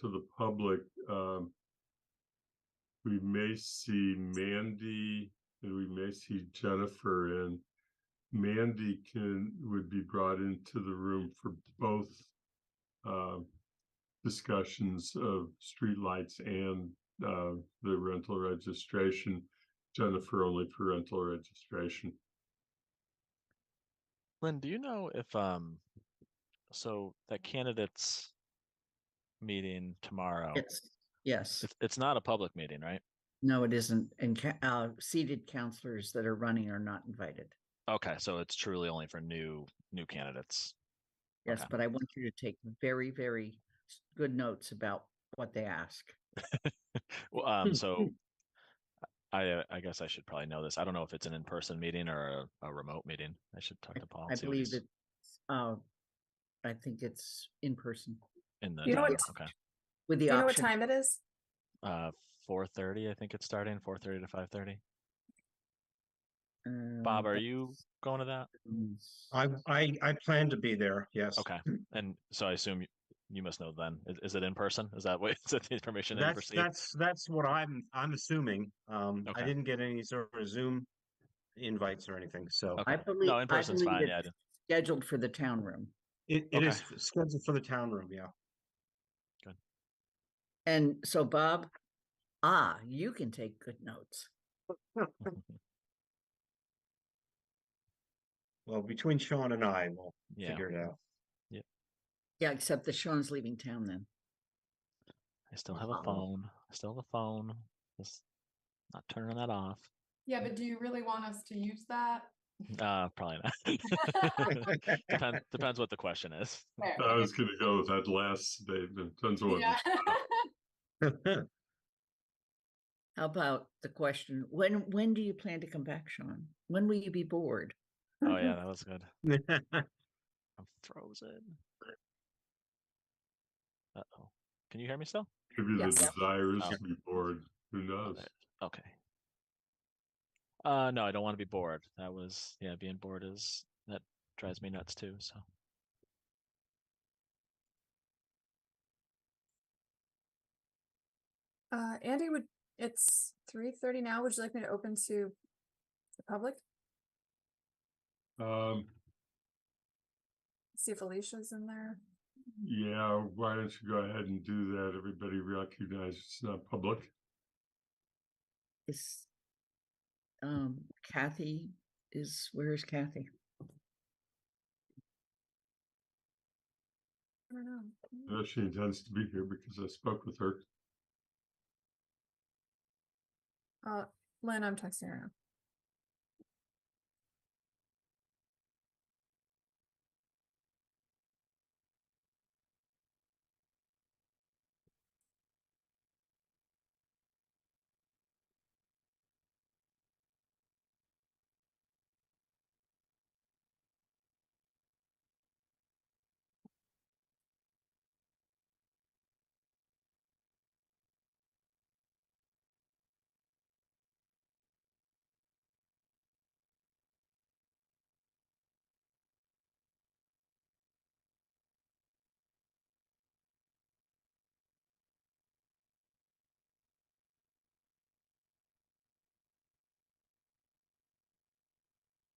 to the public, we may see Mandy and we may see Jennifer, and Mandy would be brought into the room for both discussions of streetlights and the rental registration. Jennifer only for rental registration. Lynn, do you know if so that candidates meeting tomorrow? Yes. It's not a public meeting, right? No, it isn't. And seated counselors that are running are not invited. Okay, so it's truly only for new candidates. Yes, Okay. but I want you to take very, very good notes about what they ask. Well, so I guess I should probably know this. I don't know if it's an in-person meeting or a remote meeting. I should talk to Paul. I believe it's I think it's in person. In the You know time. what? Okay. With the Do you know what option. time it is? 4:30, I think it's starting. 4:30 to 5:30. Bob, are you going to that? I plan to be there. Yes. Okay. And so I assume you must know then. Is it in person? Is that what is that the information that you received? That's what I'm assuming. Okay. I didn't get any sort of Zoom invites or anything. So Okay. I believe No, in person's fine. it's scheduled for the town room. it Okay. is scheduled for the town room. Yeah. Good. And so Bob, you can take good notes. Well, between Sean and I, we'll Yeah. figure it out. Yeah, except that Sean's leaving town then. I still have a phone. Just not turning that off. Yeah, but do you really want us to use that? Probably not. Depends what the question is. Fair. I was going to go with that last statement. Depends on what. Yeah. How about the question, when do you plan to come back, Sean? When will you be bored? Oh yeah, that was good. I'm frozen. Uh-oh. Can you hear me still? Maybe Yes. the desire is to be bored. Who knows? Okay. No, I don't want to be bored. That was, being bored that drives me nuts too. So Andy, it's 3:30 now. Would you like me to open to the public? See if Alicia's in there. Yeah, why don't you go ahead and do that? Everybody recognizes it's not public. Is Kathy where is Kathy? I don't know. No, she intends to be here because I spoke with her. Lynn, I'm texting her now.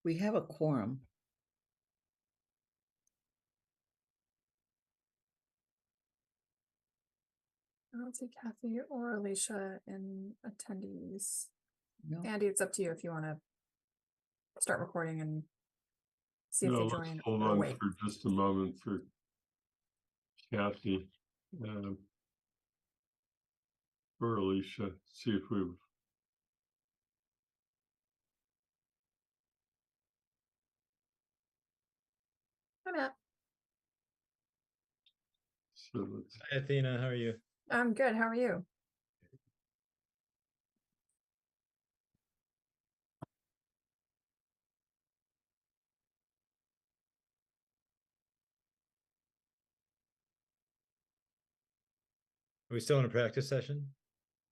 We have a quorum. I don't see Kathy or Alicia in attendees. No. Andy, it's up to you if you want to start recording and see if No, they let's join. hold or on wait. for just a moment for Kathy or Alicia. See if we've. Hi, Matt. So let's. Hi, Athena, how are you? I'm good. How are you? Are we still in a practice session?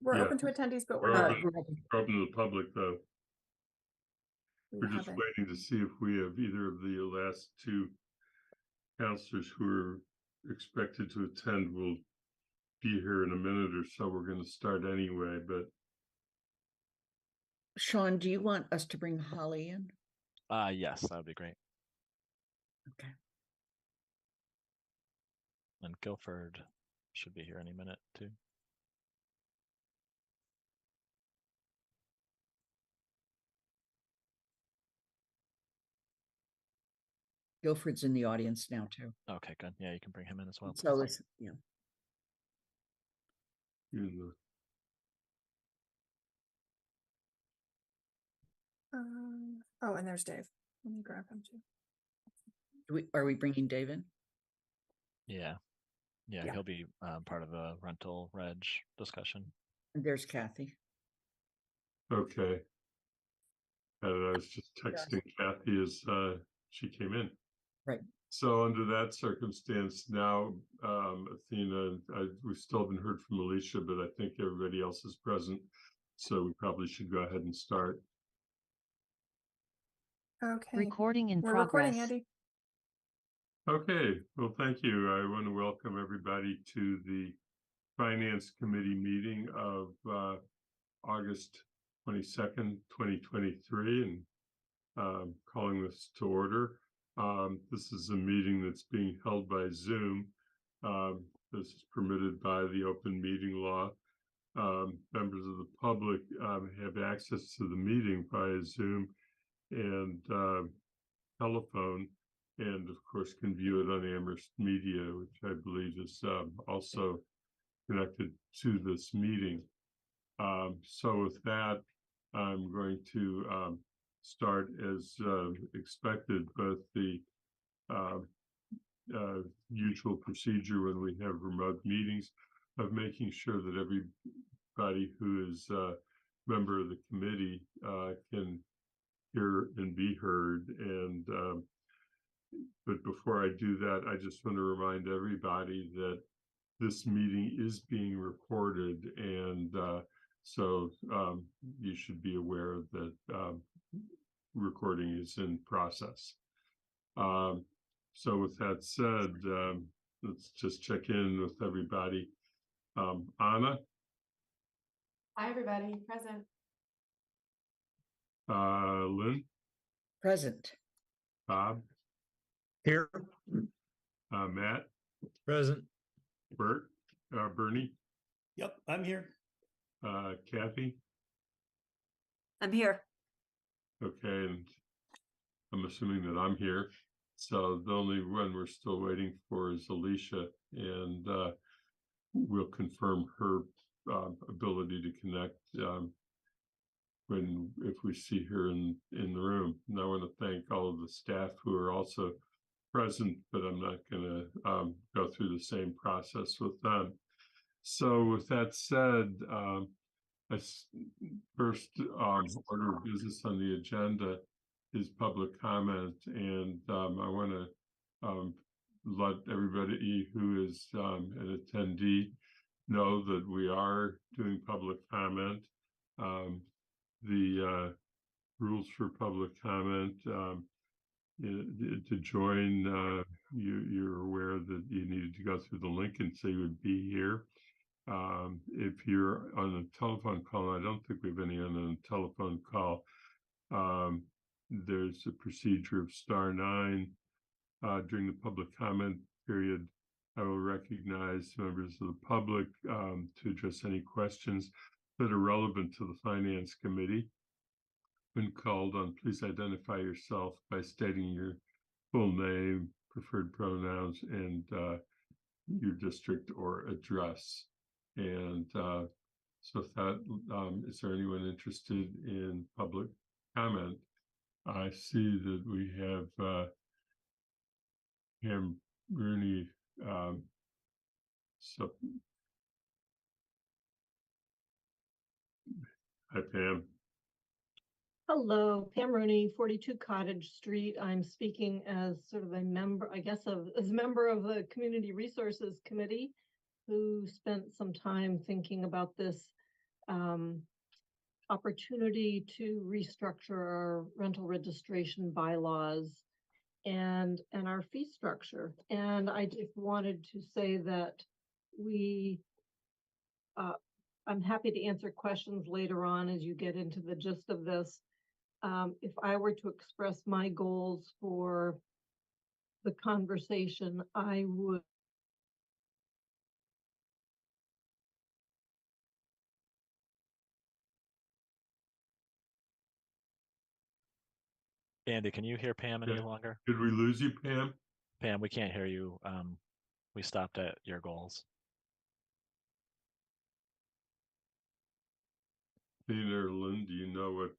We're Yeah. open to attendees, but We're we're not. open to the public though. We We're just haven't. waiting to see if we have either of the last two counselors who are expected to attend will be here in a minute or so. We're going to start anyway, but Sean, do you want us to bring Holly in? Yes, that would be great. Okay. And Guilford should be here any minute too. Guilford's in the audience now too. Okay, good. Yeah, you can bring him in as well. So it's, yeah. in the Oh, and there's Dave. Let me grab him too. Are we bringing Dave in? Yeah. Yeah, Yeah. he'll be part of the rental reg discussion. And there's Kathy. okay. And I was just texting Kathy as she came in. Right. So under that circumstance, now Athena, we still haven't heard from Alicia, but I think everybody else is present. So we probably should go ahead and start. Okay. Recording in We're progress. recording, Andy. Okay, well, thank you. I want to welcome everybody to the Finance Committee meeting of August 22nd, 2023, and calling this to order. This is a meeting that's being held by Zoom. This is permitted by the open meeting law. Members of the public have access to the meeting via Zoom and telephone, and of course can view it on Amherst Media, which I believe is also connected to this meeting. So with that, I'm going to start as expected, but the usual procedure when we have remote meetings of making sure that everybody who is a member of the committee can hear and be heard. And but before I do that, I just want to remind everybody that this meeting is being recorded, and so you should be aware that recording is in process. So with that said, let's just check in with everybody. Anna? Hi, everybody, present. Lynn? Present. Bob? Here. Matt? Present. Bert? Bernie? Yep, I'm here. Kathy? I'm here. Okay, and I'm assuming that I'm here. So the only one we're still waiting for is Alicia, and we'll confirm her ability to connect if we see her in the room. And I want to thank all of the staff who are also present, but I'm not going to go through the same process with them. So with that said, first order of business on the agenda is public comment, and I want to let everybody who is an attendee know that we are doing public comment. The rules for public comment, to join, you're aware that you needed to go through the link and say you would be here. If you're on a telephone call, I don't think we have any on a telephone call. There's a procedure of *9 during the public comment period. I will recognize members of the public to address any questions that are relevant to the Finance Committee. When called on, please identify yourself by stating your full name, preferred pronouns, and your district or address. And so if that, is there anyone interested in public comment? I see that we have Pam Rooney. So, hi, Pam. Hello, Pam Rooney, 42 Cottage Street. I'm speaking as sort of a member, I guess, as a member of the Community Resources Committee, who spent some time thinking about this opportunity to restructure our rental registration bylaws and our fee structure. And I just wanted to say that we I'm happy to answer questions later on as you get into the gist of this. If I were to express my goals for the conversation, I would Andy, can you hear Pam any Yeah. longer? Did we lose you, Pam? Pam, we can't hear you. We stopped at your goals. Dean or Lynn, do you know what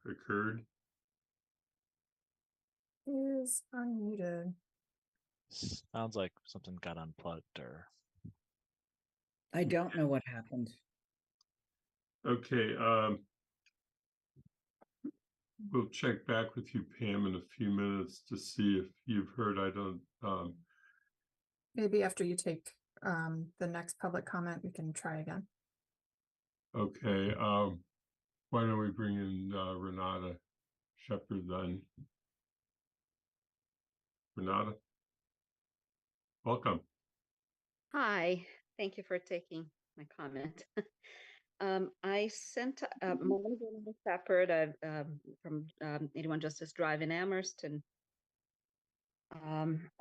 occurred? Is unmuted. Sounds like something got unplugged or I don't know what happened. Okay, we'll check back with you, Pam, in a few minutes to see if you've heard. I don't, Maybe after you take the next public comment, we can try again. okay, why don't we bring in Renata Shepherd then? Renata, welcome. Hi, thank you for taking my comment. I sent my name is Renata Shepherd from 81 Justice Drive in Amherst, and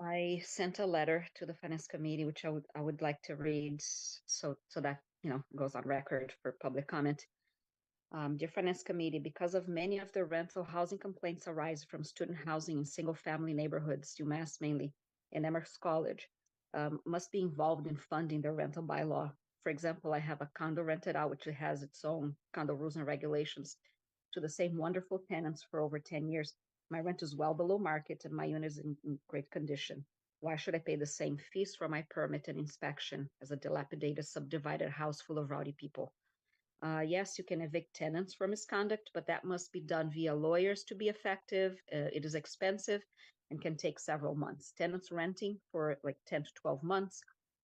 I sent a letter to the Finance Committee, which I would like to read, so that goes on record for public comment. Dear Finance Committee, because of many of the rental housing complaints arise from student housing in single-family neighborhoods, UMass mainly, and Amherst College, must be involved in funding the rental bylaw. For example, I have a condo rented out, which has its own condo rules and regulations, to the same wonderful tenants for over 10 years. My rent is well below market and my unit is in great condition. Why should I pay the same fees for my permit and inspection as a dilapidated, subdivided house full of rowdy people? Yes, you can evict tenants for misconduct, but that must be done via lawyers to be effective. It is expensive and can take several months. Tenants renting for like 10 to 12 months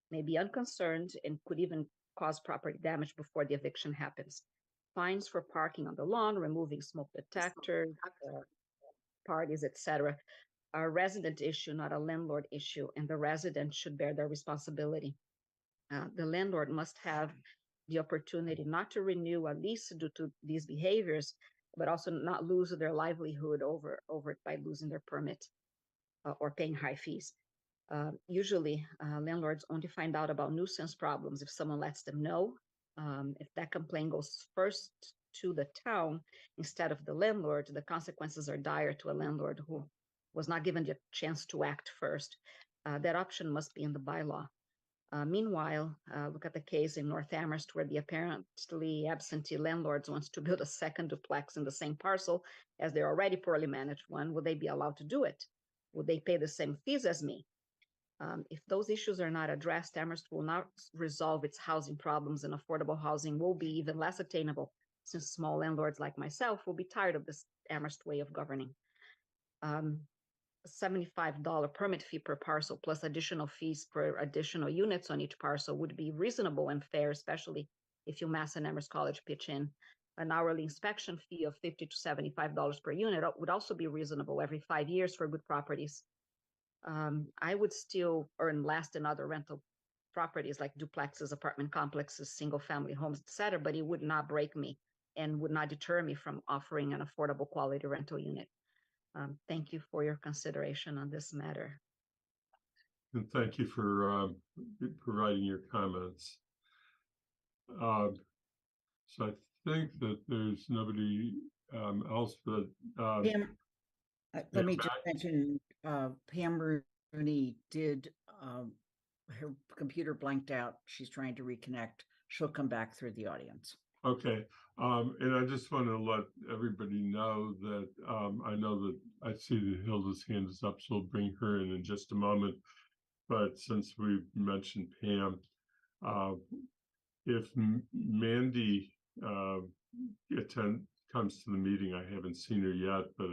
may be unconcerned and could even cause property damage before the eviction happens. Fines for parking on the lawn, removing smoke detectors, parties, etc., are a resident issue, not a landlord issue, and the resident should bear their responsibility. The landlord must have the opportunity not to renew a lease due to these behaviors, but also not lose their livelihood over it by losing their permit or paying high fees. Usually, landlords only find out about nuisance problems if someone lets them know. If that complaint goes first to the town instead of the landlord, the consequences are dire to a landlord who was not given the chance to act first. That option must be in the bylaw. Meanwhile, look at the case in North Amherst where the apparently absentee landlords wants to build a second duplex in the same parcel as their already poorly managed one. Will they be allowed to do it? Will they pay the same fees as me? If those issues are not addressed, Amherst will not resolve its housing problems, and affordable housing will be even less attainable since small landlords like myself will be tired of this Amherst way of governing. $75 permit fee per parcel plus additional fees for additional units on each parcel would be reasonable and fair, especially if UMass and Amherst College pitch in. An hourly inspection fee of $50 to $75 per unit would also be reasonable every 5 years for good properties. I would still earn less than other rental properties like duplexes, apartment complexes, single family homes, etc., but it would not break me and would not deter me from offering an affordable quality rental unit. Thank you for your consideration on this matter. And thank you for providing your comments. So I think that there's nobody else, but Pam, let me just mention, Pam Rooney did, her computer blanked out. She's trying to reconnect. She'll come back through the audience. Okay, and I just want to let everybody know that I know that I see that Hilda's hand is up, so we'll bring her in just a moment. But since we've mentioned Pam, if Mandy comes to the meeting, I haven't seen her yet, but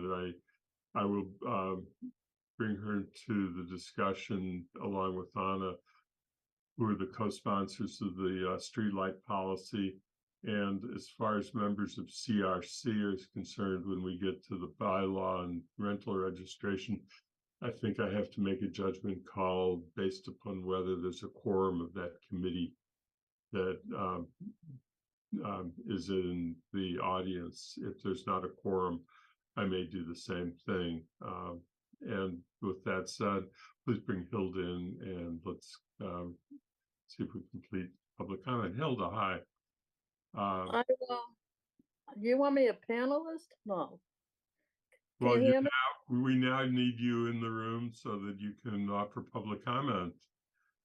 I will bring her to the discussion along with Anna, who are the co-sponsors of the streetlight policy. And as far as members of CRC is concerned, when we get to the bylaw and rental registration, I think I have to make a judgment call based upon whether there's a quorum of that committee that is in the audience. If there's not a quorum, I may do the same thing. And with that said, please bring Hilda in and let's see if we complete public comment. Hilda, hi. You want me a panelist? No. Can Well, you hear me? we now need you in the room so that you can offer public comment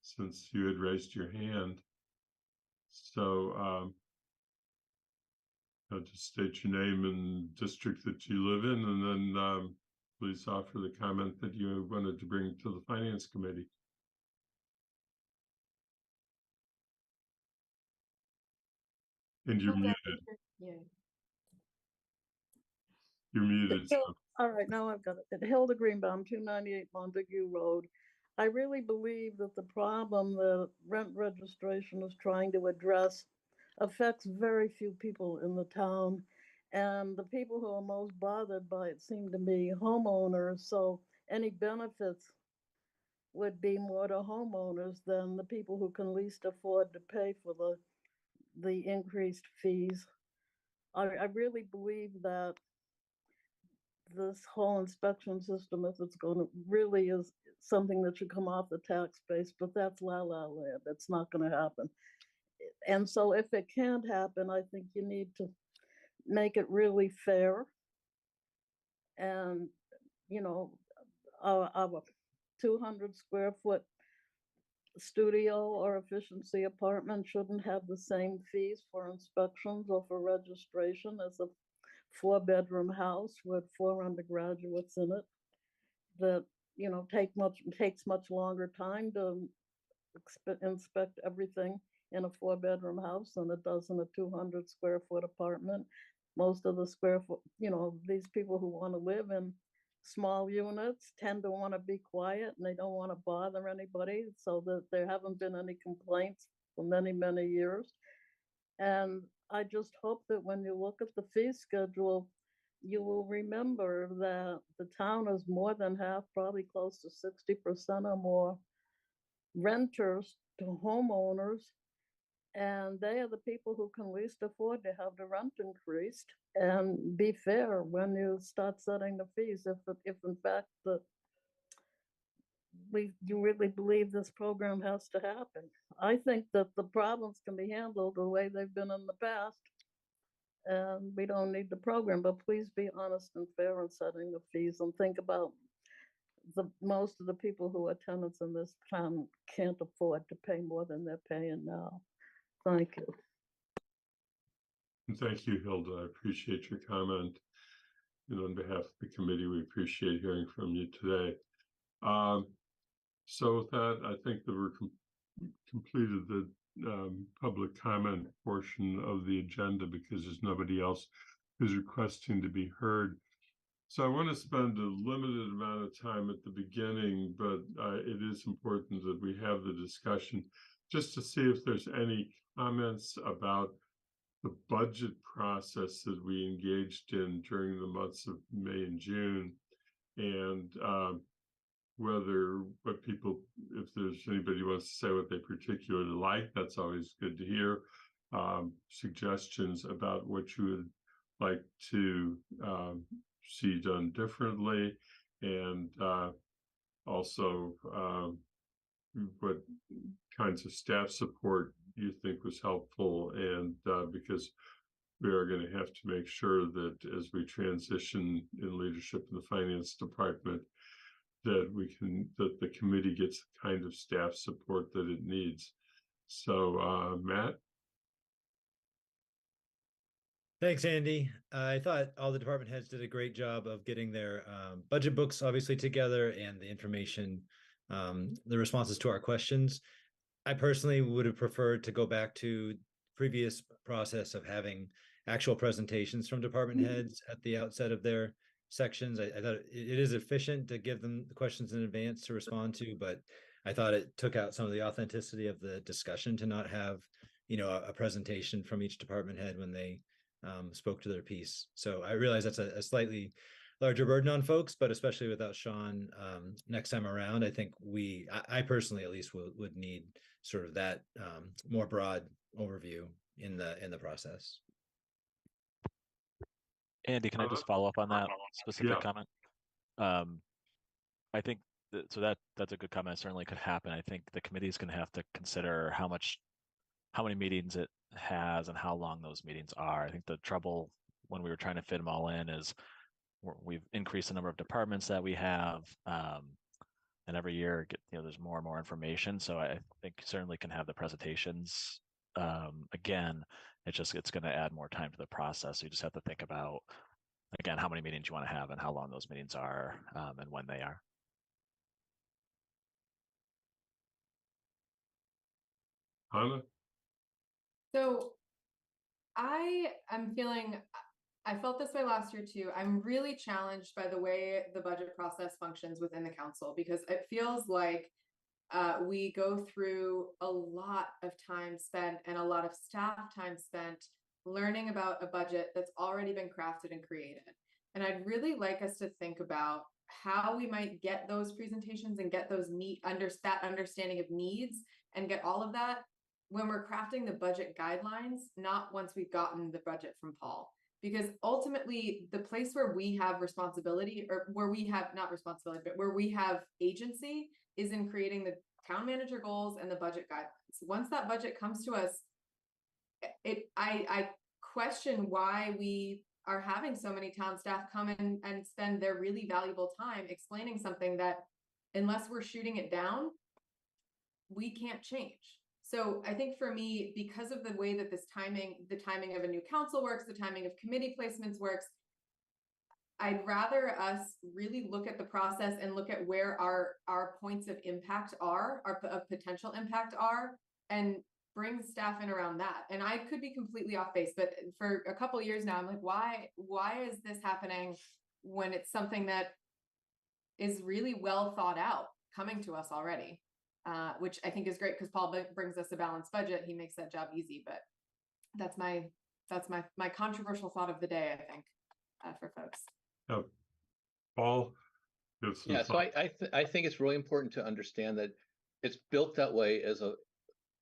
since you had raised your hand. So just state your name and district that you live in, and then please offer the comment that you wanted to bring to the Finance Committee. And you're muted. Yeah. You're muted. So. All right, now I've got it. Hilda Greenbaum, 298 Montague Road. I really believe that the problem that rent registration is trying to address affects very few people in the town. And the people who are most bothered by it seem to be homeowners. So any benefits would be more to homeowners than the people who can least afford to pay for the increased fees. I really believe that this whole inspection system, if it's going to really is something that should come off the tax base, but that's la la land. It's not going to happen. And so if it can't happen, I think you need to make it really fair. And, you know, our 200 square foot studio or efficiency apartment shouldn't have the same fees for inspections or for registration as a 4-bedroom house with 4 undergraduates in it that, you know, takes much longer time to inspect everything in a 4-bedroom house than it does in a 200 square foot apartment. Most of the square foot, you know, these people who want to live in small units tend to want to be quiet and they don't want to bother anybody, so that there haven't been any complaints for many, many years. And I just hope that when you look at the fee schedule, you will remember that the town is more than half, probably close to 60% or more, renters to homeowners. And they are the people who can least afford to have the rent increased. And be fair when you start setting the fees, if in fact you really believe this program has to happen. I think that the problems can be handled the way they've been in the past. And we don't need the program, but please be honest and fair in setting the fees and think about most of the people who are tenants in this town can't afford to pay more than they're paying now. Thank you. Thank you, Hilda. I appreciate your comment. And on behalf of the committee, we appreciate hearing from you today. So with that, I think that we're completed the public comment portion of the agenda because there's nobody else who's requesting to be heard. So I want to spend a limited amount of time at the beginning, but it is important that we have the discussion just to see if there's any comments about the budget process that we engaged in during the months of May and June, and if there's anybody who wants to say what they particularly like, that's always good to hear. Suggestions about what you would like to see done differently, and also what kinds of staff support you think was helpful, and because we are going to have to make sure that as we transition in leadership in the finance department, that the committee gets the kind of staff support that it needs. So Matt. Thanks, Andy. I thought all the department heads did a great job of getting their budget books obviously together and the information, the responses to our questions. I personally would have preferred to go back to previous process of having actual presentations from department heads at the outset of their sections. I thought it is efficient to give them the questions in advance to respond to, but I thought it took out some of the authenticity of the discussion to not have, you know, a presentation from each department head when they spoke to their piece. So I realize that's a slightly larger burden on folks, but especially without Sean next time around, I think I personally at least would need sort of that more broad overview in the process. Andy, can I just follow up on that specific Yeah. comment? I think that's a good comment. It certainly could happen. I think the committee is going to have to consider how many meetings it has and how long those meetings are. I think the trouble when we were trying to fit them all in is we've increased the number of departments that we have, and every year there's more and more information. So I think certainly can have the presentations. Again, it's going to add more time to the process. So you just have to think about, again, how many meetings you want to have and how long those meetings are, and when they are. Anna? So I felt this way last year too. I'm really challenged by the way the budget process functions within the council, because it feels like we go through a lot of time spent and a lot of staff time spent learning about a budget that's already been crafted and created. And I'd really like us to think about how we might get those presentations and get those that understanding of needs and get all of that when we're crafting the budget guidelines, not once we've gotten the budget from Paul. Because ultimately, the place where we have responsibility, or where we have not responsibility, but where we have agency, is in creating the town manager goals and the budget guidelines. Once that budget comes to us, I question why we are having so many town staff come in and spend their really valuable time explaining something that, unless we're shooting it down, we can't change. So I think for me, because of the way that the timing of a new council works, the timing of committee placements works, I'd rather us really look at the process and look at where our points of impact are, of potential impact are, and bring staff in around that. And I could be completely off base, but for a couple of years now, I'm like, why is this happening when it's something that is really well thought out coming to us already? Which I think is great, because Paul brings us a balanced budget. He makes that job easy, but that's my controversial thought of the day, I think, for folks. Oh, Paul? Yeah, so I think it's really important to understand that it's built that way as a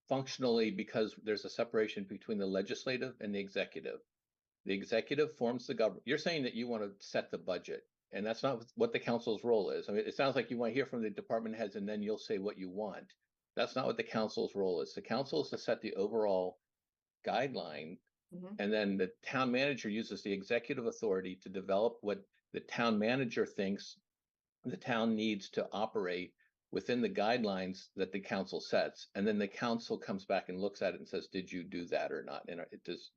functionally because there's a separation between the legislative and the executive. The executive forms the government. You're saying that you want to set the budget, and that's not what the council's role is. I mean, it sounds like you want to hear from the department heads and then you'll say what you want. That's not what the council's role is. The council is to set the overall guideline, and then the town manager uses the executive authority to develop what the town manager thinks the town needs to operate within the guidelines that the council sets. And then the council comes back and looks at it and says, did you do that or not? And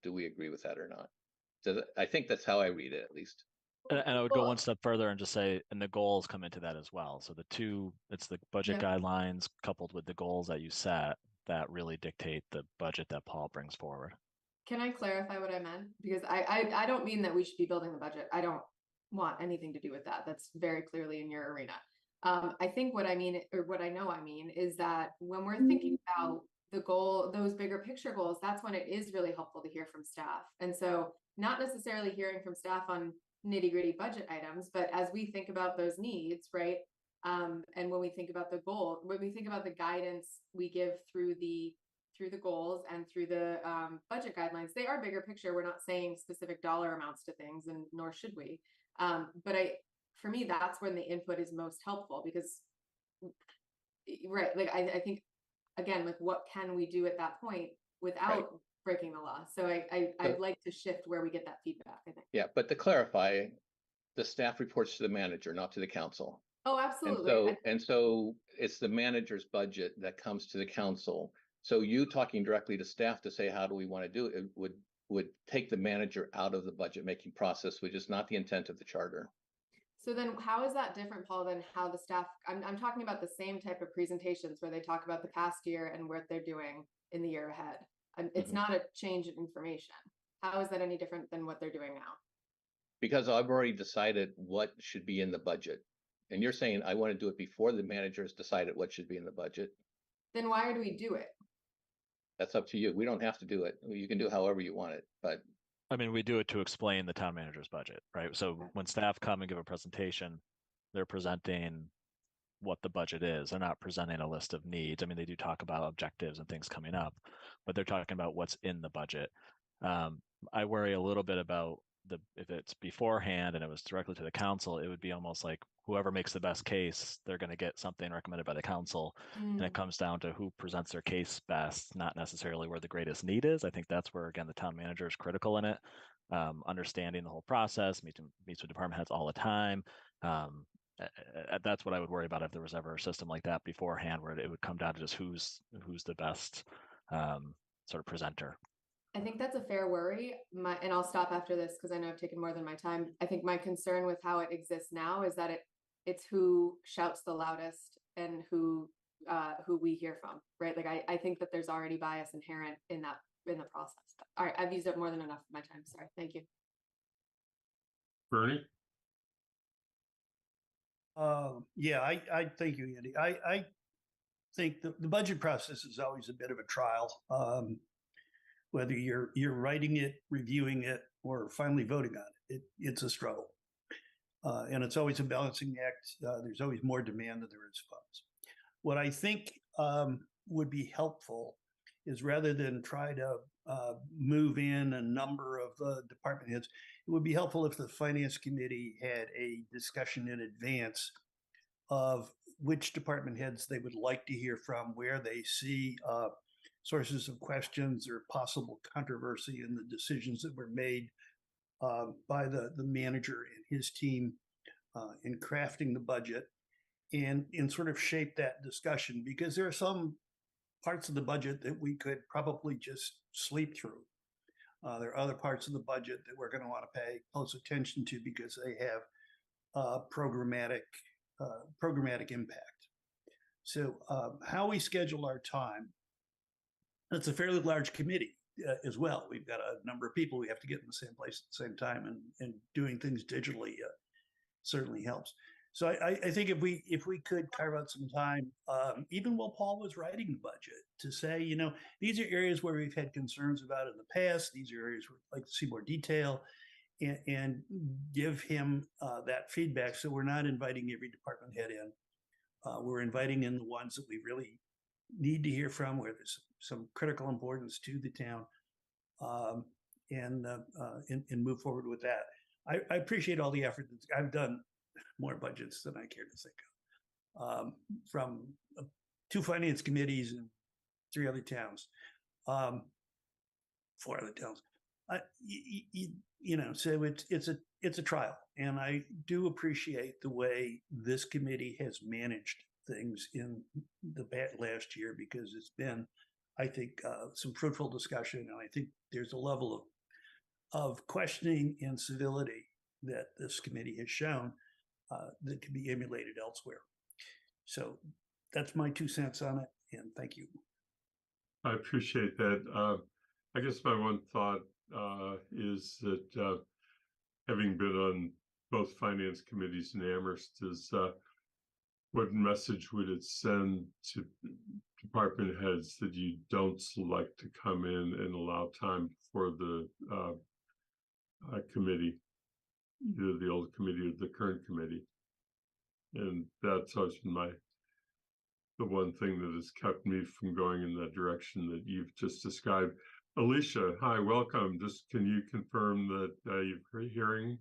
do we agree with that or not? So I think that's how I read it, at least. And I would go one step further and just say, and the goals come into that as well. So it's the budget guidelines coupled with the goals that you set that really dictate the budget that Paul brings forward. Can I clarify what I meant? Because I don't mean that we should be building the budget. I don't want anything to do with that. That's very clearly in your arena. I think what I mean, or what I know I mean, is that when we're thinking about the goal, those bigger picture goals, that's when it is really helpful to hear from staff. And so not necessarily hearing from staff on nitty-gritty budget items, but as we think about those needs, right? And when we think about the goal, when we think about the guidance we give through the goals and through the budget guidelines, they are bigger picture. We're not saying specific dollar amounts to things, and nor should we. But for me, that's when the input is most helpful, because, right, like I think, again, like what can we do at that point without breaking the law? So I'd like to shift where we get that feedback, I think. Yeah, but to clarify, the staff reports to the manager, not to the council. Oh, absolutely. And so it's the manager's budget that comes to the council. So you talking directly to staff to say, how do we want to do it, would take the manager out of the budget making process, which is not the intent of the charter. So then how is that different, Paul, than how the staff, I'm talking about the same type of presentations where they talk about the past year and what they're doing in the year ahead. It's not a change in information. How is that any different than what they're doing now? Because I've already decided what should be in the budget. And you're saying I want to do it before the manager has decided what should be in the budget. Then why do we do it? That's up to you. We don't have to do it. You can do it however you want it, but I mean, we do it to explain the town manager's budget, right? So when staff come and give a presentation, they're presenting what the budget is. They're not presenting a list of needs. I mean, they do talk about objectives and things coming up, but they're talking about what's in the budget. I worry a little bit about if it's beforehand and it was directly to the council, it would be almost like whoever makes the best case, they're going to get something recommended by the council. And it comes down to who presents their case best, not necessarily where the greatest need is. I think that's where, again, the town manager is critical in it. Understanding the whole process, meets with department heads all the time. That's what I would worry about if there was ever a system like that beforehand, where it would come down to just who's the best sort of presenter. I think that's a fair worry. And I'll stop after this because I know I've taken more than my time. I think my concern with how it exists now is that it's who shouts the loudest and who we hear from, right? Like I think that there's already bias inherent in the process. All right, I've used up more than enough of my time. Sorry. Thank you. Bernie? Yeah, I thank you, Andy. I think the budget process is always a bit of a trial. Whether you're writing it, reviewing it, or finally voting on it, it's a struggle. And it's always a balancing act. There's always more demand than there is funds. What I think would be helpful is, rather than try to move in a number of department heads, it would be helpful if the finance committee had a discussion in advance of which department heads they would like to hear from, where they see sources of questions or possible controversy in the decisions that were made by the manager and his team in crafting the budget, and sort of shape that discussion, because there are some parts of the budget that we could probably just sleep through. There are other parts of the budget that we're going to want to pay close attention to because they have programmatic impact. So how we schedule our time, it's a fairly large committee as well. We've got a number of people we have to get in the same place at the same time, and doing things digitally certainly helps. So I think if we could carve out some time, even while Paul was writing the budget, to say, these are areas where we've had concerns about in the past. These are areas where we'd like to see more detail, and give him that feedback. So we're not inviting every department head in. We're inviting in the ones that we really need to hear from, where there's some critical importance to the town, and move forward with that. I appreciate all the effort. I've done more budgets than I care to think of, from 2 finance committees in 3 other towns, 4 other towns. So it's a trial, and I do appreciate the way this committee has managed things in the last year, because it's been, I think, some fruitful discussion, and I think there's a level of questioning and civility that this committee has shown that can be emulated elsewhere. So that's my 2 cents on it, and thank you. I appreciate that. I guess my one thought is that having been on both finance committees in Amherst, is what message would it send to department heads that you don't select to come in and allow time for the committee, either the old committee or the current committee? And that's always been the one thing that has kept me from going in that direction that you've just described. Alicia, hi, welcome. Just can you confirm that you're hearing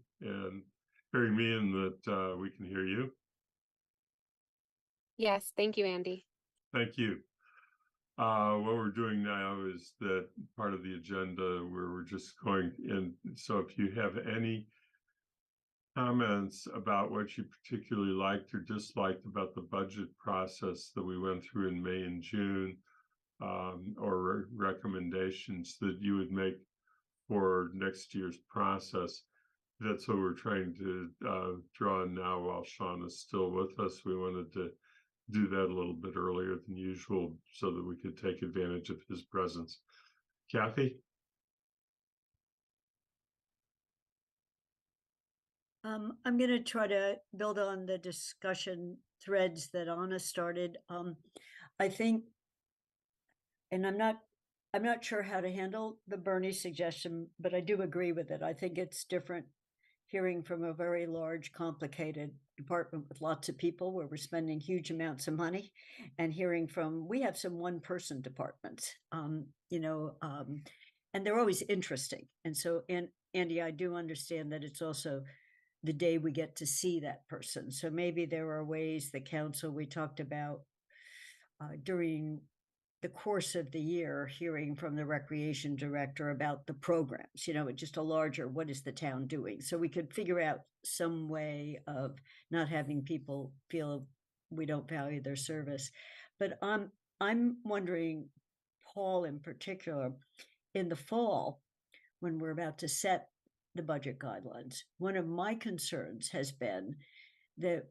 me, and that we can hear you? Yes, thank you, Andy. Thank you. What we're doing now is that part of the agenda where we're just going in. So if you have any comments about what you particularly liked or disliked about the budget process that we went through in May and June, or recommendations that you would make for next year's process, that's what we're trying to draw on now while Sean is still with us. We wanted to do that a little bit earlier than usual so that we could take advantage of his presence. Kathy? I'm going to try to build on the discussion threads that Anna started. I think, and I'm not sure how to handle the Bernie suggestion, but I do agree with it. I think it's different hearing from a very large, complicated department with lots of people where we're spending huge amounts of money, and hearing from, we have some one-person departments, and they're always interesting. And so, and Andy, I do understand that it's also the day we get to see that person. So maybe there are ways the council, we talked about during the course of the year, hearing from the recreation director about the programs, just a larger, what is the town doing? So we could figure out some way of not having people feel we don't value their service. But I'm wondering, Paul in particular, in the fall, when we're about to set the budget guidelines, one of my concerns has been that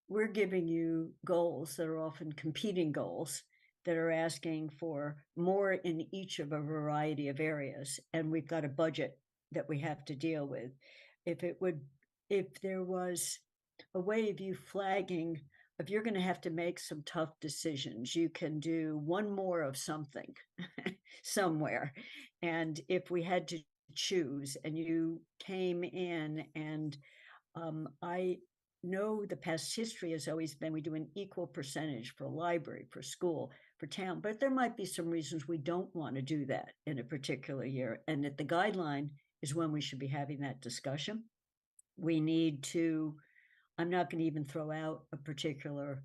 we're giving you goals that are often competing goals that are asking for more in each of a variety of areas. And we've got a budget that we have to deal with. If there was a way of you flagging, if you're going to have to make some tough decisions, you can do one more of something somewhere. And if we had to choose and you came in and I know the past history has always been we do an equal percentage for library, for school, for town, but there might be some reasons we don't want to do that in a particular year. And that the guideline is when we should be having that discussion. We need to, I'm not going to even throw out a particular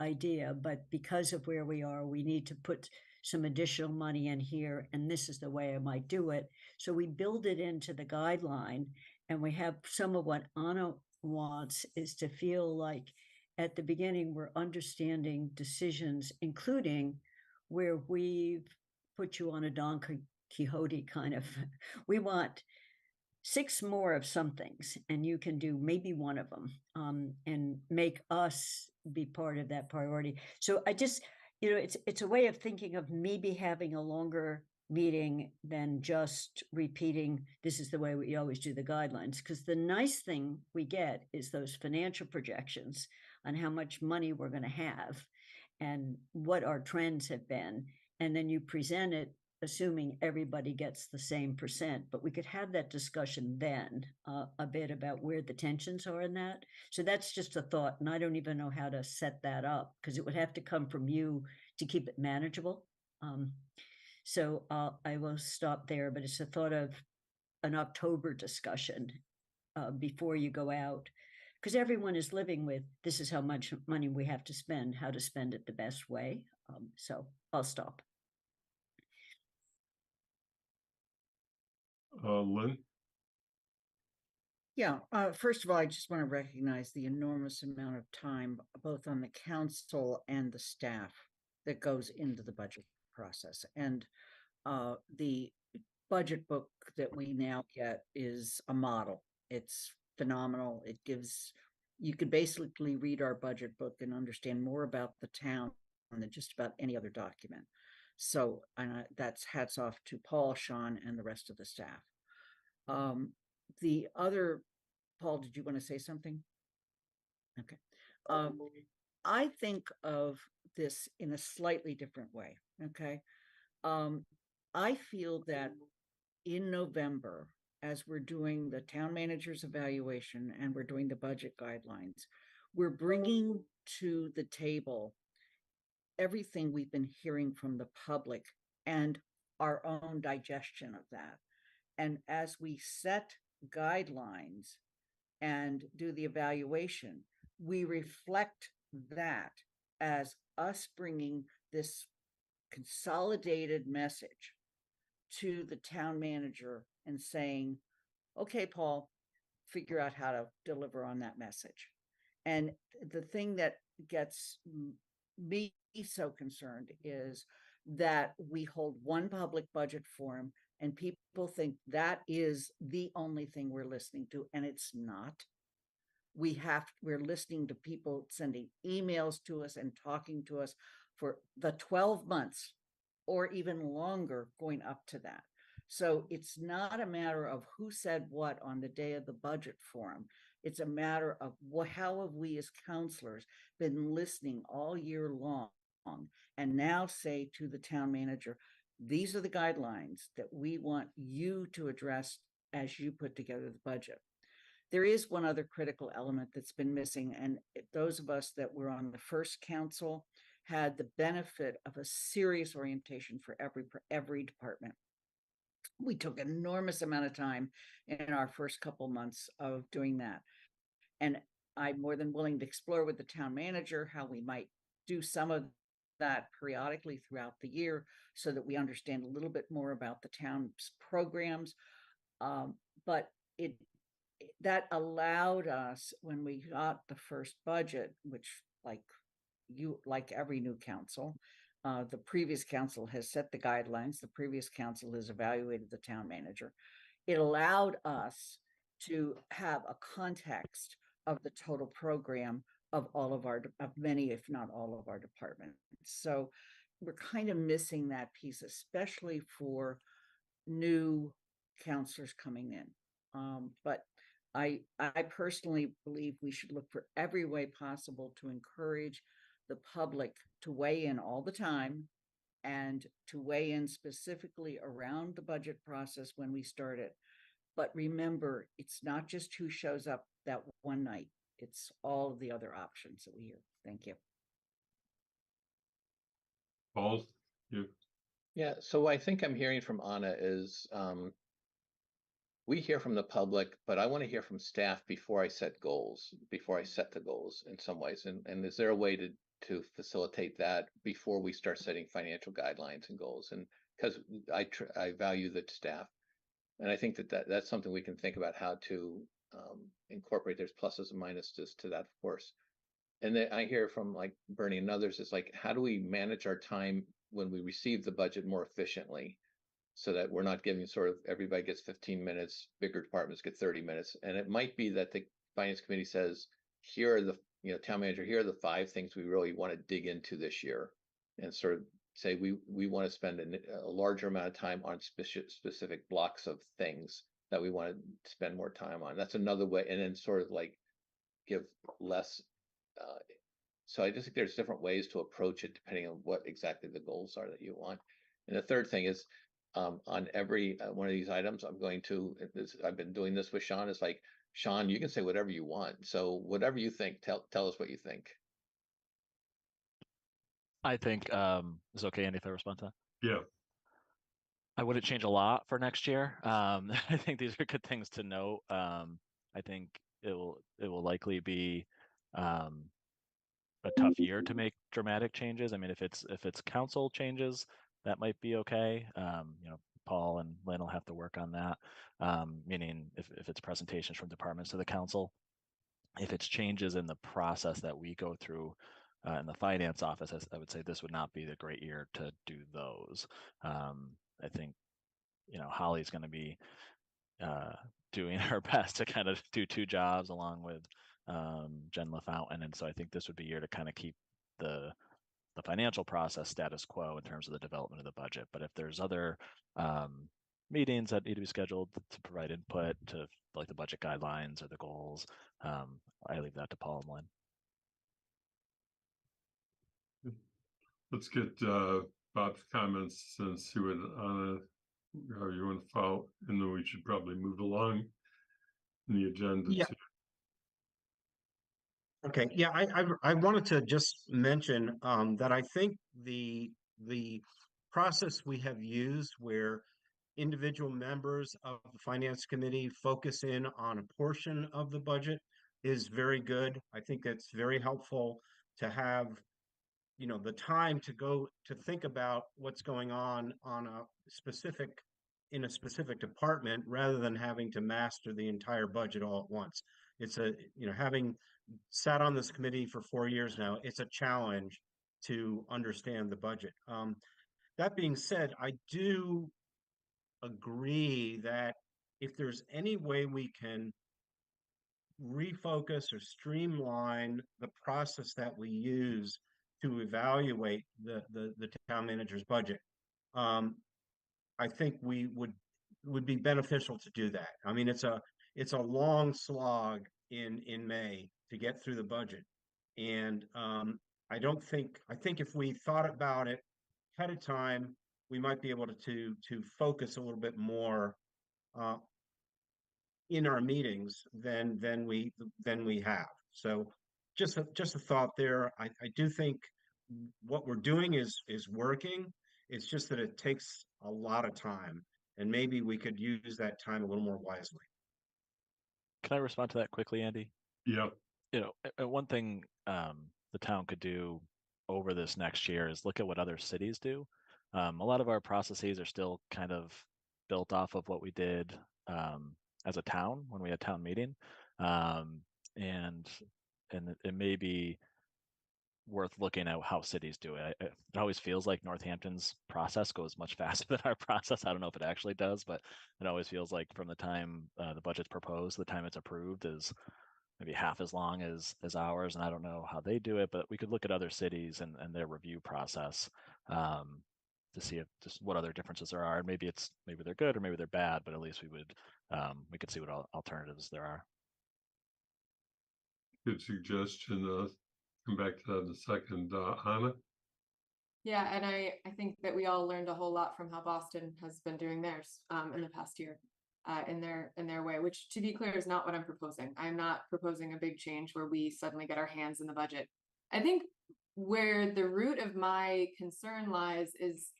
idea, but because of where we are, we need to put some additional money in here, and this is the way I might do it. So we build it into the guideline, and we have some of what Anna wants is to feel like at the beginning we're understanding decisions, including where we've put you on a Don Quixote kind of, we want 6 more of some things, and you can do maybe one of them, and make us be part of that priority. So I just, it's a way of thinking of maybe having a longer meeting than just repeating, this is the way we always do the guidelines. Because the nice thing we get is those financial projections on how much money we're going to have and what our trends have been. And then you present it assuming everybody gets the same percent, but we could have that discussion then a bit about where the tensions are in that. So that's just a thought, and I don't even know how to set that up because it would have to come from you to keep it manageable. So I will stop there, but it's a thought of an October discussion before you go out, because everyone is living with, this is how much money we have to spend, how to spend it the best way. So I'll stop. Lynn? Yeah, first of all, I just want to recognize the enormous amount of time, both on the council and the staff, that goes into the budget process. And the budget book that we now get is a model. It's phenomenal. It gives, you could basically read our budget book and understand more about the town than just about any other document. So that's hats off to Paul, Sean, and the rest of the staff. The other, Paul, did you want to say something? Okay. I think of this in a slightly different way. Okay. I feel that in November, as we're doing the town manager's evaluation and we're doing the budget guidelines, we're bringing to the table everything we've been hearing from the public and our own digestion of that. And as we set guidelines and do the evaluation, we reflect that as us bringing this consolidated message to the town manager and saying, okay, Paul, figure out how to deliver on that message. And the thing that gets me so concerned is that we hold one public budget forum and people think that is the only thing we're listening to, and it's not. We're listening to people sending emails to us and talking to us for the 12 months or even longer going up to that. So it's not a matter of who said what on the day of the budget forum. It's a matter of how have we as counselors been listening all year long and now say to the town manager, these are the guidelines that we want you to address as you put together the budget. There is one other critical element that's been missing, and those of us that were on the first council had the benefit of a serious orientation for every department. We took an enormous amount of time in our first couple months of doing that. And I'm more than willing to explore with the town manager how we might do some of that periodically throughout the year so that we understand a little bit more about the town's programs. But that allowed us, when we got the first budget, which like every new council, the previous council has set the guidelines, the previous council has evaluated the town manager. It allowed us to have a context of the total program of many, if not all of our departments. So we're kind of missing that piece, especially for new counselors coming in. But I personally believe we should look for every way possible to encourage the public to weigh in all the time, and to weigh in specifically around the budget process when we start it. But remember, it's not just who shows up that one night. It's all of the other options that we hear. Thank you. Paul, you. Yeah, so I think I'm hearing from Anna is we hear from the public, but I want to hear from staff before I set goals, before I set the goals in some ways. And is there a way to facilitate that before we start setting financial guidelines and goals? And because I value the staff, and I think that's something we can think about how to incorporate. There's pluses and minuses to that, of course. And then I hear from like Bernie and others, it's like, how do we manage our time when we receive the budget more efficiently, so that we're not giving sort of everybody gets 15 minutes, bigger departments get 30 minutes. And it might be that the finance committee says, here are the, town manager, here are the 5 things we really want to dig into this year, and sort of say, we want to spend a larger amount of time on specific blocks of things that we want to spend more time on. That's another way. And then sort of like give less. So I just think there's different ways to approach it depending on what exactly the goals are that you want. And the third thing is, on every one of these items, I've been doing this with Sean. It's like, Sean, you can say whatever you want. So whatever you think, tell us what you think. I think is okay, Andy, if I respond to that? Yeah. I wouldn't change a lot for next year. I think these are good things to note. I think it will likely be a tough year to make dramatic changes. I mean, if it's council changes, that might be okay. Paul and Lynn will have to work on that. Meaning if it's presentations from departments to the council. If it's changes in the process that we go through in the finance office, I would say this would not be the great year to do those. I think, Holly's going to be doing her best to kind of do 2 jobs along with Jen LaFountain. And so I think this would be a year to kind of keep the financial process status quo in terms of the development of the budget. But if there's other meetings that need to be scheduled to provide input to like the budget guidelines or the goals, I leave that to Paul and Lynn. Let's get Bob's comments and see what how you want to follow, and then we should probably move along in the agenda. Yeah. Okay, yeah, I wanted to just mention that I think the process we have used, where individual members of the finance committee focus in on a portion of the budget, is very good. I think it's very helpful to have the time to go to think about what's going on in a specific department, rather than having to master the entire budget all at once. It's having sat on this committee for 4 years now, it's a challenge to understand the budget. That being said, I do agree that if there's any way we can refocus or streamline the process that we use to evaluate the town manager's budget, I think we would be beneficial to do that. I mean, it's a long slog in May to get through the budget, and I think if we thought about it ahead of time, we might be able to focus a little bit more in our meetings than we have. So just a thought there. I do think what we're doing is working. It's just that it takes a lot of time, and maybe we could use that time a little more wisely. Can I respond to that quickly, Andy? Yeah. You know, one thing the town could do over this next year is look at what other cities do. A lot of our processes are still kind of built off of what we did as a town when we had town meeting, and it may be worth looking at how cities do it. It always feels like Northampton's process goes much faster than our process. I don't know if it actually does, but it always feels like from the time the budget's proposed to the time it's approved is maybe half as long as ours. And I don't know how they do it, but we could look at other cities and their review process to see if just what other differences there are. And maybe they're good or maybe they're bad, but at least we could see what alternatives there are. Good suggestion. Come back to that in a second. Hannah? Yeah, and I think that we all learned a whole lot from how Boston has been doing theirs in the past year in their way, which, to be clear, is not what I'm proposing. I'm not proposing a big change where we suddenly get our hands in the budget. I think where the root of my concern lies is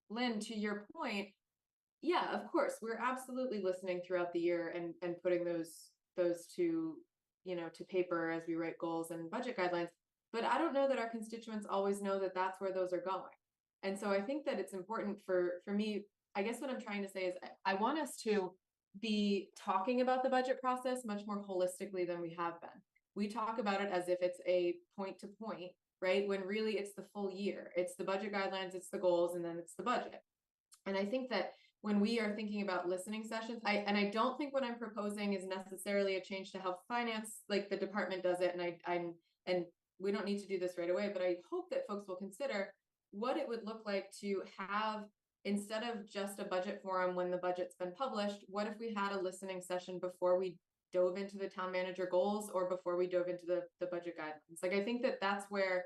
Lynn, to your point, yeah, of course, we're absolutely listening throughout the year and putting those to, to paper as we write goals and budget guidelines. But I don't know that our constituents always know that that's where those are going. And so I think that it's important for me, I guess what I'm trying to say is I want us to be talking about the budget process much more holistically than we have been. We talk about it as if it's a point to point, right? When really it's the full year. It's the budget guidelines, it's the goals, and then it's the budget. And I think that when we are thinking about listening sessions, I don't think what I'm proposing is necessarily a change to how finance, like the department does it. And we don't need to do this right away, but I hope that folks will consider what it would look like to have, instead of just a budget forum when the budget's been published, what if we had a listening session before we dove into the town manager goals or before we dove into the budget guidelines? Like, I think that that's where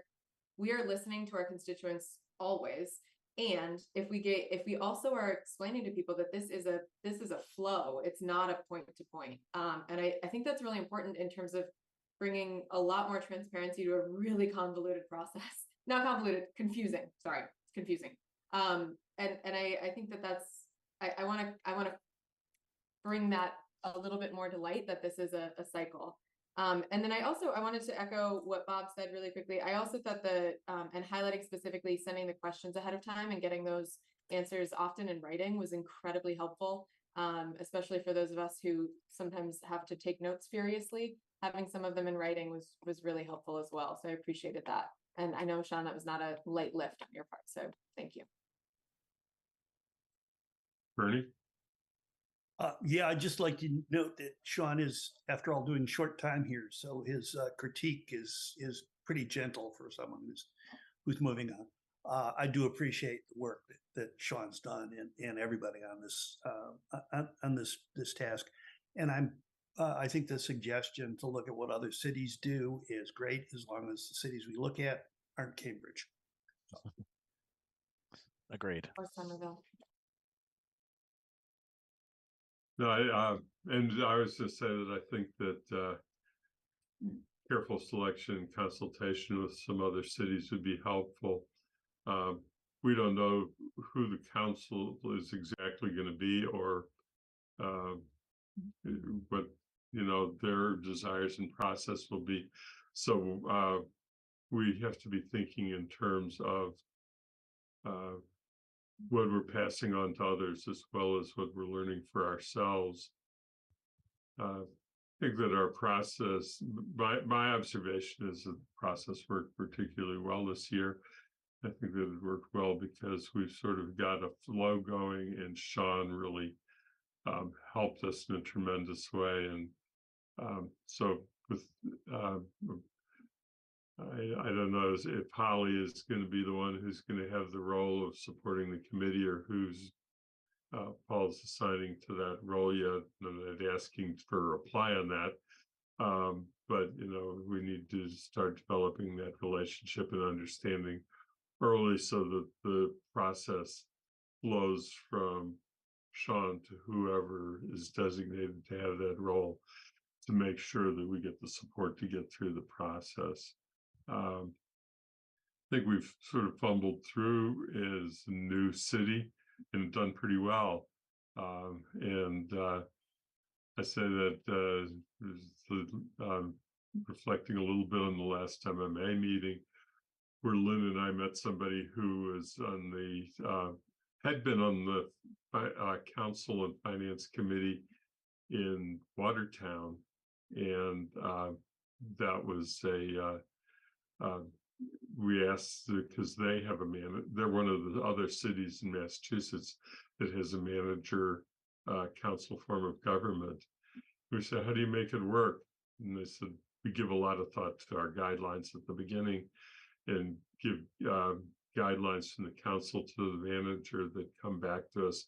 we are listening to our constituents always. And if we also are explaining to people that this is a flow, it's not a point to point. And I think that's really important in terms of bringing a lot more transparency to a really convoluted process. Not convoluted, confusing. Sorry, it's confusing. And I think that's I want to bring that a little bit more to light, that this is a cycle. And then I wanted to echo what Bob said really quickly. I also thought and highlighting specifically sending the questions ahead of time and getting those answers often in writing was incredibly helpful, especially for those of us who sometimes have to take notes furiously. Having some of them in writing was really helpful as well. So I appreciated that. And I know, Sean, that was not a light lift on your part. So thank you. Bernie? Yeah, I'd just like to note that Sean is, after all, doing short time here, so his critique is pretty gentle for someone who's moving on. I do appreciate the work that Sean's done and everybody on this task, and I think the suggestion to look at what other cities do is great, as long as the cities we look at aren't Cambridge. Agreed. Or Somerville. No, and I was just say that I think that careful selection and consultation with some other cities would be helpful. We don't know who the council is exactly going to be, or what their desires and process will be. So we have to be thinking in terms of what we're passing on to others, as well as what we're learning for ourselves. I think that our process, my observation is that the process worked particularly well this year. I think that it worked well because we've sort of got a flow going, and Sean really helped us in a tremendous way. And so with I don't know if Holly is going to be the one who's going to have the role of supporting the committee, or who's Paul's assigning to that role yet. I'm not asking for a reply on that. But we need to start developing that relationship and understanding early, so that the process flows from Sean to whoever is designated to have that role to make sure that we get the support to get through the process. I think we've sort of fumbled through as a new city and done pretty well. I say that reflecting a little bit on the last MMA meeting, where Lynn and I met somebody who was on the had been on the council and finance committee in Watertown, and that was we asked because they have they're one of the other cities in Massachusetts that has a manager council form of government. We said, how do you make it work? And they said, we give a lot of thought to our guidelines at the beginning and give guidelines from the council to the manager that come back to us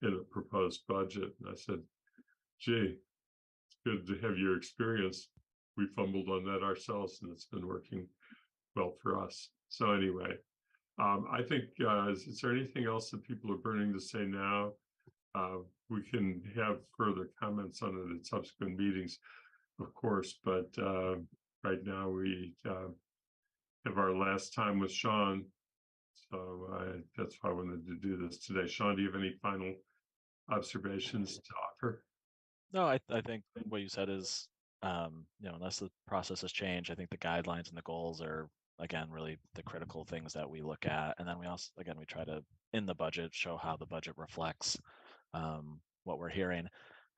in a proposed budget. And I said, gee, it's good to have your experience. We fumbled on that ourselves, and it's been working well for us. So anyway, I think, is there anything else that people are burning to say now? We can have further comments on it at subsequent meetings, of course, but right now we have our last time with Sean. So that's why I wanted to do this today. Sean, do you have any final observations to offer? No, I think what you said is, unless the process has changed, I think the guidelines and the goals are, again, really the critical things that we look at. And then we also, again, we try to, in the budget, show how the budget reflects what we're hearing.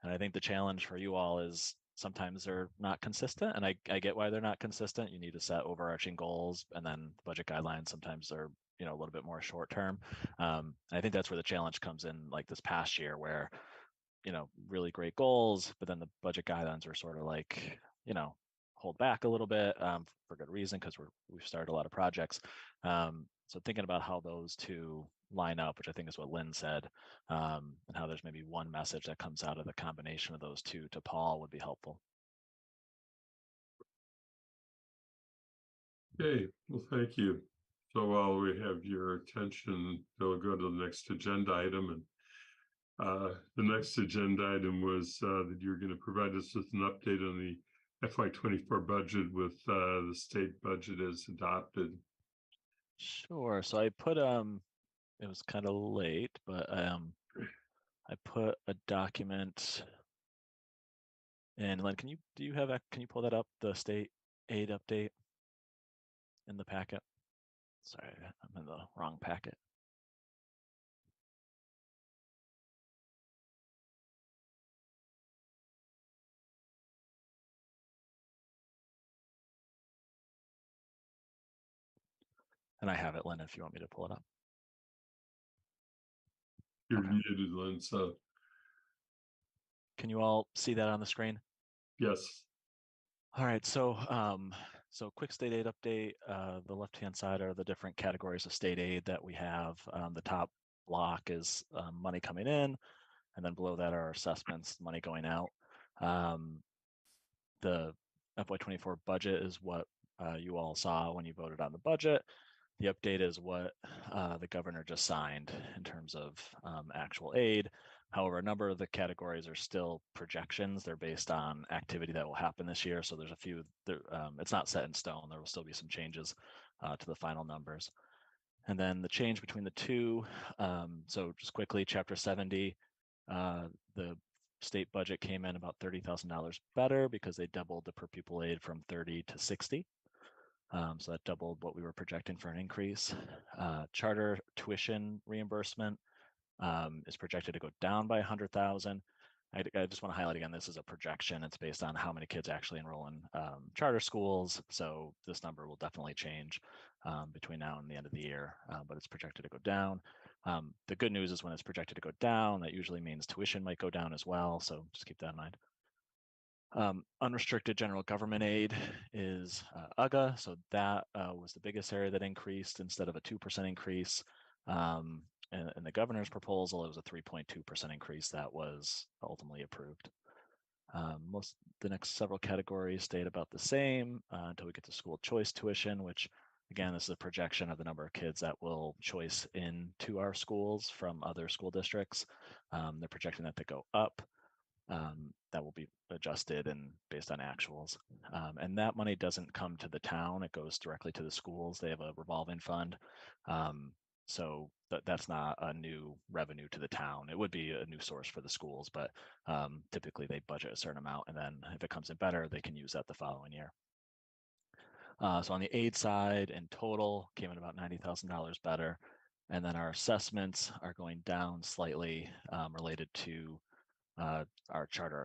And I think the challenge for you all is sometimes they're not consistent. And I get why they're not consistent. You need to set overarching goals, and then budget guidelines sometimes are, a little bit more short term. And I think that's where the challenge comes in, like this past year, where really great goals, but then the budget guidelines are sort of like, hold back a little bit for good reason, because we've started a lot of projects. So thinking about how those two line up, which I think is what Lynn said, and how there's maybe one message that comes out of the combination of those two to Paul would be helpful. Okay, well, thank you. So while we have your attention, we'll go to the next agenda item. And the next agenda item was that you're going to provide us with an update on the FY24 budget with the state budget as adopted. Sure. So I put it was kind of late, but I put a document. And Len, can you pull that up, the state aid update in the packet? Sorry, I'm in the wrong packet. And I have it, Len, if you want me to pull it up. You're Okay. muted, Lynn, so. Can you all see that on the screen? Yes. All right, so quick state aid update. The left-hand side are the different categories of state aid that we have. The top block is money coming in, and then below that are assessments, money going out. The FY24 budget is what you all saw when you voted on the budget. The update is what the governor just signed in terms of actual aid. However, a number of the categories are still projections. They're based on activity that will happen this year. So there's a few, it's not set in stone. There will still be some changes to the final numbers. And then the change between the two, so just quickly, Chapter 70, the state budget came in about $30,000 better because they doubled the per pupil aid from 30 to 60. So that doubled what we were projecting for an increase. Charter tuition reimbursement is projected to go down by 100,000. I just want to highlight again, this is a projection. It's based on how many kids actually enroll in charter schools. So this number will definitely change between now and the end of the year, but it's projected to go down. The good news is when it's projected to go down, that usually means tuition might go down as well. So just keep that in mind. Unrestricted general government aid is UGA. So that was the biggest area that increased instead of a 2% increase. In the governor's proposal, it was a 3.2% increase that was ultimately approved. The next several categories stayed about the same until we get to school choice tuition, which again, this is a projection of the number of kids that will choice into our schools from other school districts. They're projecting that to go up. That will be adjusted and based on actuals. And that money doesn't come to the town, it goes directly to the schools. They have a revolving fund. So that's not a new revenue to the town. It would be a new source for the schools, but typically they budget a certain amount, and then if it comes in better, they can use that the following year. So on the aid side, in total, came in about $90,000 better. And then our assessments are going down slightly related to our charter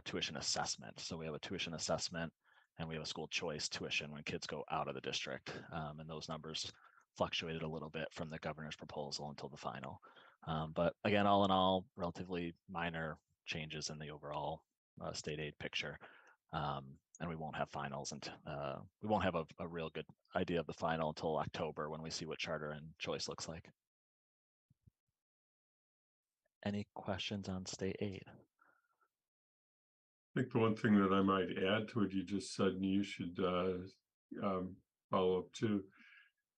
tuition assessment. So we have a tuition assessment and we have a school choice tuition when kids go out of the district. And those numbers fluctuated a little bit from the governor's proposal until the final. But again, all in all, relatively minor changes in the overall state aid picture. And we won't have finals, and we won't have a real good idea of the final until October when we see what charter and choice looks like. Any questions on state aid? I think the one thing that I might add to what you just said, and you should follow up too,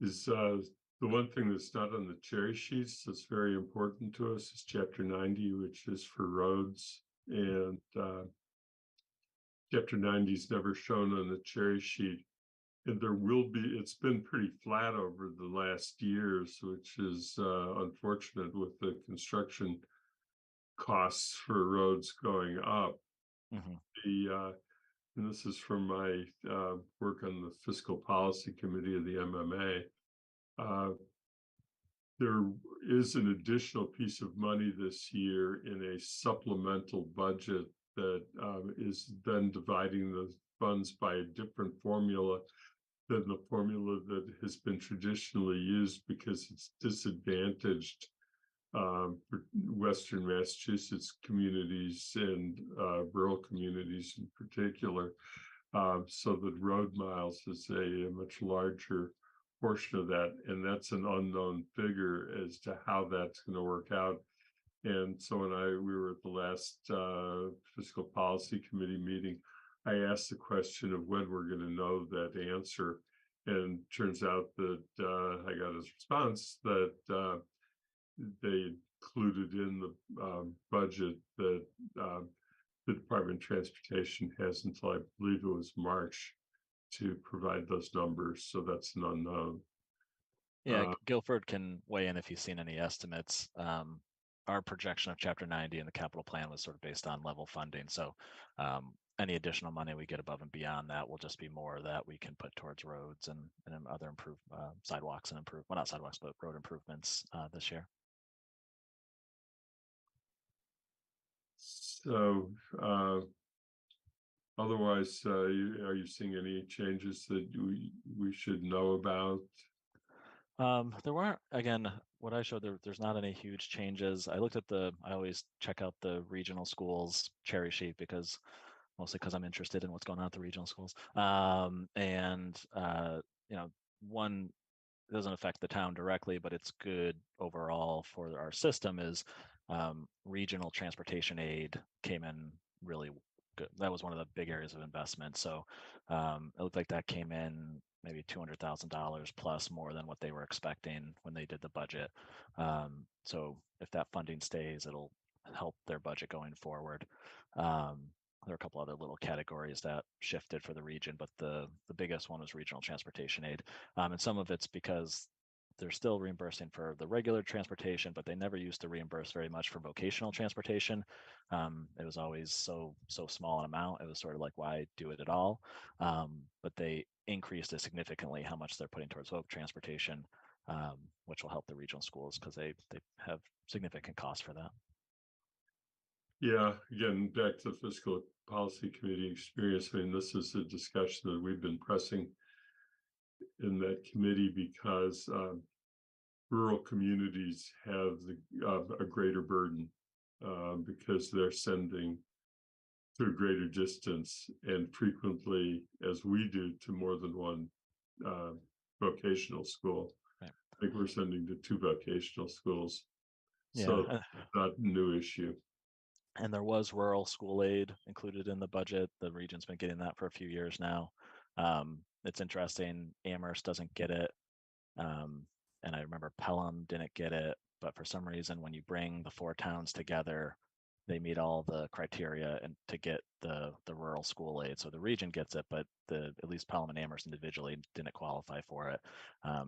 is the one thing that's not on the cherry sheets that's very important to us is Chapter 90, which is for roads. And Chapter 90 is never shown on the cherry sheet. And there will be, it's been pretty flat over the last years, which is unfortunate with the construction costs for roads going up. Mm-hmm. And this is from my work on the Fiscal Policy Committee of the MMA. There is an additional piece of money this year in a supplemental budget that is then dividing the funds by a different formula than the formula that has been traditionally used, because it's disadvantaged for Western Massachusetts communities and rural communities in particular. So that road miles is a much larger portion of that, and that's an unknown figure as to how that's going to work out. And so when we were at the last Fiscal Policy Committee meeting, I asked the question of when we're going to know that answer, and turns out that I got a response that they included in the budget that the Department of Transportation has until I believe it was March to provide those numbers. So that's an unknown. Yeah, Guilford can weigh in if he's seen any estimates. Our projection of Chapter 90 in the capital plan was sort of based on level funding. So any additional money we get above and beyond that will just be more that we can put towards roads and other sidewalks and well, not sidewalks, but road improvements this year. So otherwise, are you seeing any changes that we should know about? There weren't, again, what I showed there's not any huge changes. I looked at I always check out the regional schools cherry sheet mostly because I'm interested in what's going on at the regional schools. One doesn't affect the town directly, but it's good overall for our system is regional transportation aid came in really good. That was one of the big areas of investment. So it looked like that came in maybe $200,000 plus more than what they were expecting when they did the budget. So if that funding stays, it'll help their budget going forward. There are a couple other little categories that shifted for the region, but the biggest one was regional transportation aid. And some of it's because they're still reimbursing for the regular transportation, but they never used to reimburse very much for vocational transportation. It was always so small an amount. It was sort of like, why do it at all? But they increased it significantly how much they're putting towards voc transportation, which will help the regional schools because they have significant costs for that. Yeah, again, back to the Fiscal Policy Committee experience. I mean, this is a discussion that we've been pressing in that committee because rural communities have a greater burden because they're sending to a greater distance and frequently, as we do, to more than one vocational school. Right. I think we're sending to 2 vocational schools. Yeah. So not a new issue. And there was rural school aid included in the budget. The region's been getting that for a few years now. It's interesting. Amherst doesn't get it. And I remember Pelham didn't get it, but for some reason, when you bring the 4 towns together, they meet all the criteria and to get the rural school aid. So the region gets it, but at least Pelham and Amherst individually didn't qualify for it.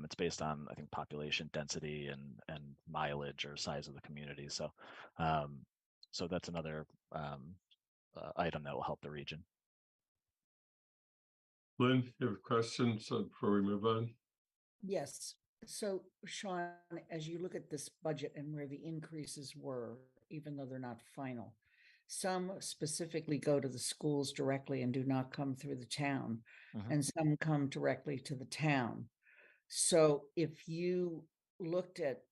It's based on, I think, population density and mileage or size of the community. So so that's another item that will help the region. Lynn, you have questions before we move on? Yes. So Sean, as you look at this budget and where the increases were, even though they're not final, some specifically go to the schools directly and do not come through the town, and some come directly to the town. So if you looked at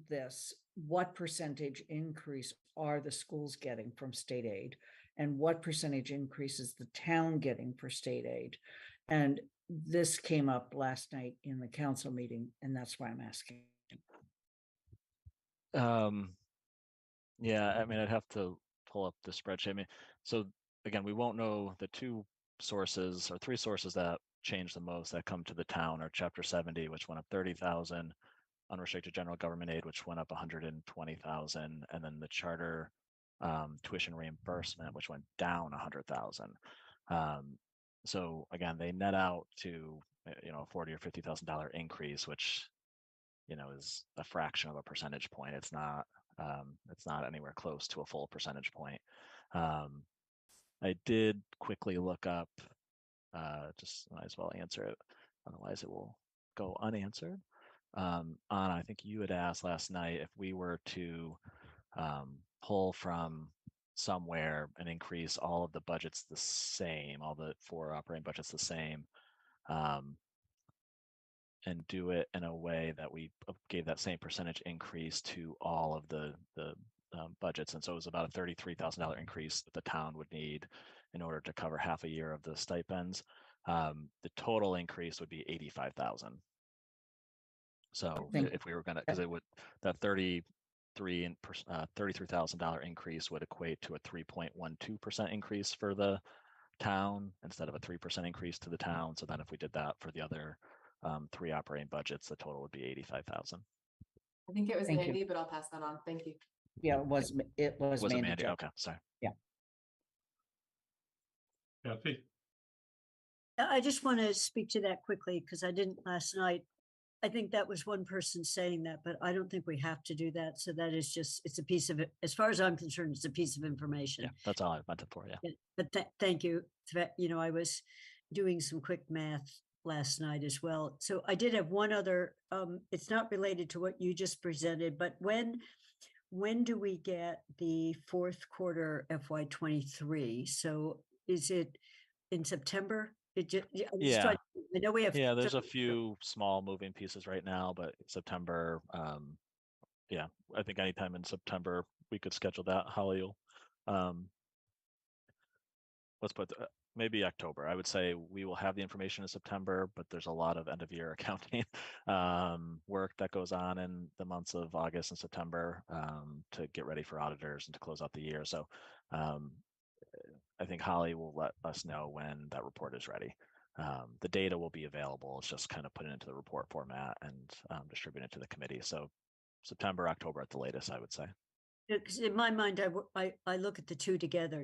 this, what percentage increase are the schools getting from state aid? And what percentage increase is the town getting for state aid? And this came up last night in the council meeting, and that's why I'm asking. Yeah, I mean, I'd have to pull up the spreadsheet. I mean, so again, we won't know the 2 sources or 3 sources that change the most that come to the town are Chapter 70, which went up 30,000, unrestricted general government aid, which went up 120,000, and then the charter tuition reimbursement, which went down 100,000. So again, they net out to a $40,000 or $50,000 increase, which is a fraction of a percentage point. It's not anywhere close to a full percentage point. I did quickly look up, just might as well answer it, otherwise it will go unanswered. Anna, I think you had asked last night if we were to pull from somewhere and increase all of the budgets the same, all the 4 operating budgets the same, and do it in a way that we gave that same percentage increase to all of the budgets. And so it was about a $33,000 increase that the town would need in order to cover half a year of the stipends. The total increase would be 85,000. So if we were going to, because it would, that $33,000 increase would equate to a 3.12% increase for the town instead of a 3% increase to the town. So then if we did that for the other 3 operating budgets, the total would be 85,000. I think it was Thank you. Mandy, but I'll pass that on. Thank you. Yeah, it was Was it Mandy. Mandy? Jo. Okay, sorry. Kathy? I just want to speak to that quickly because I didn't last night. I think that was one person saying that, but I don't think we have to do that. So that is just, it's a piece of it. As far as I'm concerned, it's a piece of information. Yeah, that's all I meant it for. Yeah. But thank you. I was doing some quick math last night as well. So I did have one other, it's not related to what you just presented, but when do we get the 4th quarter FY23? So is it in September? Yeah. I know we have. Yeah, there's a few small moving pieces right now, but September, yeah, I think anytime in September we could schedule that. Holly will, let's put maybe October. I would say we will have the information in September, but there's a lot of end of year accounting work that goes on in the months of August and September to get ready for auditors and to close out the year. So I think Holly will let us know when that report is ready. The data will be available. It's just kind of put it into the report format and distribute it to the committee. So September, October at the latest, I would say. Because in my mind, I look at the 2 together.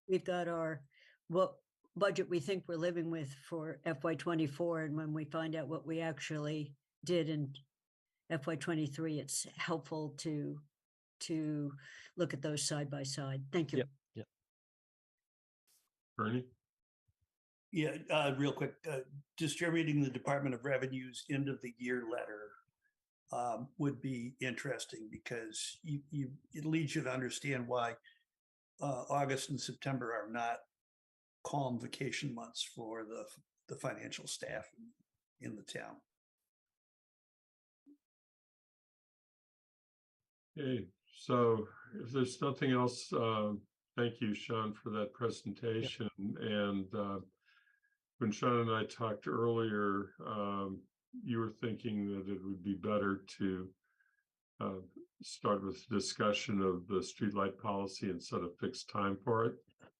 We've got our what budget we think we're living with for FY24, and when we find out what we actually did in FY23, it's helpful to look at those side by side. Thank you. Yep. Bernie? Yeah, real quick, distributing the Department of Revenue's end of the year letter would be interesting because it leads you to understand why August and September are not calm vacation months for the financial staff in the town. Okay, so if there's nothing else, thank you, Sean, for that presentation. And when Sean and I talked earlier, you were thinking that it would be better to start with discussion of the streetlight policy and set a fixed time for it.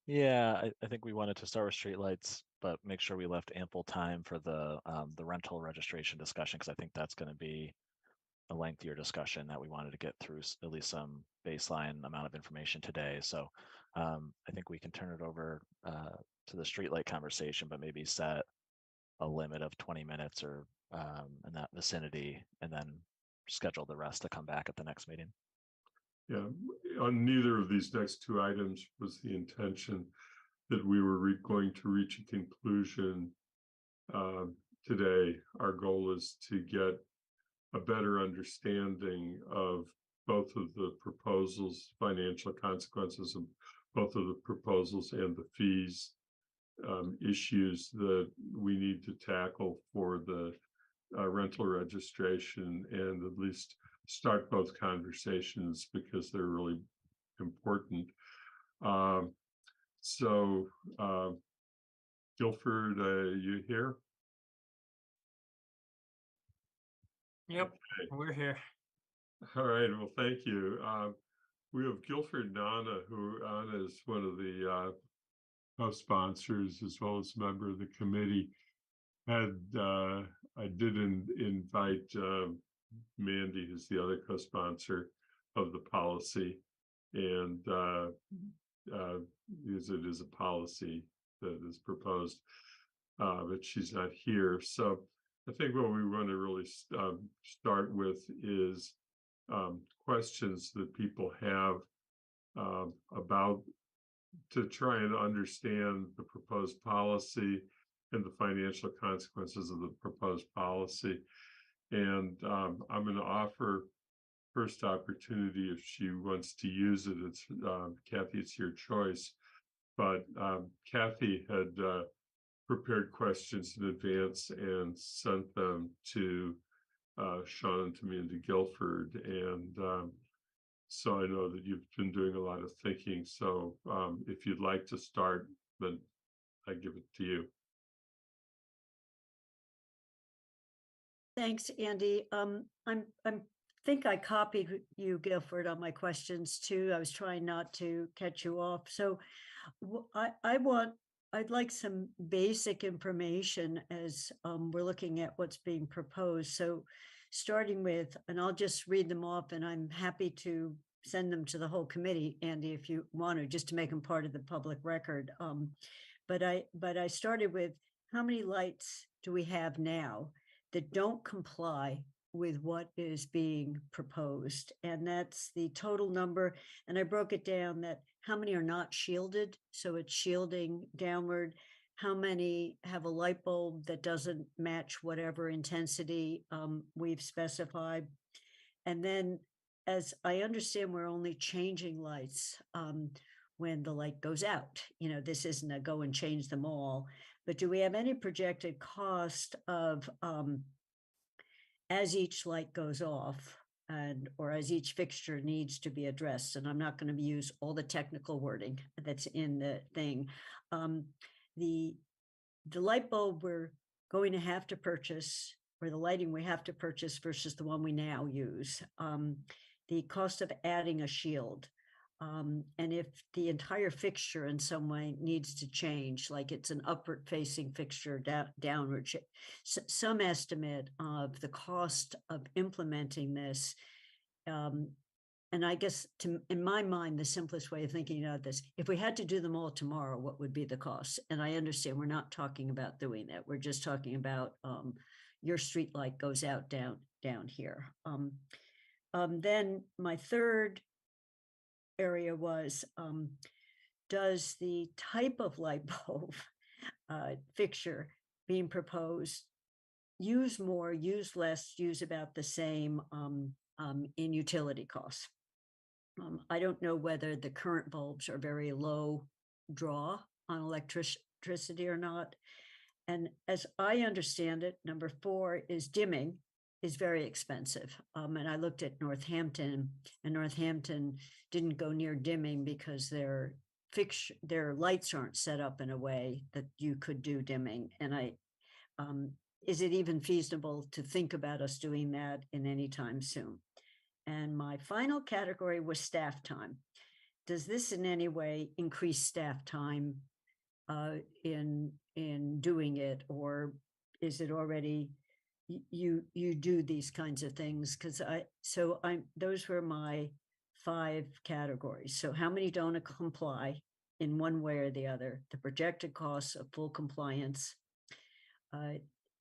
Yeah, I think we wanted to start with streetlights, but make sure we left ample time for the rental registration discussion, because I think that's going to be a lengthier discussion that we wanted to get through at least some baseline amount of information today. So I think we can turn it over to the streetlight conversation, but maybe set a limit of 20 minutes or in that vicinity, and then schedule the rest to come back at the next meeting. Yeah, on neither of these next two items was the intention that we were going to reach a conclusion today. Our goal is to get a better understanding of both of the proposals, financial consequences of both of the proposals, and the fees issues that we need to tackle for the rental registration, and at least start both conversations because they're really important. So Guilford, you here? Yep, Okay. we're here. All right, well, thank you. We have Guilford Nana, who Anna is one of the co-sponsors as well as a member of the committee. I did invite Mandy, who's the other co-sponsor of the policy, and because it is a policy that is proposed, but she's not here. So I think what we want to really start with is questions that people have about, to try and understand the proposed policy and the financial consequences of the proposed policy. And I'm going to offer first opportunity if she wants to use it. It's Kathy, it's your choice. But Kathy had prepared questions in advance and sent them to Sean and to me and to Guilford. And so I know that you've been doing a lot of thinking. So if you'd like to start, then I give it to you. Thanks, Andy. I'm think I copied you, Guilford, on my questions too. I was trying not to catch you off. So I'd like some basic information as we're looking at what's being proposed. So starting with, and I'll just read them off, and I'm happy to send them to the whole committee, Andy, if you want to, just to make them part of the public record. But I started with, how many lights do we have now that don't comply with what is being proposed? And that's the total number. And I broke it down that how many are not shielded, so it's shielding downward. How many have a light bulb that doesn't match whatever intensity we've specified? And then, as I understand, we're only changing lights when the light goes out. You know, this isn't a go and change them all. But do we have any projected cost of as each light goes off, and or as each fixture needs to be addressed? And I'm not going to use all the technical wording that's in the thing. The light bulb we're going to have to purchase, or the lighting we have to purchase versus the one we now use, the cost of adding a shield, and if the entire fixture in some way needs to change, like it's an upward facing fixture, downward, some estimate of the cost of implementing this. And I guess in my mind, the simplest way of thinking about this, if we had to do them all tomorrow, what would be the cost? And I understand we're not talking about doing that. We're just talking about your street light goes out down here. Then my third area was, does the type of light bulb fixture being proposed use more, use less, use about the same in utility costs? I don't know whether the current bulbs are very low draw on electricity or not. And as I understand it, number 4 is dimming is very expensive. And I looked at Northampton, and Northampton didn't go near dimming because their lights aren't set up in a way that you could do dimming. And is it even feasible to think about us doing that in any time soon? And my final category was staff time. does this in any way increase staff time in doing it, or is it already you do these kinds of things? Because those were my 5 categories. So how many don't comply in one way or the other? The projected costs of full compliance,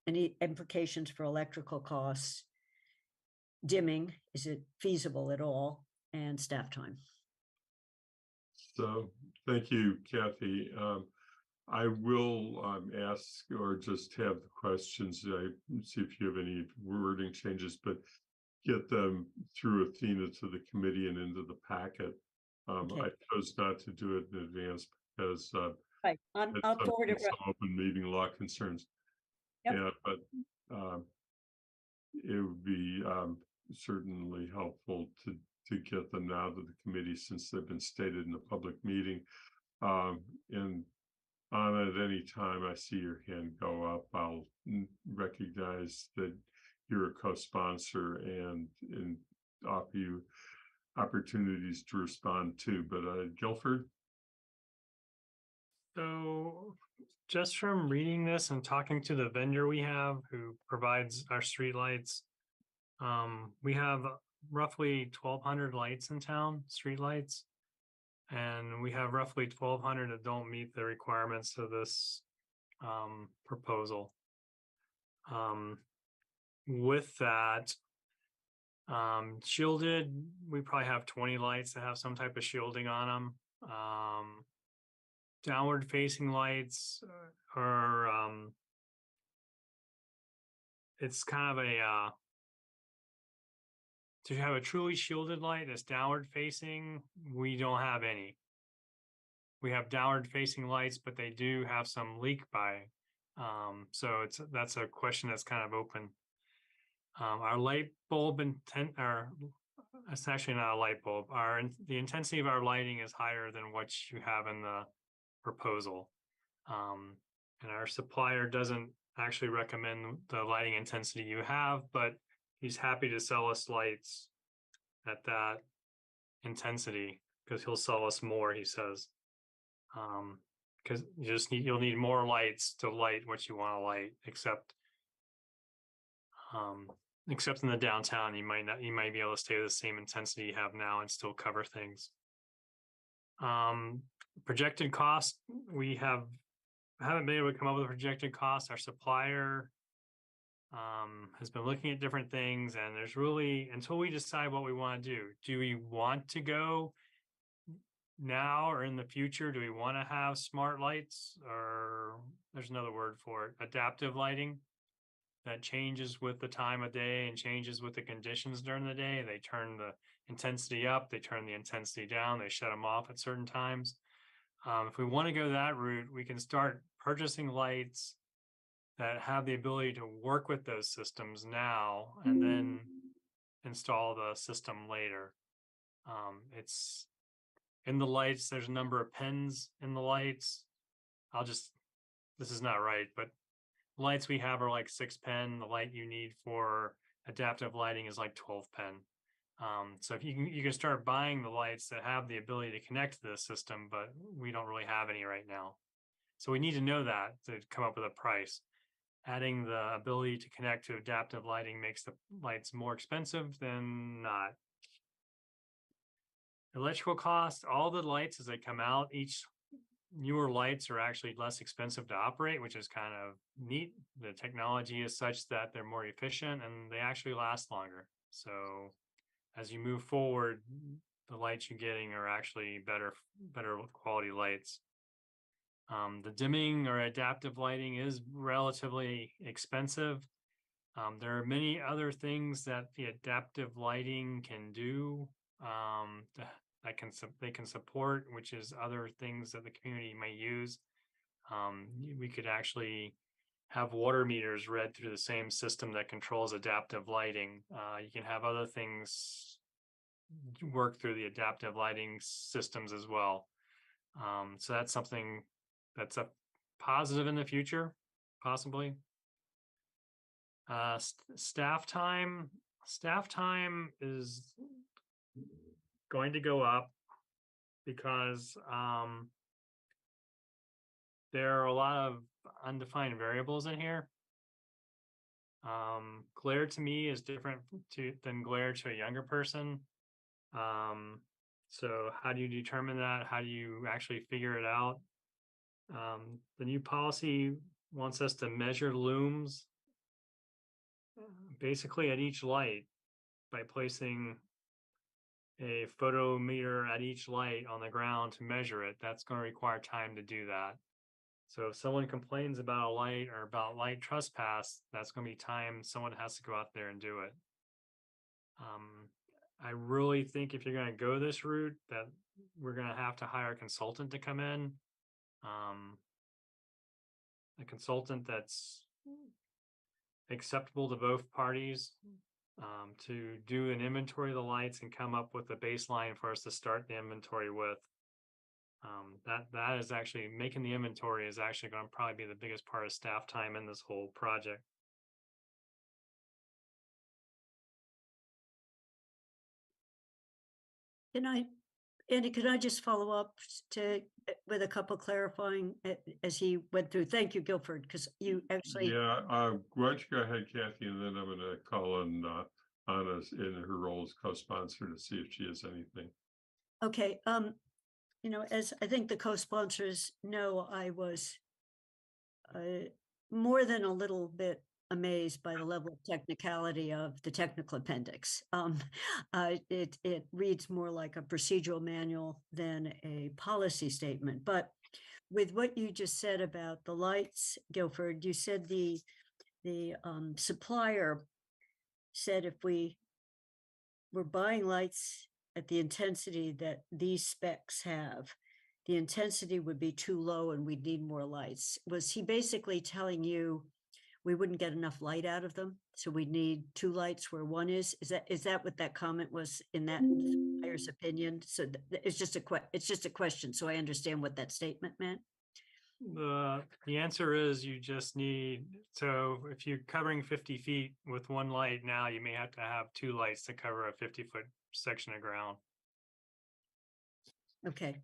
any implications for electrical costs, dimming, is it feasible at all, and staff time. So, thank you, Kathy. I will ask or just have the questions. See if you have any wording changes, but get them through Athena to the committee and into the packet. Okay. I chose not to do it in advance because Right. I'll forward it. some open meeting law concerns. Yep. Yeah, but it would be certainly helpful to get them now to the committee since they've been stated in a public meeting. And Anna, at any time I see your hand go up, I'll recognize that you're a co-sponsor and offer you opportunities to respond too. But Guilford? So just from reading this and talking to the vendor we have who provides our streetlights, we have roughly 1,200 lights in town, streetlights, and we have roughly 1,200 that don't meet the requirements of this proposal. With that, shielded, we probably have 20 lights that have some type of shielding on them. Downward facing lights are it's kind of a to have a truly shielded light that's downward facing, we don't have any. We have downward facing lights, but they do have some leak by. So that's a question that's kind of open. Our light bulb intent, or it's actually not a light bulb. The intensity of our lighting is higher than what you have in the proposal. And our supplier doesn't actually recommend the lighting intensity you have, but he's happy to sell us lights at that intensity because he'll sell us more, he says. Because you'll need more lights to light what you want to light, except in the downtown, you might be able to stay with the same intensity you have now and still cover things. Projected cost, we haven't been able to come up with a projected cost. Our supplier has been looking at different things, and there's really, until we decide what we want to do we want to go now or in the future? Do we want to have smart lights, or there's another word for it, adaptive lighting, that changes with the time of day and changes with the conditions during the day? They turn the intensity up, they turn the intensity down, they shut them off at certain times. If we want to go that route, we can start purchasing lights that have the ability to work with those systems now and then install the system later. It's in the lights, there's a number of pins in the lights. This is not right, but the lights we have are like 6 pin. The light you need for adaptive lighting is like 12 pin. So if you can start buying the lights that have the ability to connect to the system, but we don't really have any right now. So we need to know that to come up with a price. Adding the ability to connect to adaptive lighting makes the lights more expensive than not. Electrical cost, all the lights as they come out, each newer lights are actually less expensive to operate, which is kind of neat. The technology is such that they're more efficient and they actually last longer. So as you move forward, the lights you're getting are actually better quality lights. The dimming or adaptive lighting is relatively expensive. There are many other things that the adaptive lighting can do they can support, which is other things that the community may use. We could actually have water meters read through the same system that controls adaptive lighting. You can have other things work through the adaptive lighting systems as well. So that's something that's a positive in the future, possibly. Staff time is going to go up because there are a lot of undefined variables in here. Glare to me is different than glare to a younger person. So how do you determine that? How do you actually figure it out? The new policy wants us to measure looms basically at each light by placing a photometer at each light on the ground to measure it. That's going to require time to do that. So if someone complains about a light or about light trespass, that's going to be time someone has to go out there and do it. I really think if you're going to go this route, that we're going to have to hire a consultant to come in. A consultant that's acceptable to both parties, to do an inventory of the lights and come up with a baseline for us to start the inventory with. That is actually making the inventory is actually going to probably be the biggest part of staff time in this whole project. Andy, could I just follow up with a couple clarifying as he went through? Thank you, Guilford, because you actually. Yeah, why don't you go ahead, Kathy, and then I'm going to call on Anna in her role as co-sponsor to see if she has anything. Okay, as I think the co-sponsors know, I was more than a little bit amazed by the level of technicality of the technical appendix. It reads more like a procedural manual than a policy statement. But with what you just said about the lights, Guilford, you said the supplier said if we were buying lights at the intensity that these specs have, the intensity would be too low and we'd need more lights. Was he basically telling you we wouldn't get enough light out of them, so we need 2 lights where 1 is? Is that what that comment was in that supplier's opinion? So it's just a question, so I understand what that statement meant. The answer is you just need, so if you're covering 50 feet with 1 light now, you may have to have 2 lights to cover a 50-foot section of ground. Okay,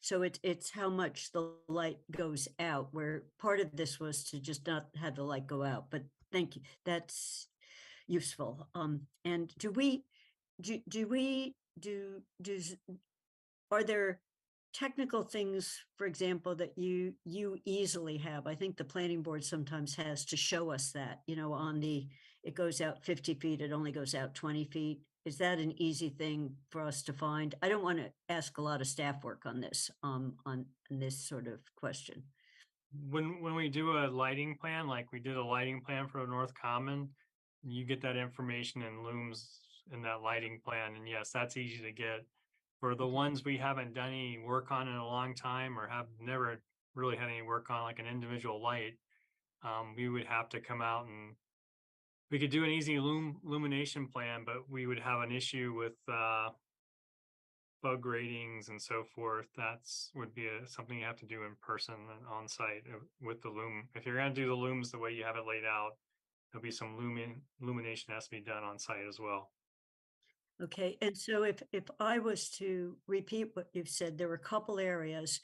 so it's how much the light goes out, where part of this was to just not have the light go out, but thank you, that's useful. And are there technical things, for example, that you easily have? I think the planning board sometimes has to show us that, on it goes out 50 feet, it only goes out 20 feet. Is that an easy thing for us to find? I don't want to ask a lot of staff work on this, on this sort of question. When we do a lighting plan, like we did a lighting plan for North Common, you get that information in looms in that lighting plan. And yes, that's easy to get. For the ones we haven't done any work on in a long time or have never really had any work on, like an individual light, we would have to come out and we could do an easy illumination plan, but we would have an issue with bug ratings and so forth. That's would be something you have to do in person and on site with the loom. If you're going to do the looms the way you have it laid out, there'll be some illumination has to be done on site as well. Okay, and so if I was to repeat what you've said, there were a couple areas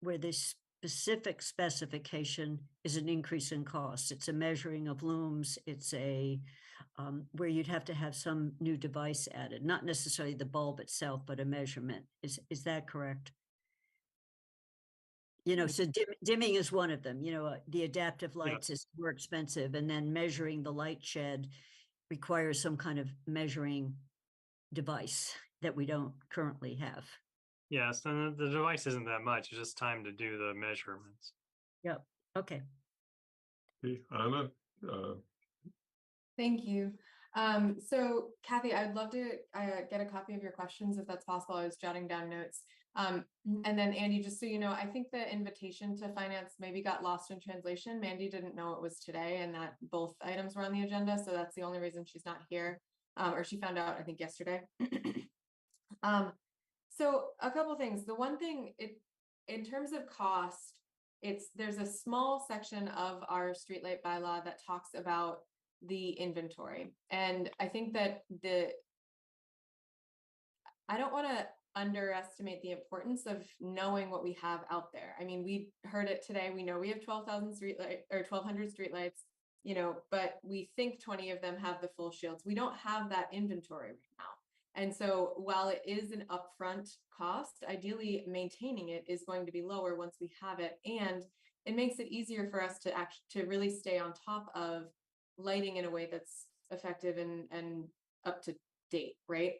where this specific specification is an increase in cost. It's a measuring of looms. It's a where you'd have to have some new device added, not necessarily the bulb itself, but a measurement. Is that correct? So dimming is one of them. The adaptive lights is more expensive, and then measuring the light shed requires some kind of measuring device that we don't currently have. Yes, and the device isn't that much. It's just time to do the measurements. Yep. Okay. Hey, Anna. Thank you. So Kathy, I'd love to get a copy of your questions if that's possible. I was jotting down notes. And then Andy, just so you know, I think the invitation to finance maybe got lost in translation. Mandy didn't know it was today and that both items were on the agenda. So that's the only reason she's not here. Or she found out, I think, yesterday. So a couple things. The one thing, in terms of cost, there's a small section of our streetlight bylaw that talks about the inventory. And I think that I don't want to underestimate the importance of knowing what we have out there. I mean, we heard it today. We know we have 12,000 streetlight or 1,200 streetlights, you know, but we think 20 of them have the full shields. We don't have that inventory right now. And so while it is an upfront cost, ideally maintaining it is going to be lower once we have it. And it makes it easier for us to really stay on top of lighting in a way that's effective and up to date, right?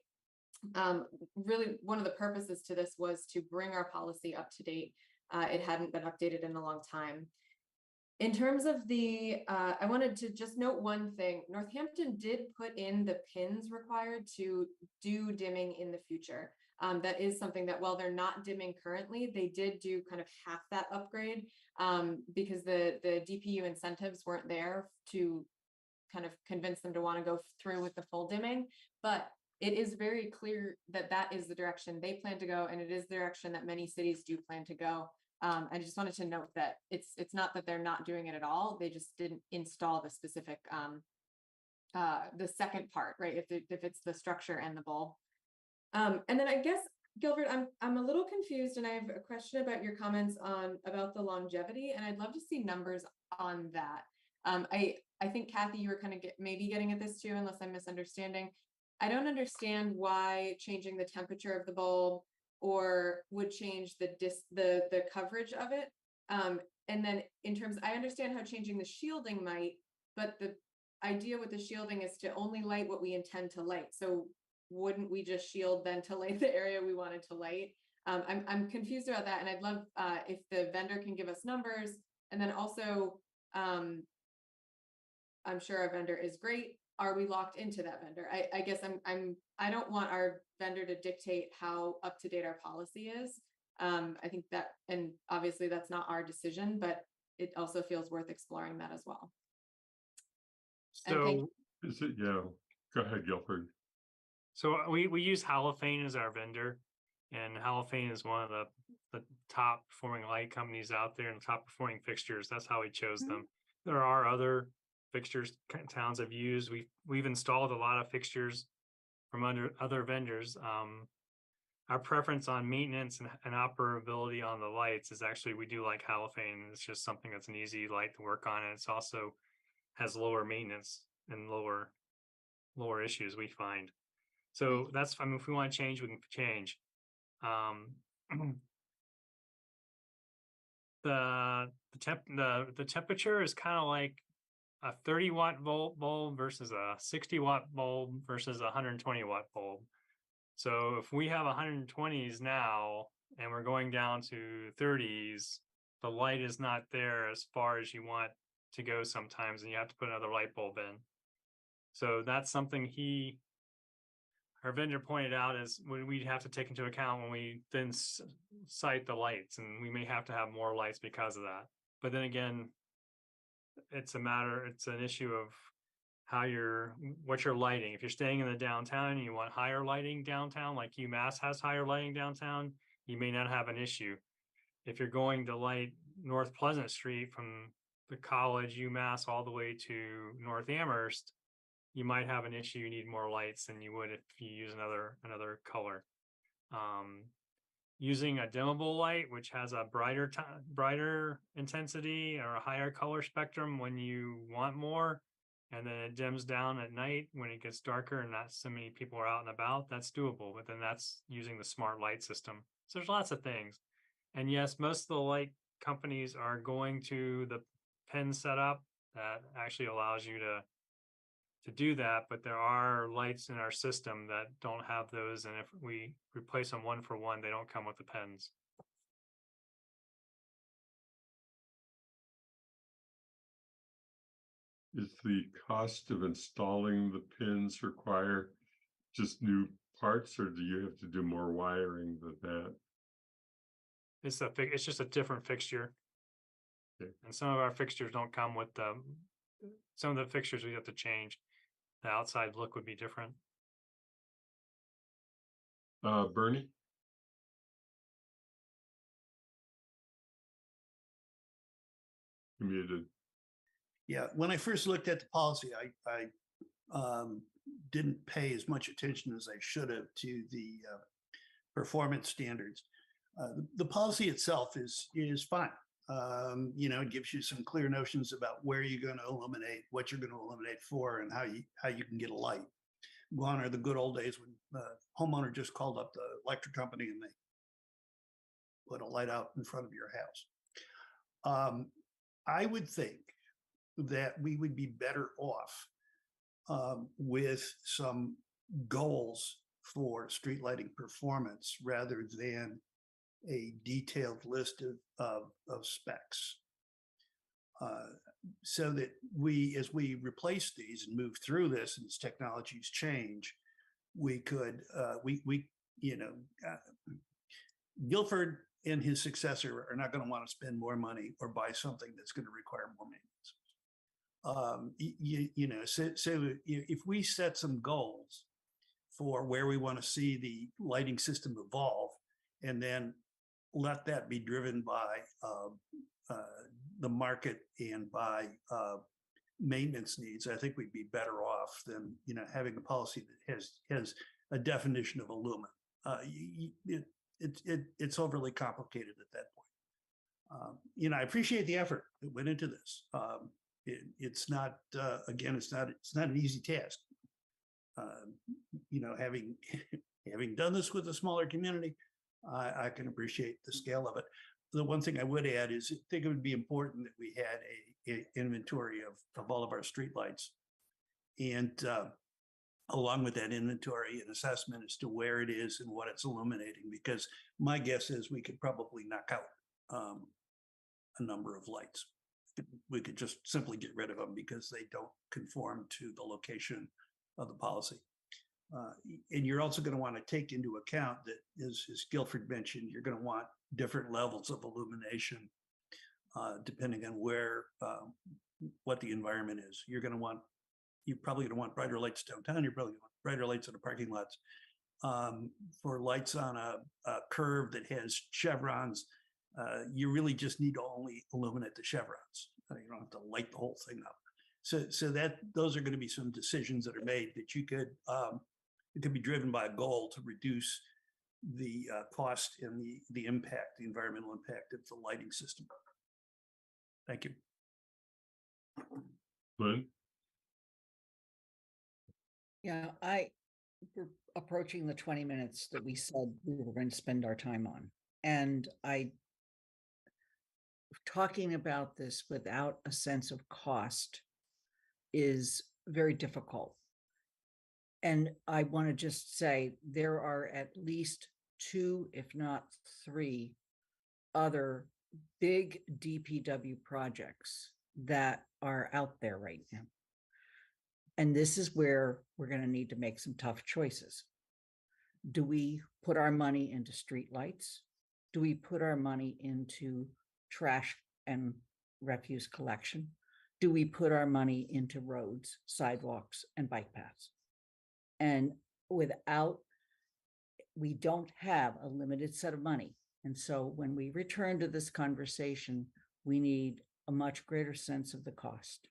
Really, one of the purposes to this was to bring our policy up to date. It hadn't been updated in a long time. In terms of I wanted to just note one thing. Northampton did put in the pins required to do dimming in the future. That is something that while they're not dimming currently, they did do kind of half that upgrade because the DPU incentives weren't there to kind of convince them to want to go through with the full dimming. But it is very clear that that is the direction they plan to go, and it is the direction that many cities do plan to go. I just wanted to note that it's not that they're not doing it at all. They just didn't install the specific, the second part, right? If it's the structure and the bulb. And then I guess, Gilbert, I'm a little confused, and I have a question about your comments about the longevity, and I'd love to see numbers on that. I think Kathy, you were kind of maybe getting at this too, unless I'm misunderstanding. I don't understand why changing the temperature of the bulb or would change the coverage of it. And then in terms, I understand how changing the shielding might, but the idea with the shielding is to only light what we intend to light. So wouldn't we just shield then to light the area we wanted to light? I'm confused about that. And I'd love if the vendor can give us numbers. And then also, I'm sure our vendor is great. Are we locked into that vendor? I guess I don't want our vendor to dictate how up to date our policy is. I think that, and obviously that's not our decision, but it also feels worth exploring that as well. So is it, yeah, go ahead, Guilford. So we use Halophane as our vendor, and Halophane is one of the top performing light companies out there and top performing fixtures. That's how we chose them. There are other fixtures towns have used. We've installed a lot of fixtures from other vendors. Our preference on maintenance and operability on the lights is actually we do like Halophane. It's just something that's an easy light to work on, and it's also has lower maintenance and lower issues we find. So that's, I mean, if we want to change, we can change. The temperature is kind of like a 30-watt bulb versus a 60-watt bulb versus a 120-watt bulb. So if we have 120s now and we're going down to 30s, the light is not there as far as you want to go sometimes, and you have to put another light bulb in. So that's something our vendor pointed out is when we'd have to take into account when we then cite the lights, and we may have to have more lights because of that. But then again, it's an issue of what you're lighting. If you're staying in the downtown and you want higher lighting downtown, like UMass has higher lighting downtown, you may not have an issue. If you're going to light North Pleasant Street from the college, UMass, all the way to North Amherst, you might have an issue. You need more lights than you would if you use another color. Using a dimmable light, which has a brighter intensity or a higher color spectrum when you want more, and then it dims down at night when it gets darker and not so many people are out and about, that's doable. But then that's using the smart light system. So there's lots of things. And yes, most of the light companies are going to the pin setup that actually allows you to do that, but there are lights in our system that don't have those, and if we replace them one for one, they don't come with the pins. Is the cost of installing the pins require just new parts, or do you have to do more wiring than that? It's just a different fixture. Okay. And some of our fixtures don't come with some of the fixtures we have to change. The outside look would be different. Bernie? You're muted. Yeah, when I first looked at the policy, I didn't pay as much attention as I should have to the performance standards. The policy itself is fine. It gives you some clear notions about where you're going to illuminate, what you're going to illuminate for, and how you can get a light. Gone are the good old days when the homeowner just called up the electric company and they put a light out in front of your house. I would think that we would be better off with some goals for street lighting performance rather than a detailed list of specs. So that as we replace these and move through this and as technologies change, we could, Guilford and his successor are not going to want to spend more money or buy something that's going to require more maintenance. So if we set some goals for where we want to see the lighting system evolve, and then let that be driven by the market and by maintenance needs, I think we'd be better off than having a policy that has a definition of a lumen. It's overly complicated at that point. I appreciate the effort that went into this. It's not it's not an easy task. Having done this with a smaller community, I can appreciate the scale of it. The one thing I would add is I think it would be important that we had an inventory of all of our streetlights, and along with that inventory, an assessment as to where it is and what it's illuminating. Because my guess is we could probably knock out a number of lights. We could just simply get rid of them because they don't conform to the location of the policy. And you're also going to want to take into account that, as Guilford mentioned, you're going to want different levels of illumination depending on what the environment is. You're probably going to want brighter lights downtown. You're probably going to want brighter lights in the parking lots. For lights on a curve that has chevrons, you really just need to only illuminate the chevrons. You don't have to light the whole thing up. So those are going to be some decisions that are made that it could be driven by a goal to reduce the cost and the impact, the environmental impact of the lighting system. Thank you. Lynn? Yeah, we're approaching the 20 minutes that we said we were going to spend our time on. And talking about this without a sense of cost is very difficult. And I want to just say there are at least 2, if not 3, other big DPW projects that are out there right now. And this is where we're going to need to make some tough choices. Do we put our money into streetlights? Do we put our money into trash and refuse collection? Do we put our money into roads, sidewalks, and bike paths? And we don't have a limited set of money. And so when we return to this conversation, we need a much greater sense of the cost.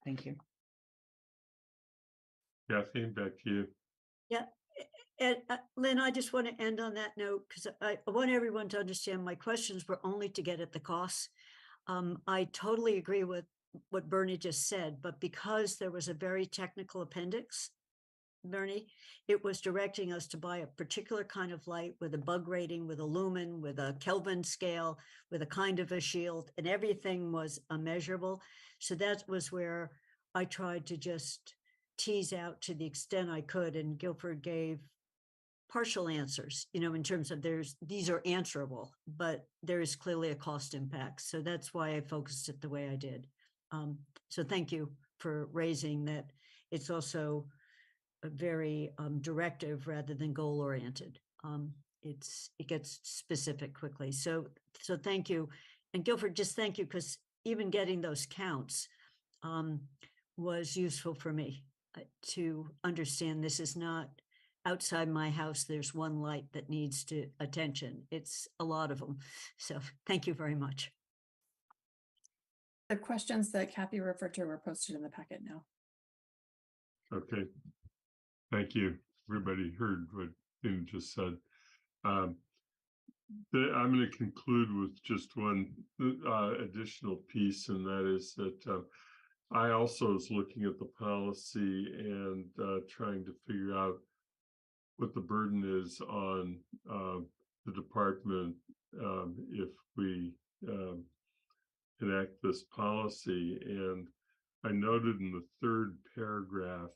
Thank you. Kathy, back to you. Yeah. And Lynn, I just want to end on that note because I want everyone to understand my questions were only to get at the costs. I totally agree with what Bernie just said, but because there was a very technical appendix, Bernie, it was directing us to buy a particular kind of light with a bug rating, with a lumen, with a Kelvin scale, with a kind of a shield, and everything was immeasurable. So that was where I tried to just tease out to the extent I could, and Guilford gave partial answers, in terms of these are answerable, but there is clearly a cost impact. So that's why I focused it the way I did. So thank you for raising that. It's also a very directive rather than goal oriented. It gets specific quickly. So thank you. And Guilford, just thank you, because even getting those counts was useful for me to understand this is not outside my house. There's one light that needs attention. It's a lot of them. So thank you very much. The questions that Kathy referred to were posted in the packet now. Okay. Thank you. Everybody heard what you just said. I'm going to conclude with just one additional piece, and that is that I also was looking at the policy and trying to figure out what the burden is on the department if we enact this policy. And I noted in the third paragraph,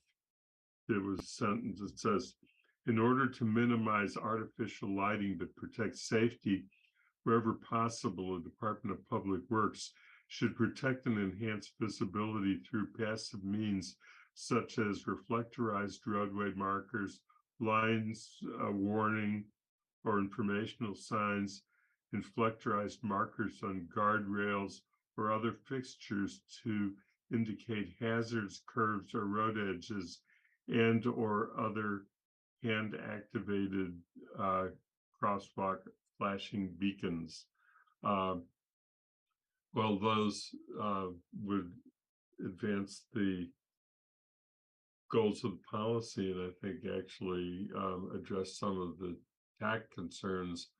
there was a sentence that says, in order to minimize artificial lighting that protects safety, wherever possible, the Department of Public Works should protect and enhance visibility through passive means such as reflectorized roadway markers, lines, warning, or informational signs, reflectorized markers on guardrails or other fixtures to indicate hazards, curves, or road edges, and or other hand-activated crosswalk flashing beacons. Well, those would advance the goals of the policy, and I think actually address some of the TAC concerns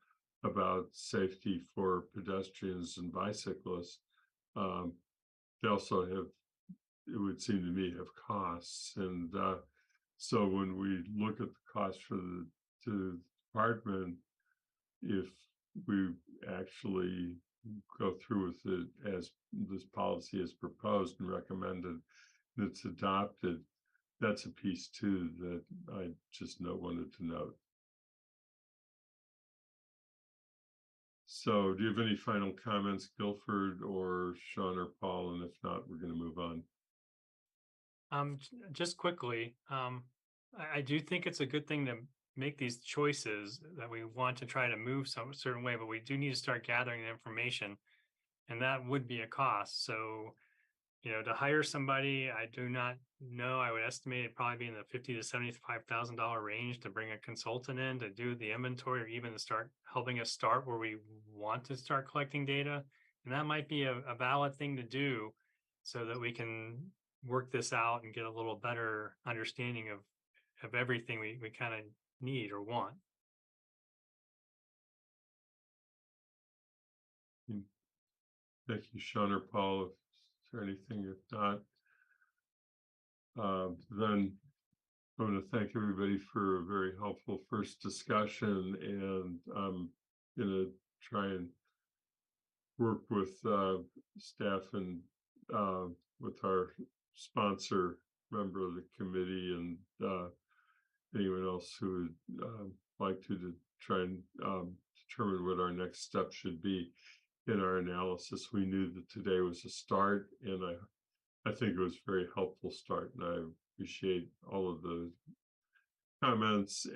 about safety for pedestrians and bicyclists. They also have, it would seem to me, have costs, and so when we look at the cost for the department, if we actually go through with it as this policy is proposed and recommended, and it's adopted, that's a piece too that I just wanted to note. So do you have any final comments, Guilford or Sean or Paul? And if not, we're going to move on. Just quickly, I do think it's a good thing to make these choices that we want to try to move some certain way, but we do need to start gathering the information, and that would be a cost. So, to hire somebody, I do not know. I would estimate it probably be in the $50,000 to $75,000 range to bring a consultant in to do the inventory, or even to start helping us start where we want to start collecting data. And that might be a valid thing to do so that we can work this out and get a little better understanding of everything we kind of need or want. Thank you, Sean or Paul. Is there anything? If not, then I want to thank everybody for a very helpful first discussion, and I'm going to try and work with staff and with our sponsor member of the committee and anyone else who would like to try and determine what our next step should be in our analysis. We knew that today was a start, and I think it was a very helpful start, and I appreciate all of the comments,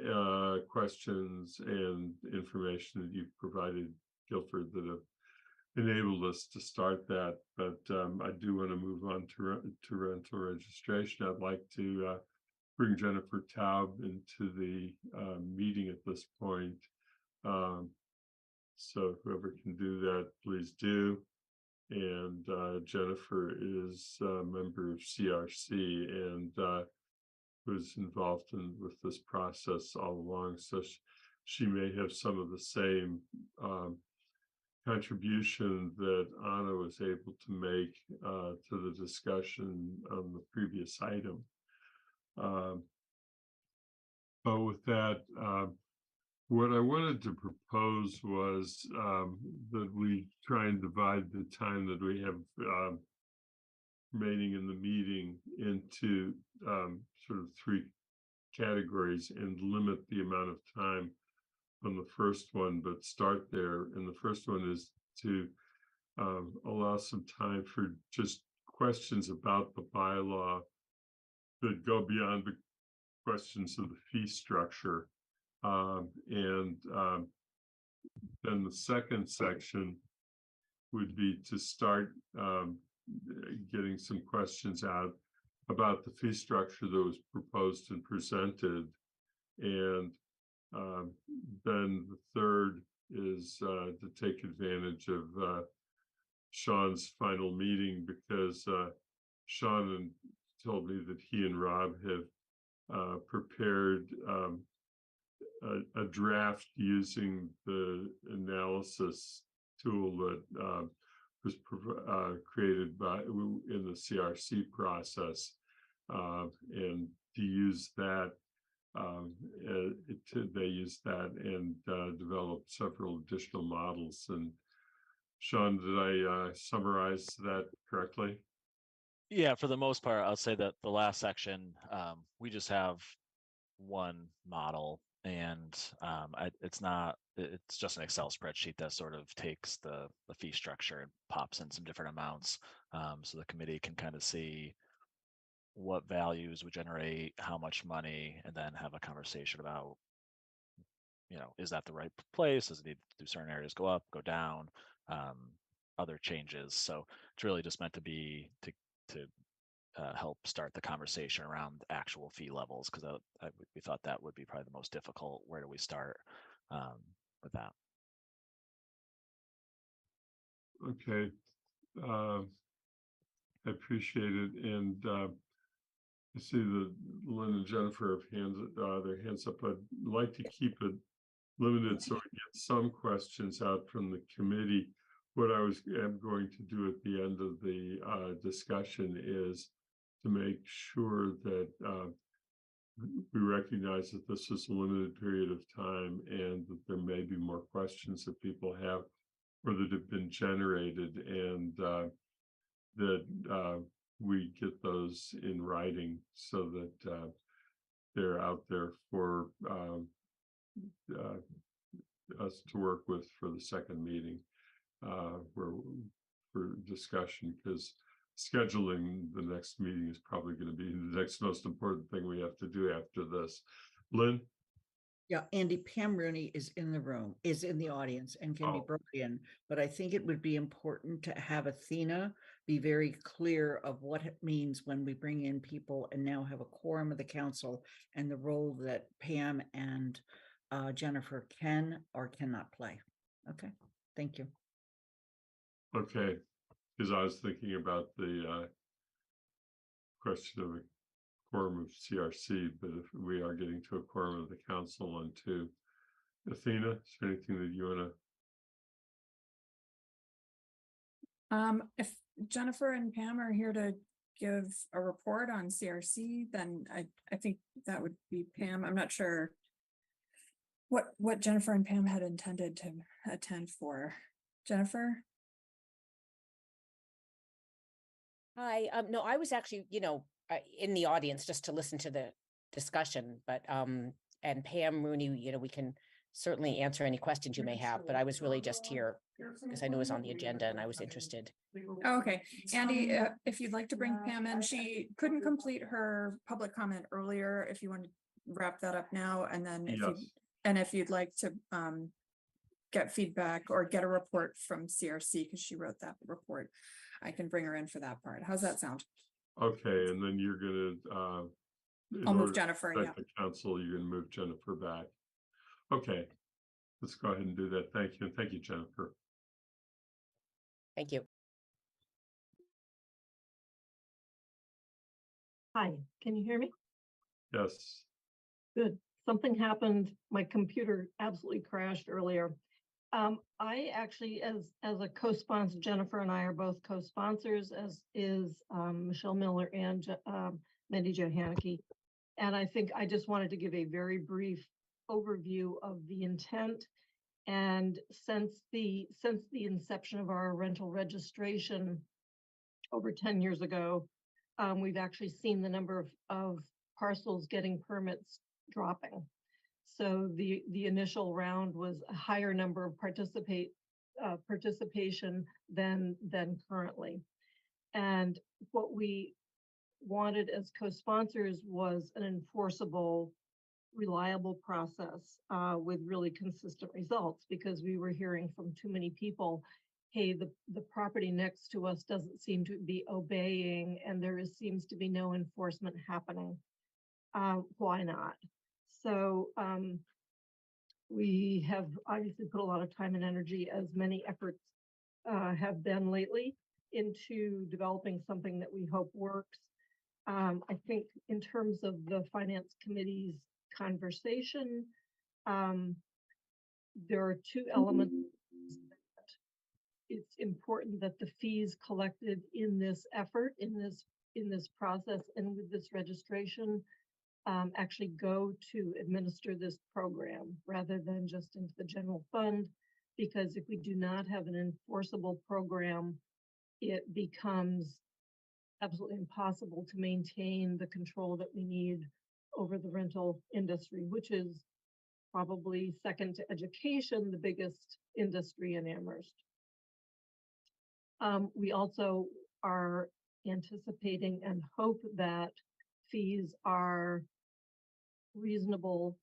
questions, and information that you've provided, Guilford, that have enabled us to start that. But I do want to move on to rental registration. I'd like to bring Jennifer Taub into the meeting at this point. So whoever can do that, please do. And Jennifer is a member of CRC and was involved with this process all along. So she may have some of the same contribution that Anna was able to make to the discussion on the previous item. But with that, what I wanted to propose was that we try and divide the time that we have remaining in the meeting into sort of three categories and limit the amount of time on the first one, but start there. And the first one is to allow some time for just questions about the bylaw that go beyond the questions of the fee structure. And then the second section would be to start getting some questions out about the fee structure that was proposed and presented. And then the third is to take advantage of Sean's final meeting, because Sean told me that he and Rob have prepared a draft using the analysis tool that was created in the CRC process, and to use that. They use that and develop several additional models. And Sean, did I summarize that correctly? Yeah, for the most part, I'll say that the last section, we just have one model, and it's just an Excel spreadsheet that sort of takes the fee structure and pops in some different amounts, so the committee can kind of see what values would generate how much money, and then have a conversation about, is that the right place? Does it need to do certain areas go up, go down, other changes? So it's really just meant to be to help start the conversation around actual fee levels, because we thought that would be probably the most difficult. Where do we start with that? Okay, I appreciate it. And I see that Lynn and Jennifer have their hands up. I'd like to keep it limited so we get some questions out from the committee. What am going to do at the end of the discussion is to make sure that we recognize that this is a limited period of time and that there may be more questions that people have or that have been generated, and that we get those in writing so that they're out there for us to work with for the second meeting for discussion, because scheduling the next meeting is probably going to be the next most important thing we have to do after this. Lynn? Yeah, Andy, Pam Rooney is in the audience and can be brought in, but I think it would be important to have Athena be very clear of what it means when we bring in people and now have a quorum of the council, and the role that Pam and Jennifer can or cannot play. Okay, thank you. Okay, because I was thinking about the question of a quorum of CRC, but if we are getting to a quorum of the council on two. Athena, is there anything that you want to? If Jennifer and Pam are here to give a report on CRC, then I think that would be Pam. I'm not sure what Jennifer and Pam had intended to attend for. Jennifer? Hi, no, I was actually, in the audience just to listen to the discussion, but, and Pam Rooney, we can certainly answer any questions you may have, but I was really just here because I knew it was on the agenda and I was interested. Okay, Andy, if you'd like to bring Pam in, she couldn't complete her public comment earlier. If you want to wrap that up now, and then if you'd like to get feedback or get a report from CRC, because she wrote that report, I can bring her in for that part. How's that sound? Okay, and then you're gonna I'll move Jennifer. Yeah. The council, you're gonna move Jennifer back. Okay, let's go ahead and do that. Thank you, and thank you, Jennifer. Thank you. Hi, can you hear me? Yes. Good. Something happened. My computer absolutely crashed earlier. I actually, as a co-sponsor, Jennifer and I are both co-sponsors, as is Michelle Miller and Mandy Jo Haneke. And I think I just wanted to give a very brief overview of the intent. And since the inception of our rental registration over 10 years ago, we've actually seen the number of parcels getting permits dropping. So the initial round was a higher number of participation than currently. And what we wanted as co-sponsors was an enforceable, reliable process with really consistent results, because we were hearing from too many people, hey, the property next to us doesn't seem to be obeying and there seems to be no enforcement happening. Why not? So we have obviously put a lot of time and energy, as many efforts have been lately, into developing something that we hope works. I think in terms of the Finance Committee's conversation, There are two elements. It's important that the fees collected in this effort, in this process, and with this registration actually go to administer this program rather than just into the general fund. Because if we do not have an enforceable program, it becomes absolutely impossible to maintain the control that we need over the rental industry, which is probably second to education, the biggest industry in Amherst. We also are anticipating and hope that fees are reasonable,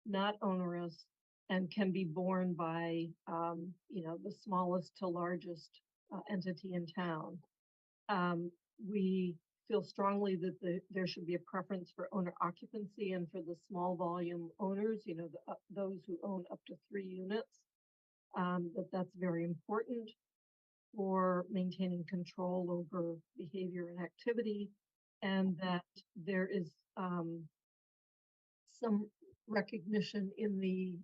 not onerous, and can be borne by, the smallest to largest entity in town. We feel strongly that there should be a preference for owner occupancy and for the small volume owners, those who own up to 3 units, that's very important for maintaining control over behavior and activity, and that there is some recognition in the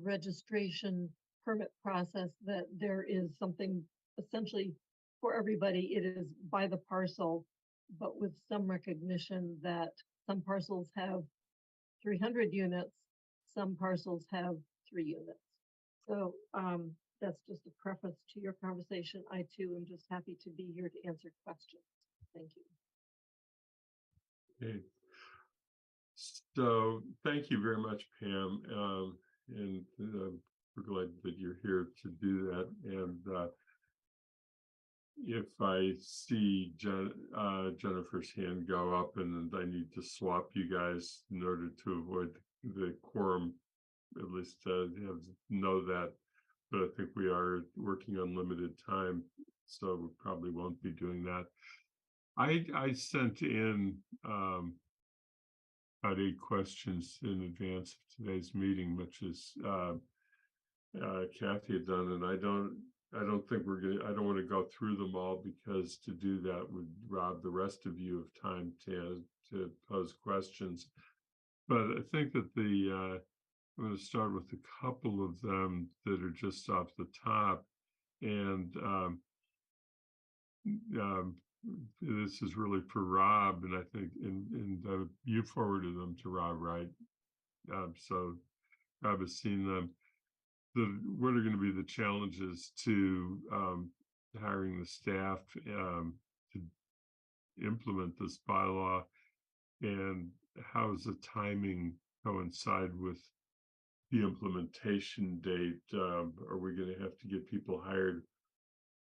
registration permit process that there is something essentially for everybody. It is by the parcel, but with some recognition that some parcels have 300 units, some parcels have 3 units. So that's just a preface to your conversation. I too am just happy to be here to answer questions. Thank you. Okay. So thank you very much, Pam. And we're glad that you're here to do that. And if I see Jennifer's hand go up, and I need to swap you guys in order to avoid the quorum, at least know that. But I think we are working on limited time, so we probably won't be doing that. I sent in about 8 questions in advance of today's meeting, which is Kathy had done, and I don't think I don't want to go through them all, because to do that would rob the rest of you of time to pose questions. But I think that I'm going to start with a couple of them that are just off the top, and this is really for Rob, and I think you forwarded them to Rob, right? So Rob has seen them. What are going to be the challenges to hiring the staff to implement this bylaw, and how does the timing coincide with the implementation date? Are we going to have to get people hired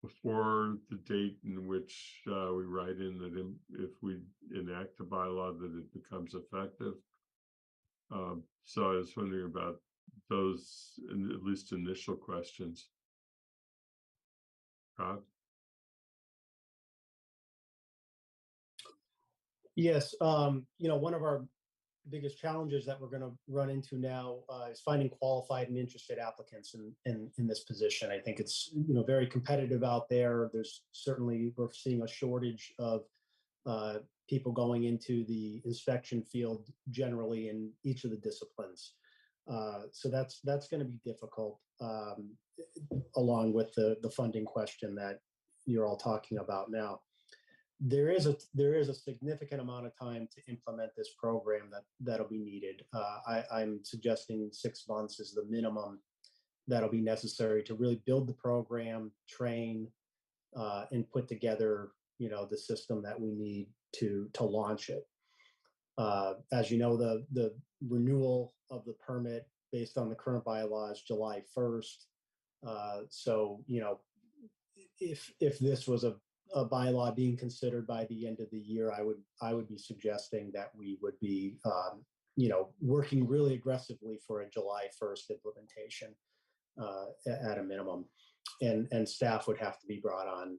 before the date in which we write in that if we enact a bylaw that it becomes effective? So I was wondering about those, at least initial questions. Rob? Yes, one of our biggest challenges that we're going to run into now is finding qualified and interested applicants in this position. I think it's very competitive out there. We're seeing a shortage of people going into the inspection field generally in each of the disciplines. So that's going to be difficult, along with the funding question that you're all talking about now. There is a significant amount of time to implement this program that'll be needed. I'm suggesting 6 months is the minimum that'll be necessary to really build the program, train, and put together the system that we need to launch it. As you know, the renewal of the permit based on the current bylaw is July 1st. So if this was a bylaw being considered by the end of the year, I would be suggesting that we would be working really aggressively for a July 1st implementation at a minimum, and staff would have to be brought on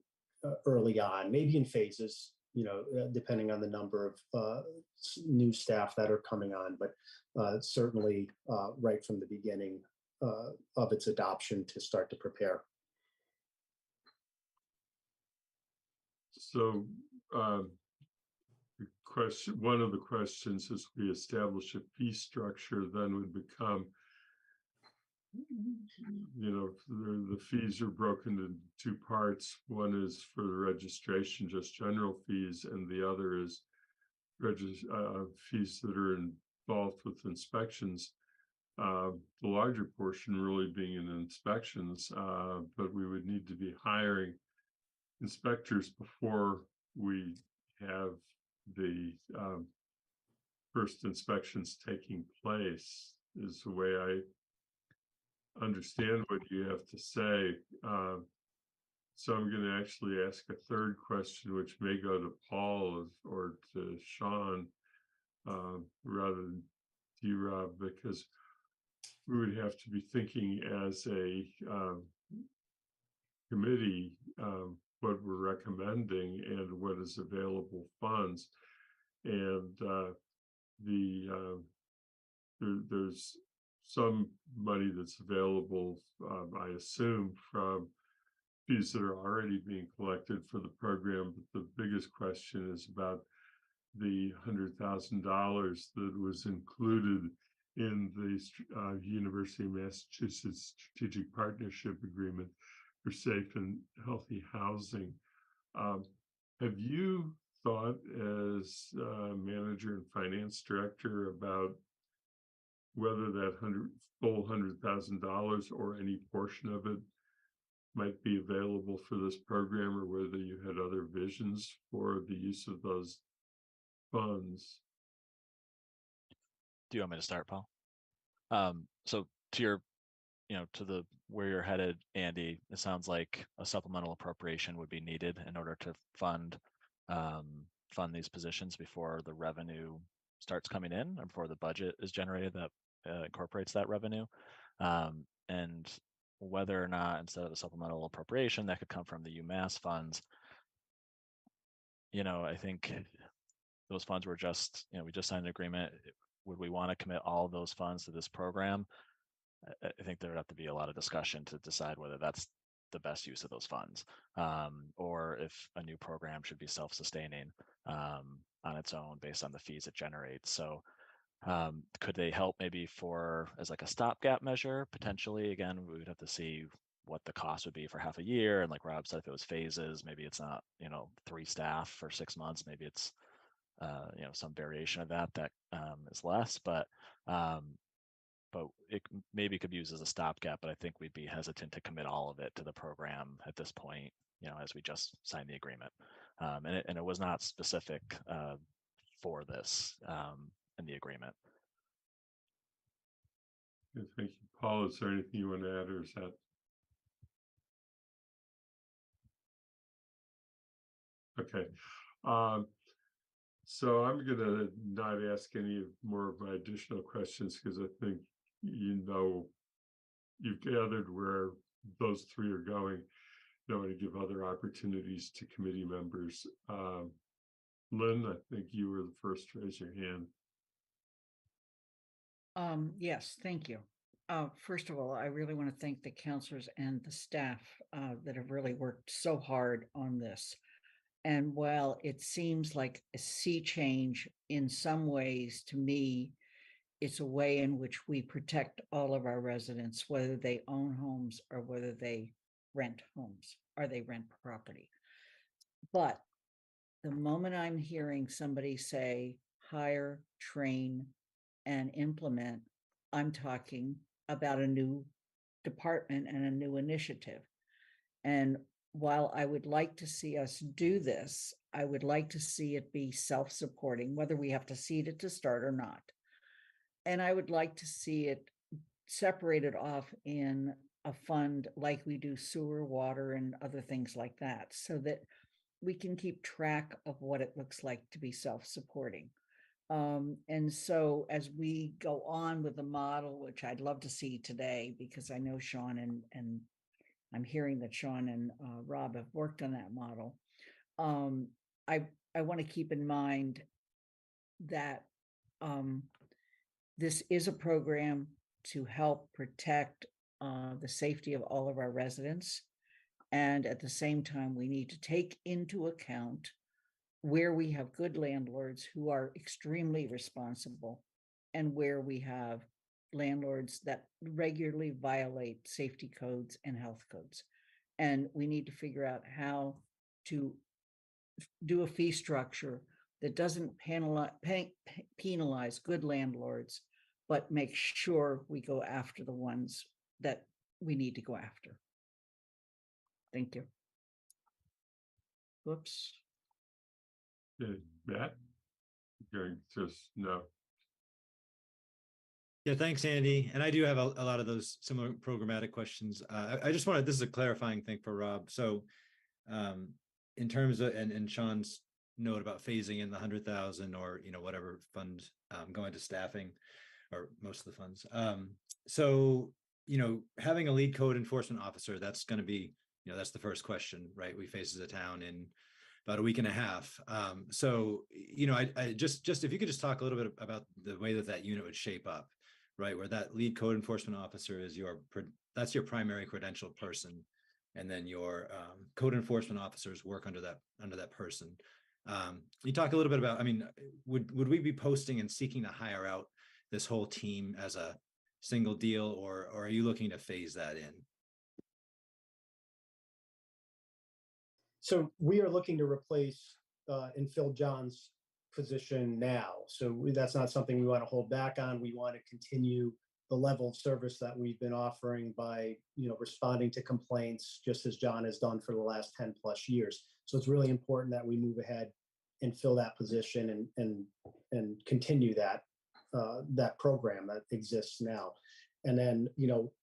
early on, maybe in phases, depending on the number of new staff that are coming on, but certainly right from the beginning of its adoption to start to prepare. So the question, one of the questions is we establish a fee structure, then would become, the fees are broken into two parts. One is for the registration, just general fees, and the other is fees that are involved with inspections. The larger portion really being in inspections, but we would need to be hiring inspectors before we have the first inspections taking place, is the way I understand what you have to say. So I'm going to actually ask a third question, which may go to Paul or to Sean rather than to you, Rob, because we would have to be thinking as a committee what we're recommending and what is available funds. And there's some money that's available, I assume, from fees that are already being collected for the program. But the biggest question is about the $100,000 that was included in the University of Massachusetts Strategic Partnership Agreement for Safe and Healthy Housing. Have you thought, as manager and finance director, about whether that full $100,000 or any portion of it might be available for this program, or whether you had other visions for the use of those funds? Do you want me to start, Paul? So to your, to where you're headed, Andy, it sounds like a supplemental appropriation would be needed in order to fund these positions before the revenue starts coming in, or before the budget is generated that incorporates that revenue. And whether or not, instead of a supplemental appropriation, that could come from the UMass funds, I think those funds were just, we just signed an agreement. Would we want to commit all of those funds to this program? I think there would have to be a lot of discussion to decide whether that's the best use of those funds, or if a new program should be self-sustaining on its own based on the fees it generates. So could they help maybe as like a stopgap measure? Potentially, again, we would have to see what the cost would be for half a year. And like Rob said, if it was phases, maybe it's not, 3 staff for 6 months, maybe it's, some variation of that is less, but it maybe could be used as a stopgap. But I think we'd be hesitant to commit all of it to the program at this point, as we just signed the agreement. And it was not specific for this in the agreement. Thank you. Paul, is there anything you want to add, or is that? Okay. So I'm going to not ask any more of my additional questions, because I think you've gathered where those three are going. I want to give other opportunities to committee members. Lynn, I think you were the first to raise your hand. Yes, thank you. First of all, I really want to thank the counselors and the staff that have really worked so hard on this. And while it seems like a sea change in some ways, to me, it's a way in which we protect all of our residents, whether they own homes or whether they rent homes or they rent property. But the moment I'm hearing somebody say hire, train, and implement, I'm talking about a new department and a new initiative. And while I would like to see us do this, I would like to see it be self-supporting, whether we have to seed it to start or not. And I would like to see it separated off in a fund like we do sewer, water, and other things like that, so that we can keep track of what it looks like to be self-supporting. And so as we go on with the model, which I'd love to see today, because I know Sean and I'm hearing that Sean and Rob have worked on that model. I want to keep in mind that this is a program to help protect the safety of all of our residents. And at the same time, we need to take into account where we have good landlords who are extremely responsible and where we have landlords that regularly violate safety codes and health codes. And we need to figure out how to do a fee structure that doesn't penalize good landlords, but make sure we go after the ones that we need to go after. Thank you. Whoops. Okay, Matt? Going just no. Yeah, thanks, Andy. And I do have a lot of those similar programmatic questions. I just wanted, this is a clarifying thing for Rob. So in terms of, and Sean's note about phasing in the 100,000 or, whatever fund going to staffing or most of the funds. So, having a lead code enforcement officer, that's going to be, that's the first question, right? We face as a town in about a week and a half. So, I just if you could just talk a little bit about the way that unit would shape up, right? Where that lead code enforcement officer is that's your primary credentialed person. And then your code enforcement officers work under that person. You talk a little bit about, would we be posting and seeking to hire out this whole team as a single deal, or are you looking to phase that in? So we are looking to replace and fill John's position now. So that's not something we want to hold back on. We want to continue the level of service that we've been offering by, responding to complaints, just as John has done for the last 10 plus years. So it's really important that we move ahead and fill that position and continue that program that exists now. And then,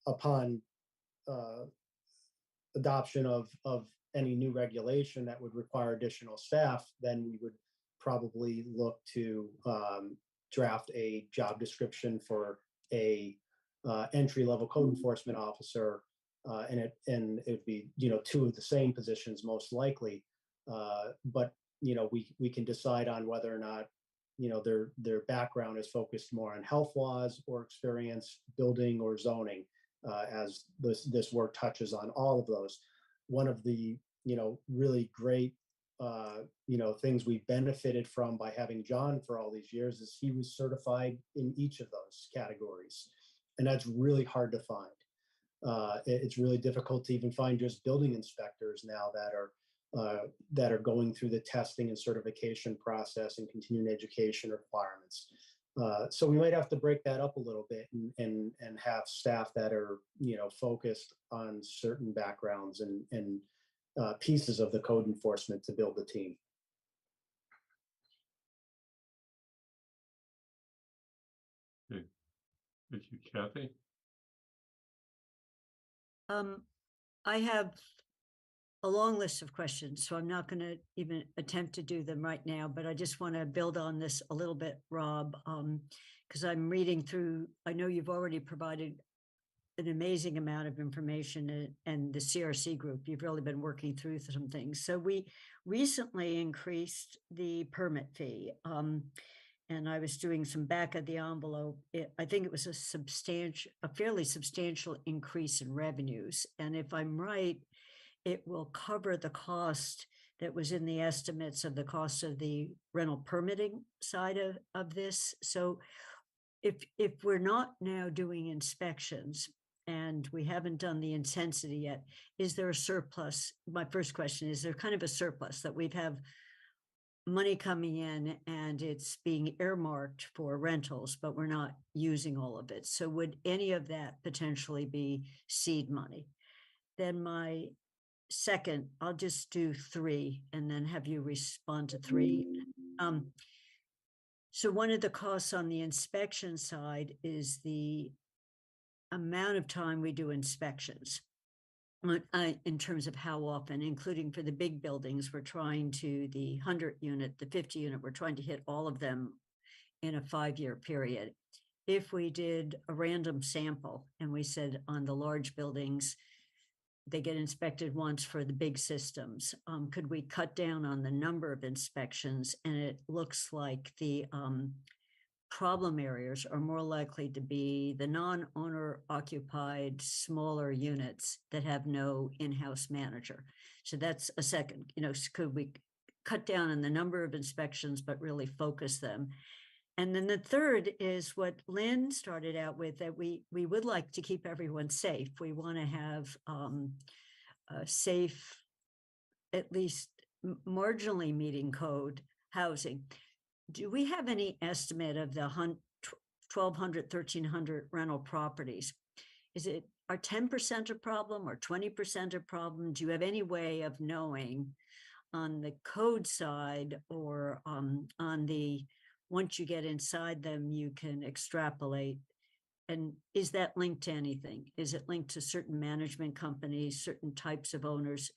upon adoption of any new regulation that would require additional staff, then we would probably look to draft a job description for a entry-level code enforcement officer, and it would be two of the same positions most likely, but we can decide on whether or not their background is focused more on health laws or experience, building or zoning, as this work touches on all of those. One of the really great things we benefited from by having John for all these years is he was certified in each of those categories, and that's really hard to find. It's really difficult to even find just building inspectors now that are going through the testing and certification process and continuing education requirements. So we might have to break that up a little bit and have staff that are focused on certain backgrounds and pieces of the code enforcement to build the team. Okay. Thank you, Kathy. I have a long list of questions, so I'm not going to even attempt to do them right now, but I just want to build on this a little bit, Rob, because I'm reading through, I know you've already provided an amazing amount of information, and the CRC group, you've really been working through some things. So we recently increased the permit fee, and I was doing some back of the envelope. I think it was a fairly substantial increase in revenues. And if I'm right, it will cover the cost that was in the estimates of the cost of the rental permitting side of this. So if we're not now doing inspections and we haven't done the intensity yet, is there a surplus? My first question is there kind of a surplus that we've have money coming in and it's being earmarked for rentals, but we're not using all of it. So would any of that potentially be seed money? Then my second, I'll just do 3 and then have you respond to 3. So one of the costs on the inspection side is the amount of time we do inspections. In terms of how often, including for the big buildings, we're trying to the 100 unit, the 50 unit, we're trying to hit all of them in a 5-year period. If we did a random sample and we said on the large buildings, they get inspected once for the big systems, could we cut down on the number of inspections? And it looks like the problem areas are more likely to be the non-owner occupied smaller units that have no in-house manager. So that's a second, could we cut down on the number of inspections, but really focus them. And then the third is what Lynn started out with, that we would like to keep everyone safe. We want to have a safe, at least marginally meeting code housing. Do we have any estimate of the 1,200, 1,300 rental properties? Are 10% a problem or 20% a problem? Do you have any way of knowing on the code side, or on the, once you get inside them, you can extrapolate? And is that linked to anything? Is it linked to certain management companies, certain types of owners?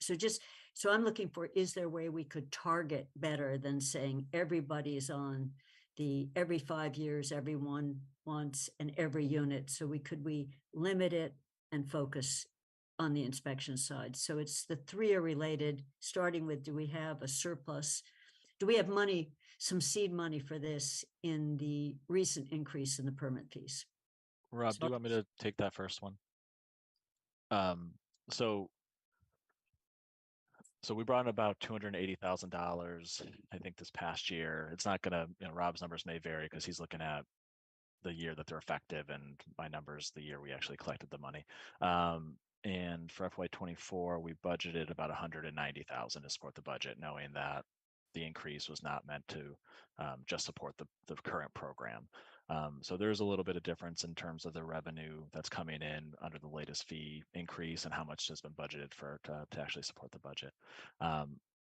So I'm looking for, is there a way we could target better than saying everybody is on the every 5 years, everyone wants, and every unit? So we limit it and focus on the inspection side? So it's the three are related, starting with, do we have a surplus? Do we have money, some seed money for this in the recent increase in the permit fees? Rob, do you want me to take that first one? So we brought in about $280,000, I think, this past year. It's not gonna, Rob's numbers may vary because he's looking at the year that they're effective, and my numbers the year we actually collected the money. And for FY24, we budgeted about $190,000 to support the budget, knowing that the increase was not meant to just support the current program. So there's a little bit of difference in terms of the revenue that's coming in under the latest fee increase and how much has been budgeted to actually support the budget.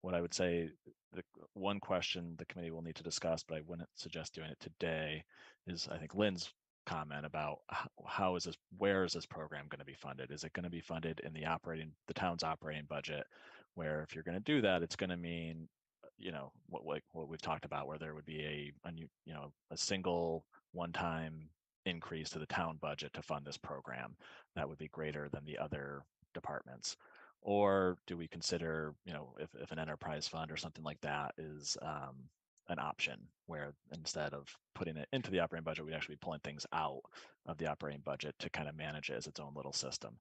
What I would say, the one question the committee will need to discuss, but I wouldn't suggest doing it today, is I think Lynn's comment about where is this program going to be funded? Is it going to be funded in the town's operating budget, where if you're going to do that, it's going to mean, what we've talked about, where there would be a single one-time increase to the town budget to fund this program that would be greater than the other departments? Or do we consider, if an enterprise fund or something like that is an option, where instead of putting it into the operating budget, we'd actually be pulling things out of the operating budget to kind of manage it as its own little system.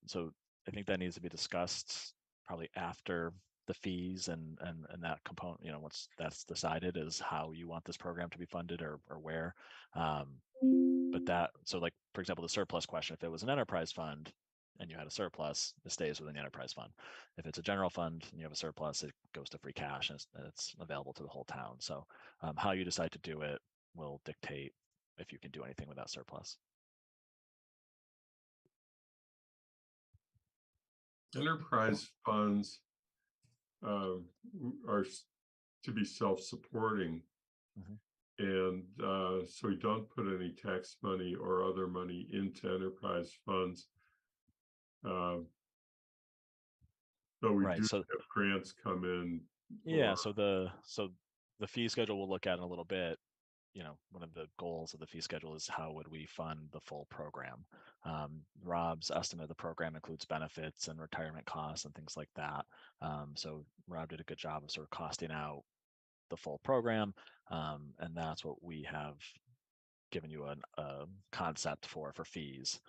So I think that needs to be discussed probably after the fees and that component, once that's decided, is how you want this program to be funded or where. But so like, for example, the surplus question, if it was an enterprise fund and you had a surplus, it stays within the enterprise fund. If it's a general fund and you have a surplus, it goes to free cash and it's available to the whole town. So how you decide to do it will dictate if you can do anything with that surplus. Enterprise funds are to be self-supporting. And so we don't put any tax money or other money into enterprise funds. But we do have grants come in. Yeah, so the fee schedule we'll look at in a little bit. One of the goals of the fee schedule is how would we fund the full program. Rob's estimate of the program includes benefits and retirement costs and things like that. So Rob did a good job of sort of costing out the full program, and that's what we have given you a concept for fees.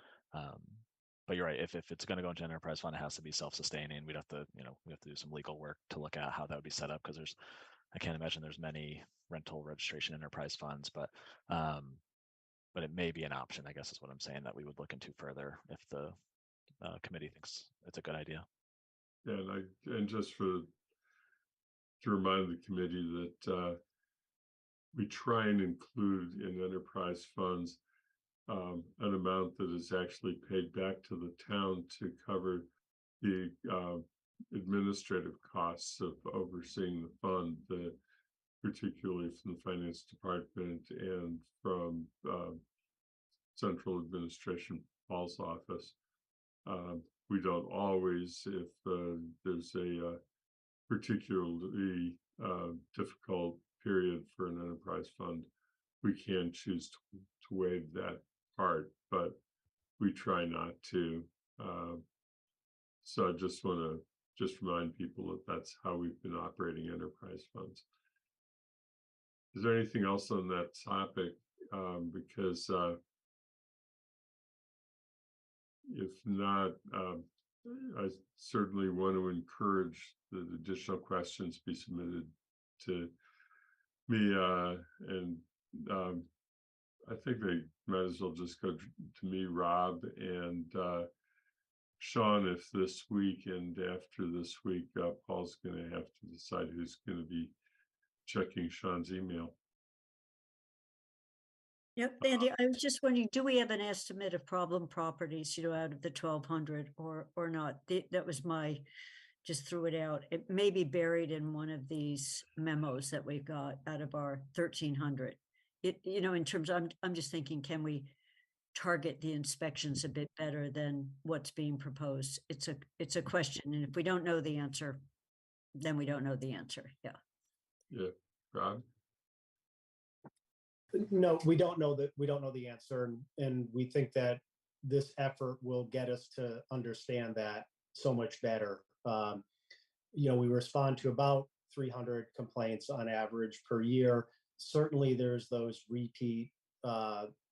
But you're right, if it's going to go into enterprise fund, it has to be self-sustaining. We'd have to, we have to do some legal work to look at how that would be set up, because I can't imagine there's many rental registration enterprise funds, but it may be an option, I guess is what I'm saying, that we would look into further if the committee thinks it's a good idea. Yeah, and just to remind the committee that we try and include in enterprise funds an amount that is actually paid back to the town to cover the administrative costs of overseeing the fund, particularly from the finance department and from central administration, Paul's office. We don't always, if there's a particularly difficult period for an enterprise fund, we can choose to waive that part, but we try not to. So I just want to remind people that that's how we've been operating enterprise funds. Is there anything else on that topic? Because if not, I certainly want to encourage the additional questions be submitted to me, and I think they might as well just go to me, Rob, and Sean, if this week and after this week, Paul's going to have to decide who's going to be checking Sean's email. Yep, Andy, I was just wondering, do we have an estimate of problem properties, out of the 1,200 or not? That was just threw it out. It may be buried in one of these memos that we got out of our 1,300. In terms of, I'm just thinking, can we target the inspections a bit better than what's being proposed? It's a question, and if we don't know the answer, then we don't know the answer. Yeah. Yeah, Rob. No, we don't know the answer, and we think that this effort will get us to understand that so much better. We respond to about 300 complaints on average per year. Certainly there's those repeat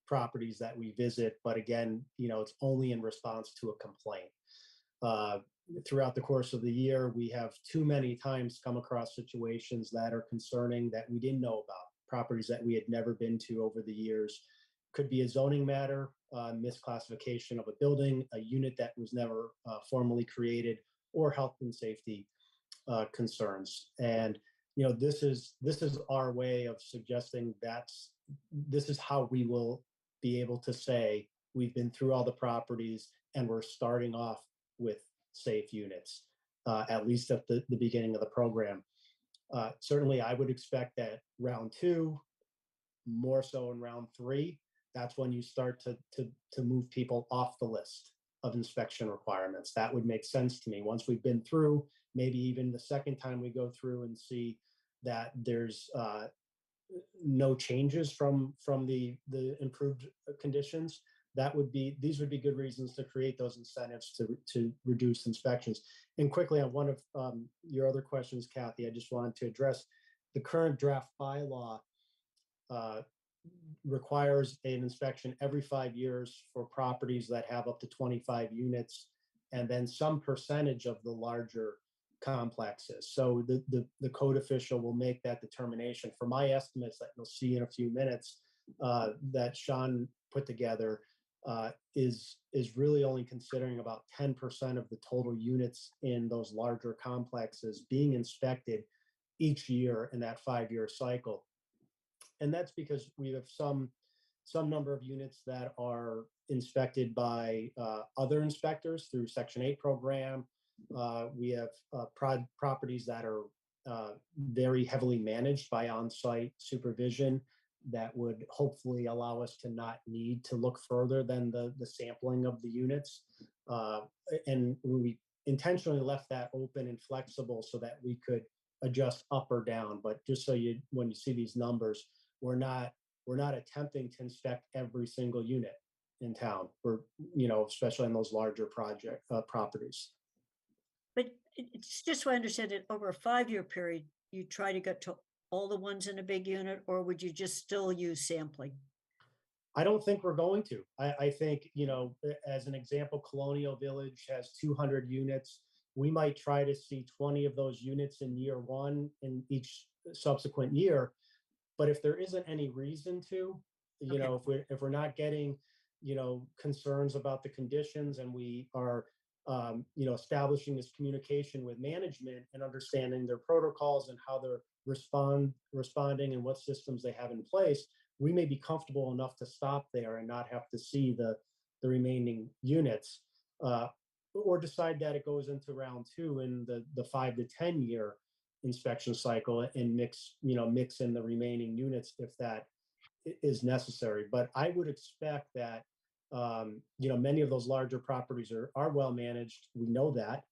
properties that we visit, but again, it's only in response to a complaint. Throughout the course of the year, we have too many times come across situations that are concerning that we didn't know about, properties that we had never been to over the years. Could be a zoning matter, misclassification of a building, a unit that was never formally created, or health and safety concerns. And this is our way of suggesting this is how we will be able to say we've been through all the properties and we're starting off with safe units, at least at the beginning of the program. Certainly, I would expect that round 2, more so in round 3, that's when you start to move people off the list of inspection requirements. That would make sense to me. Once we've been through, maybe even the second time we go through and see that there's no changes from the improved conditions, these would be good reasons to create those incentives to reduce inspections. And quickly on one of your other questions, Kathy, I just wanted to address the current draft bylaw requires an inspection every 5 years for properties that have up to 25 units, and then some percentage of the larger complexes. So the code official will make that determination. For my estimates that you'll see in a few minutes that Sean put together, is really only considering about 10% of the total units in those larger complexes being inspected each year in that 5-year cycle. And that's because we have some number of units that are inspected by other inspectors through Section 8 program. We have properties that are very heavily managed by on-site supervision that would hopefully allow us to not need to look further than the sampling of the units. And we intentionally left that open and flexible so that we could adjust up or down. But just so when you see these numbers, we're not attempting to inspect every single unit in town. We're, especially in those larger properties. But it's just so I understand it, over a 5-year period, you try to get to all the ones in a big unit, or would you just still use sampling? I don't think we're going to. I think, as an example, Colonial Village has 200 units. We might try to see 20 of those units in year 1 in each subsequent year. But if there isn't any reason to, if we're not getting, concerns about the conditions, and we are, establishing this communication with management and understanding their protocols and how they're responding and what systems they have in place, we may be comfortable enough to stop there and not have to see the remaining units, or decide that it goes into round 2 in the 5 to 10 year inspection cycle and mix in the remaining units if that is necessary. But I would expect that many of those larger properties are well managed. We know that.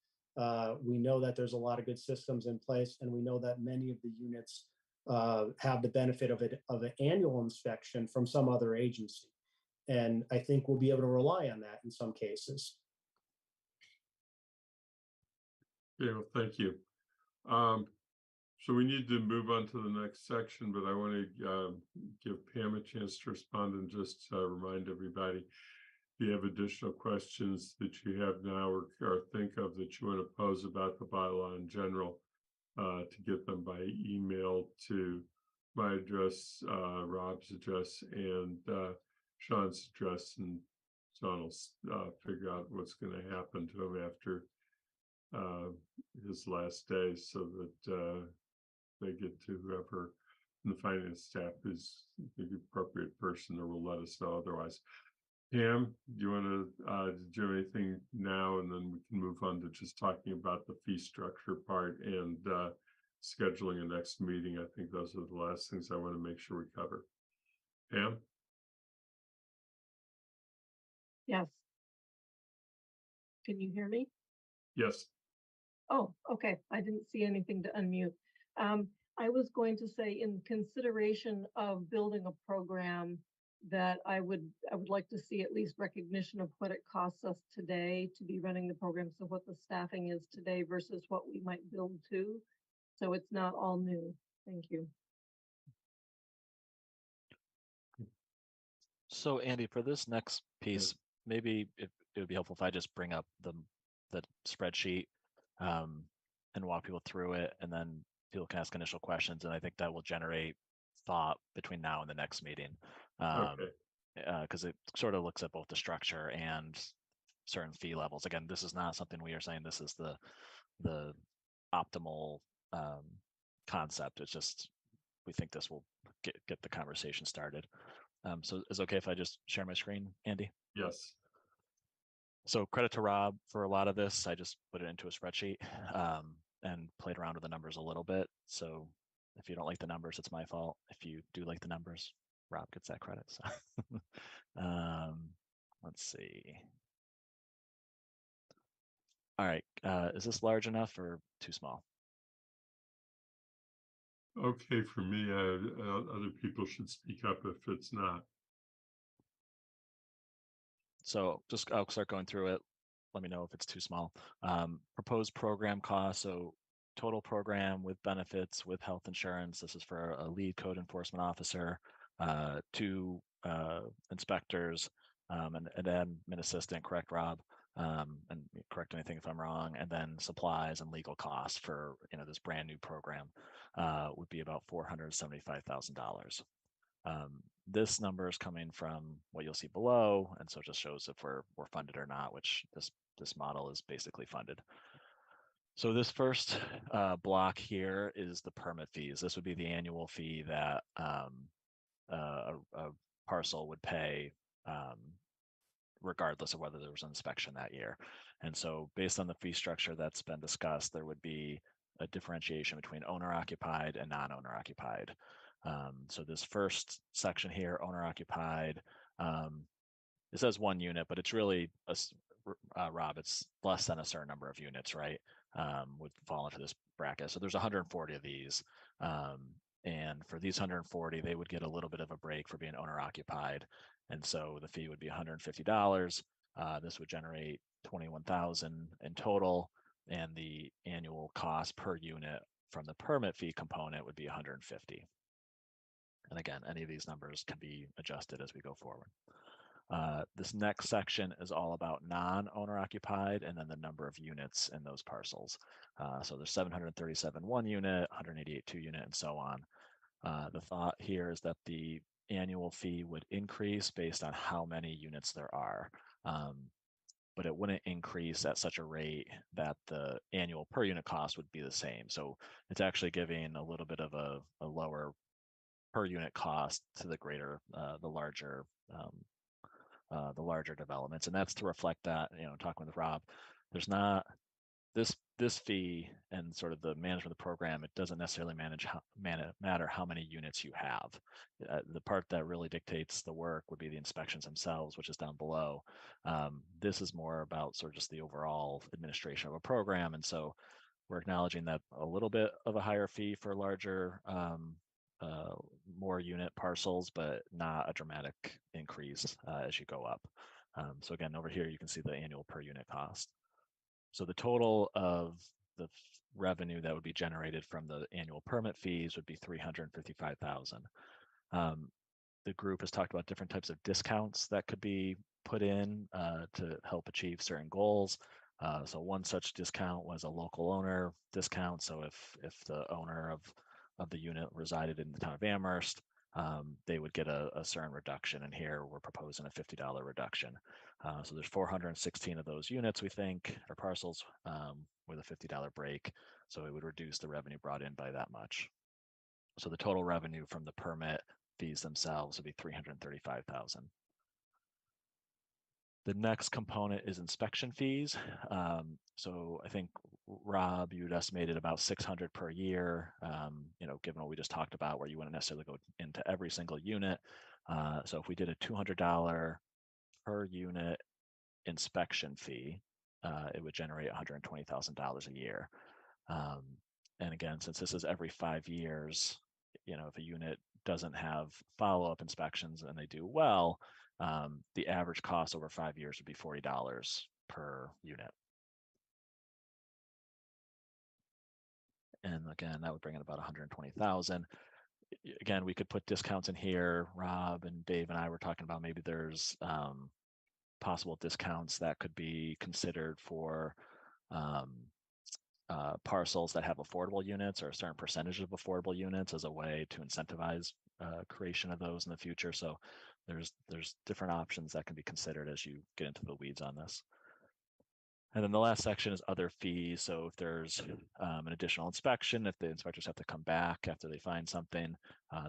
We know that there's a lot of good systems in place, and we know that many of the units have the benefit of an annual inspection from some other agency. And I think we'll be able to rely on that in some cases. Yeah, well, thank you. So we need to move on to the next section, but I want to give Pam a chance to respond and just remind everybody, if you have additional questions that you have now or think of that you want to pose about the bylaw in general, to get them by email to my address, Rob's address, and Sean's address, and Sean will figure out what's going to happen to him after his last day, so that they get to whoever in the finance staff is the appropriate person, or will let us know otherwise. Pam, do you want to do anything now, and then we can move on to just talking about the fee structure part and scheduling a next meeting? I think those are the last things I want to make sure we cover. Pam? Yes. Can you hear me? Yes. Oh, okay. I didn't see anything to unmute. I was going to say, in consideration of building a program, that I would like to see at least recognition of what it costs us today to be running the program. So what the staffing is today versus what we might build to. So it's not all new. Thank you. So Andy, for this next piece, maybe it would be helpful if I just bring up the spreadsheet and walk people through it, and then people can ask initial questions, and I think that will generate thought between now and the next meeting. Because it sort of looks at both the structure and certain fee levels. Again, this is not something we are saying this is the optimal concept. It's just we think this will get the conversation started. So is it okay if I just share my screen, Andy? Yes. So credit to Rob for a lot of this. I just put it into a spreadsheet and played around with the numbers a little bit. So if you don't like the numbers, it's my fault. If you do like the numbers, Rob gets that credit. So let's see. All right, is this large enough or too small? Okay, for me, other people should speak up if it's not. So just I'll start going through it. Let me know if it's too small. Proposed program costs. So total program with benefits, with health insurance. This is for a lead code enforcement officer, 2 inspectors, and an admin assistant, correct, Rob? And correct anything if I'm wrong. And then supplies and legal costs for this brand new program would be about $475,000. This number is coming from what you'll see below, and so it just shows if we're funded or not, which this model is basically funded. So this first block here is the permit fees. This would be the annual fee that a parcel would pay regardless of whether there was an inspection that year. And so based on the fee structure that's been discussed, there would be a differentiation between owner occupied and non-owner occupied. So this first section here, owner occupied, it says 1 unit, but it's really, Rob, it's less than a certain number of units, right? Would fall into this bracket. So there's 140 of these. And for these 140, they would get a little bit of a break for being owner occupied. And so the fee would be $150. This would generate $21,000 in total. And the annual cost per unit from the permit fee component would be $150. And again, any of these numbers can be adjusted as we go forward. This next section is all about non-owner occupied and then the number of units in those parcels. So there's 737 1 unit, 188 2 unit, and so on. The thought here is that the annual fee would increase based on how many units there are. But it wouldn't increase at such a rate that the annual per unit cost would be the same. So it's actually giving a little bit of a lower per unit cost to the greater, the larger developments. And that's to reflect that, talking with Rob, there's not this fee and sort of the management of the program, it doesn't necessarily matter how many units you have. The part that really dictates the work would be the inspections themselves, which is down below. This is more about sort of just the overall administration of a program. And so we're acknowledging that a little bit of a higher fee for larger, more unit parcels, but not a dramatic increase as you go up. So again, over here, you can see the annual per unit cost. So the total of the revenue that would be generated from the annual permit fees would be $355,000. The group has talked about different types of discounts that could be put in to help achieve certain goals. So one such discount was a local owner discount. So if the owner of the unit resided in the town of Amherst, they would get a certain reduction. And here we're proposing a $50 reduction. So there's 416 of those units, we think, or parcels with a $50 break. So it would reduce the revenue brought in by that much. So the total revenue from the permit fees themselves would be $335,000. The next component is inspection fees. So I think, Rob, you'd estimated about 600 per year, given what we just talked about, where you wouldn't necessarily go into every single unit. So if we did a $200 per unit inspection fee, it would generate $120,000 a year. And again, since this is every 5 years, if a unit doesn't have follow-up inspections and they do well, the average cost over 5 years would be $40 per unit. And again, that would bring in about 120,000. Again, we could put discounts in here. Rob and Dave and I were talking about maybe there's possible discounts that could be considered for parcels that have affordable units, or a certain percentage of affordable units, as a way to incentivize creation of those in the future. So there's different options that can be considered as you get into the weeds on this. And then the last section is other fees. So if there's an additional inspection, if the inspectors have to come back after they find something,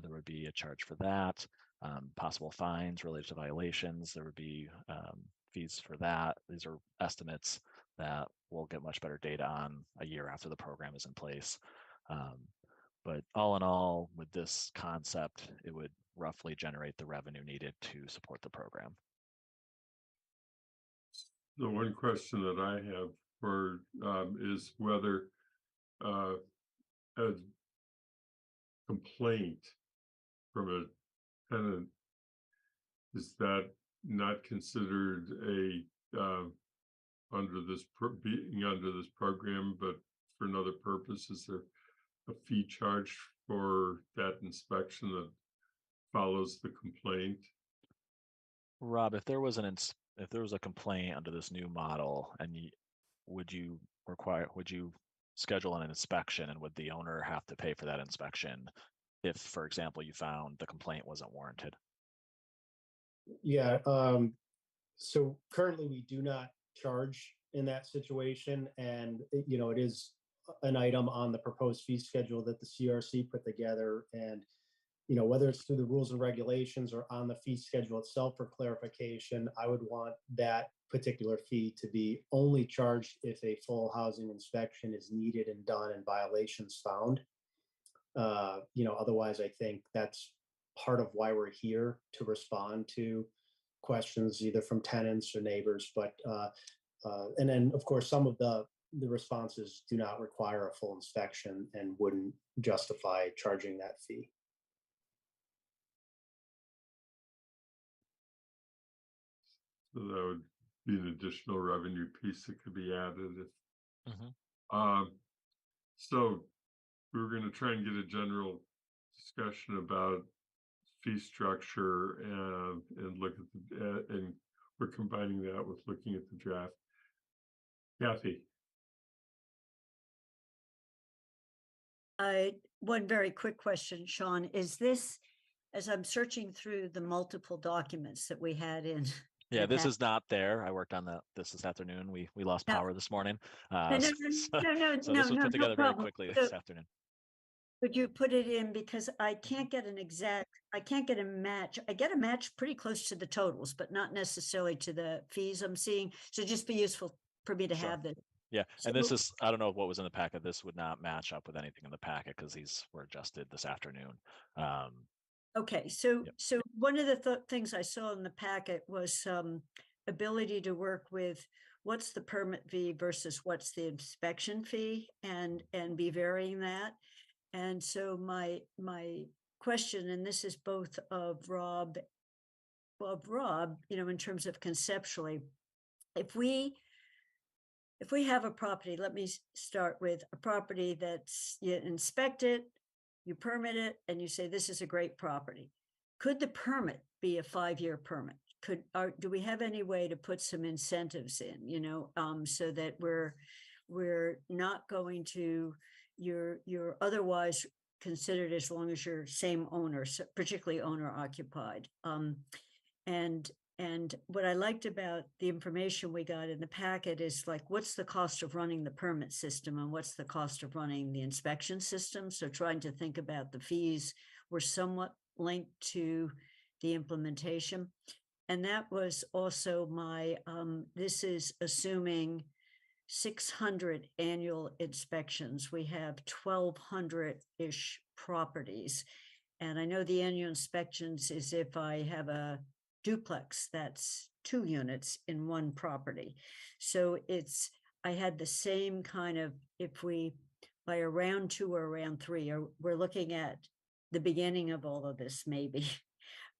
there would be a charge for that. Possible fines related to violations, there would be fees for that. These are estimates that we'll get much better data on a year after the program is in place. But all in all, with this concept, it would roughly generate the revenue needed to support the program. The one question that I have for is whether a complaint from a tenant, is that not considered under this program, but for another purpose? Is there a fee charge for that inspection that follows the complaint? Rob, if there was a complaint under this new model, and would you schedule an inspection, and would the owner have to pay for that inspection if, for example, you found the complaint wasn't warranted? Yeah. So currently we do not charge in that situation, and it is an item on the proposed fee schedule that the CRC put together, and whether it's through the rules and regulations or on the fee schedule itself for clarification, I would want that particular fee to be only charged if a full housing inspection is needed and done and violations found. Otherwise, I think that's part of why we're here, to respond to questions either from tenants or neighbors. But and then, of course, some of the responses do not require a full inspection and wouldn't justify charging that fee. So that would be an additional revenue piece that could be added. So we were going to try and get a general discussion about fee structure and look at and we're combining that with looking at the draft. Kathy. One very quick question, Sean, is this, as I'm searching through the multiple documents that we had in. Yeah, this is not there. I worked on this afternoon. We lost power this morning. No, so this was put together very quickly this afternoon. Could you put it in, because I can't get a match. I get a match pretty close to the totals, but not necessarily to the fees I'm seeing. So just be useful for me to have this. Yeah, and this is, I don't know what was in the packet. This would not match up with anything in the packet because these were adjusted this afternoon. Okay, so one of the things I saw in the packet was some ability to work with what's the permit fee versus what's the inspection fee, and be varying that. And so my question, and this is both of Rob, in terms of conceptually, if we have a property, let me start with a property that's, you inspect it, you permit it, and you say, this is a great property. Could the permit be a 5-year permit? do we have any way to put some incentives in, so that we're not going to, you're otherwise considered as long as you're same owner, particularly owner occupied. And what I liked about the information we got in the packet is like, what's the cost of running the permit system and what's the cost of running the inspection system? So trying to think about the fees were somewhat linked to the implementation. And that was also my, this is assuming 600 annual inspections. We have 1,200-ish properties. And I know the annual inspections is if I have a duplex, that's 2 units in one property. So I had the same kind of, if we, by around 2 or around 3, we're looking at the beginning of all of this maybe,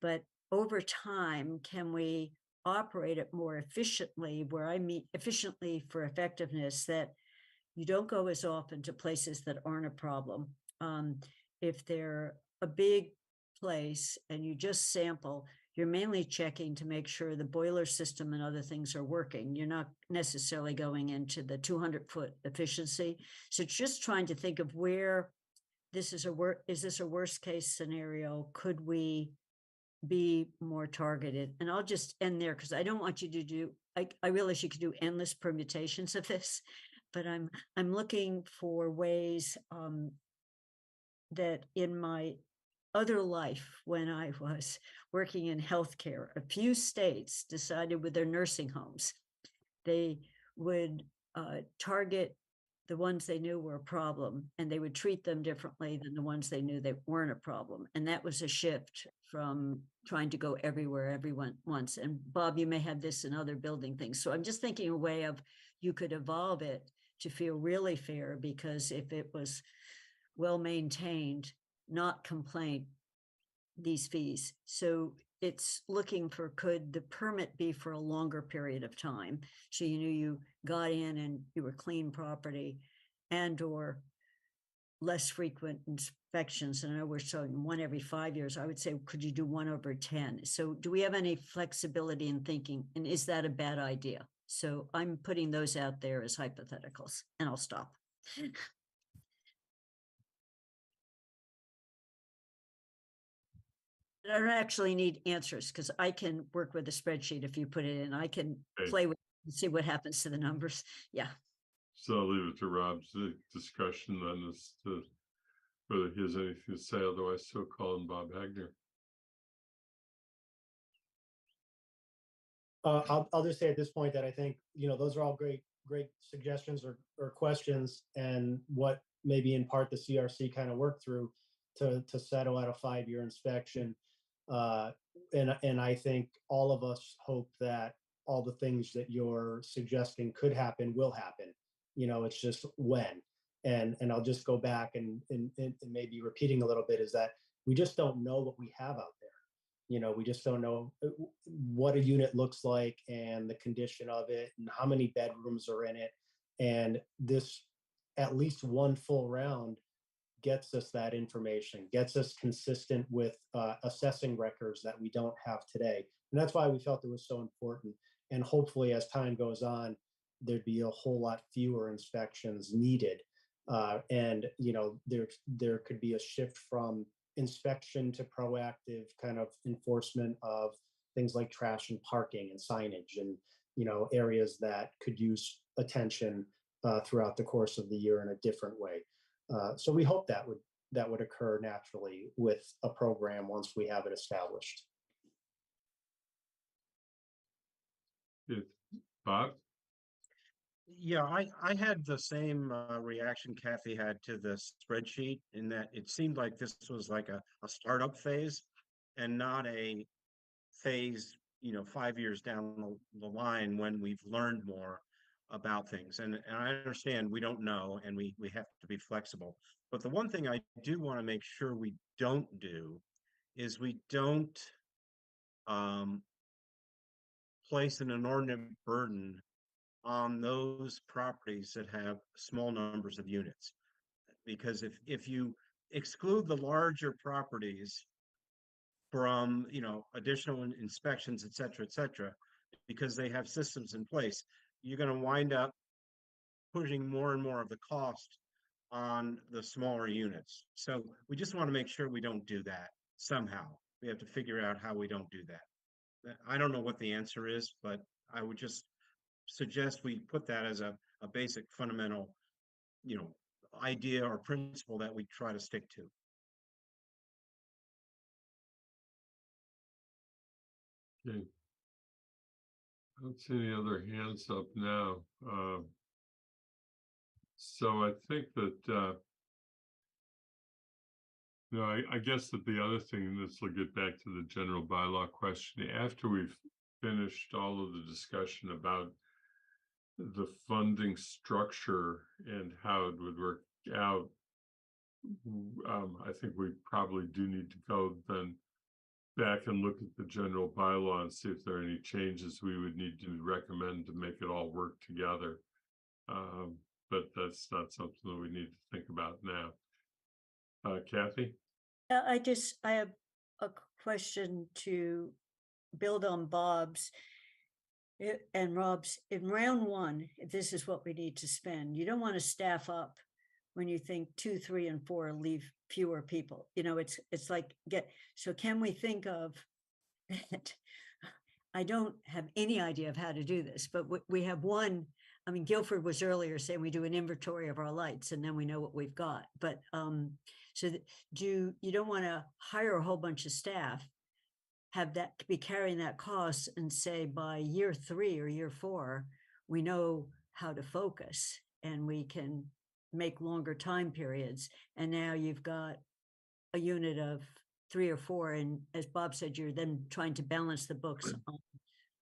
but over time, can we operate it more efficiently, where I mean efficiently for effectiveness, that you don't go as often to places that aren't a problem. If they're a big place and you just sample, you're mainly checking to make sure the boiler system and other things are working. You're not necessarily going into the 200-foot efficiency. So just trying to think of where this is is this a worst case scenario? Could we be more targeted? And I'll just end there because I don't want you to do, I realize you could do endless permutations of this, but I'm looking for ways that in my other life, when I was working in healthcare, a few states decided with their nursing homes, they would target the ones they knew were a problem, and they would treat them differently than the ones they knew they weren't a problem. And that was a shift from trying to go everywhere, everyone once. And Bob, you may have this in other building things. So I'm just thinking a way of, you could evolve it to feel really fair, because if it was well-maintained, not complaint, these fees. So it's looking for, could the permit be for a longer period of time? So you knew you got in and you were clean property, and or less frequent inspections. And I know we're showing 1 every 5 years. I would say, could you do 1 over 10? So do we have any flexibility in thinking? And is that a bad idea? So I'm putting those out there as hypotheticals, and I'll stop. I don't actually need answers, because I can work with a spreadsheet. If you put it in, I can play with it and see what happens to the numbers. Yeah. So I'll leave it to Rob's discussion on this, whether he has anything to say. Otherwise, so call him Bob Hagner. I'll just say at this point that I think, those are all great suggestions or questions, and what maybe in part the CRC kind of worked through to settle at a 5-year inspection. And I think all of us hope that all the things that you're suggesting could happen will happen. It's just when. And I'll just go back and maybe repeating a little bit, is that we just don't know what we have out there. We just don't know what a unit looks like and the condition of it and how many bedrooms are in it. And this, at least one full round, gets us that information, gets us consistent with assessing records that we don't have today. And that's why we felt it was so important. And hopefully, as time goes on, there'd be a whole lot fewer inspections needed. And there could be a shift from inspection to proactive kind of enforcement of things like trash and parking and signage, and areas that could use attention throughout the course of the year in a different way. So we hope that would occur naturally with a program once we have it established. Bob? Yeah, I had the same reaction Kathy had to the spreadsheet, in that it seemed like this was like a startup phase and not a phase, 5 years down the line when we've learned more about things. And I understand we don't know, and we have to be flexible. But the one thing I do want to make sure we don't do is we don't place an inordinate burden on those properties that have small numbers of units. Because if you exclude the larger properties, from, additional inspections, et cetera, because they have systems in place, you're going to wind up pushing more and more of the cost on the smaller units. So we just want to make sure we don't do that somehow. We have to figure out how we don't do that. I don't know what the answer is, but I would just suggest we put that as a basic fundamental, idea or principle that we try to stick to. Okay. I don't see any other hands up now. So I think that, I guess that the other thing, and this will get back to the general bylaw question, after we've finished all of the discussion about the funding structure and how it would work out, I think we probably do need to go then back and look at the general bylaw and see if there are any changes we would need to recommend to make it all work together. But that's not something that we need to think about now. Kathy? I have a question to build on Bob's and Rob's. In round one, if this is what we need to spend, you don't want to staff up when you think 2, 3, and 4 leave fewer people. It's like so can we think of it? I don't have any idea of how to do this, but we have one. I mean, Guilford was earlier saying we do an inventory of our lights and then we know what we've got. But so you don't want to hire a whole bunch of staff, have that be carrying that cost, and say by year 3 or year 4, we know how to focus and we can make longer time periods. And now you've got a unit of 3 or 4. And as Bob said, you're then trying to balance the books on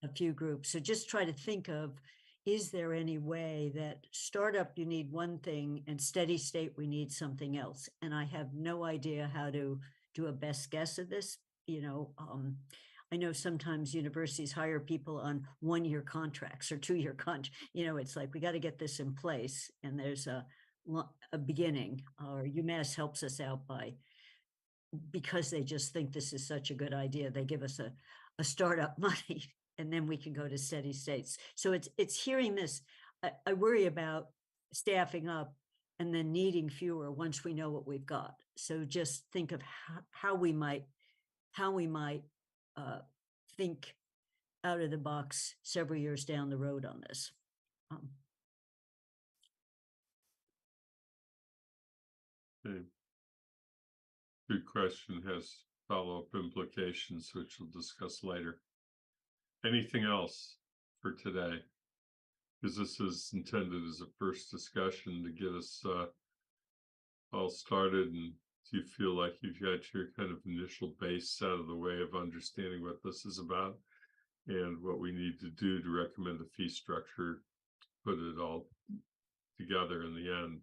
a few groups. So just try to think of, is there any way that startup you need one thing and steady state we need something else? And I have no idea how to do a best guess of this. I know sometimes universities hire people on 1-year contracts or 2-year contracts. It's like, we got to get this in place. And there's a beginning, or UMass helps us out because they just think this is such a good idea. They give us a startup money, and then we can go to steady states. So it's hearing this. I worry about staffing up and then needing fewer once we know what we've got. So just think of how we might think out of the box several years down the road on this. Okay. Good question, has follow-up implications, which we'll discuss later. Anything else for today? Because this is intended as a first discussion to get us all started, and do you feel like you've got your kind of initial base out of the way of understanding what this is about and what we need to do to recommend the fee structure, put it all together in the end?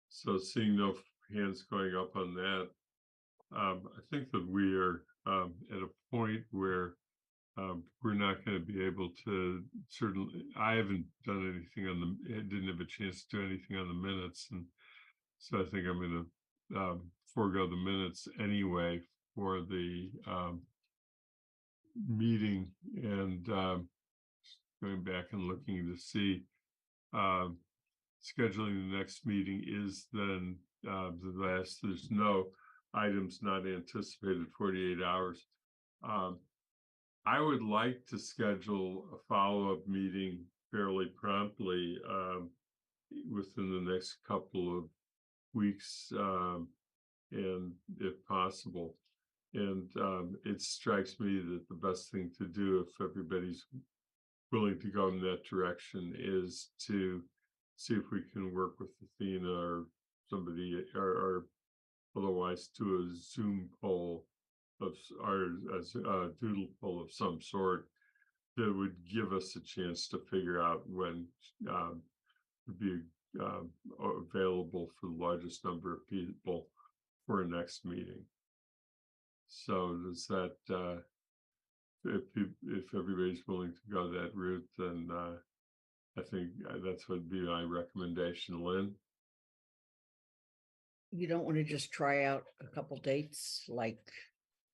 So seeing no hands going up on that, I think that we are at a point where we're not going to be able to, certainly, I haven't done anything I didn't have a chance to do anything on the minutes. And so I think I'm going to forego the minutes anyway for the meeting, and going back and looking to see scheduling the next meeting is then the last. There's no items not anticipated 48 hours. I would like to schedule a follow-up meeting fairly promptly within the next couple of weeks, and if possible. And it strikes me that the best thing to do, if everybody's willing to go in that direction, is to see if we can work with Athena or somebody, or otherwise do a Zoom poll of a doodle poll of some sort that would give us a chance to figure out when would be available for the largest number of people for a next meeting. So does that, if everybody's willing to go that route, then I think that's what would be my recommendation. Lynn? You don't want to just try out a couple dates like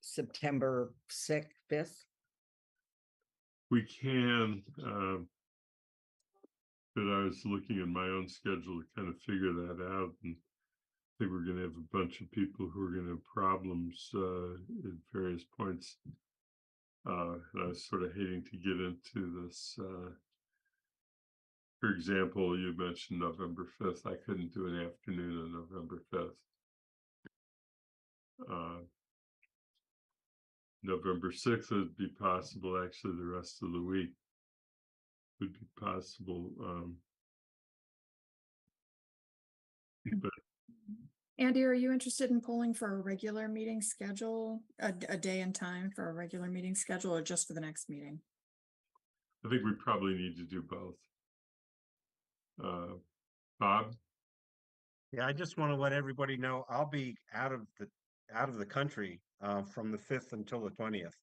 September 6th, 5th? We can, but I was looking at my own schedule to kind of figure that out, and I think we're going to have a bunch of people who are going to have problems at various points. And I was sort of hating to get into this. For example, you mentioned November 5th. I couldn't do an afternoon on November 5th. November 6th would be possible. Actually, the rest of the week would be possible. But Andy, are you interested in polling for a regular meeting schedule, a day and time for a regular meeting schedule, or just for the next meeting? I think we probably need to do both. Bob? Yeah, I just want to let everybody know I'll be out of the country from the 5th until the 20th.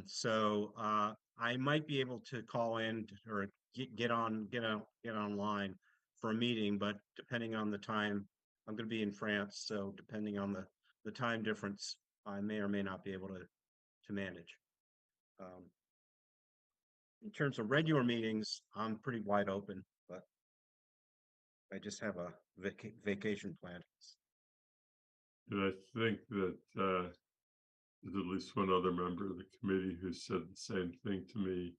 So I might be able to call in or get online for a meeting, but depending on the time, I'm going to be in France, so depending on the time difference, I may or may not be able to manage. In terms of regular meetings, I'm pretty wide open, but I just have a vacation planned. And I think that there's at least one other member of the committee who said the same thing to me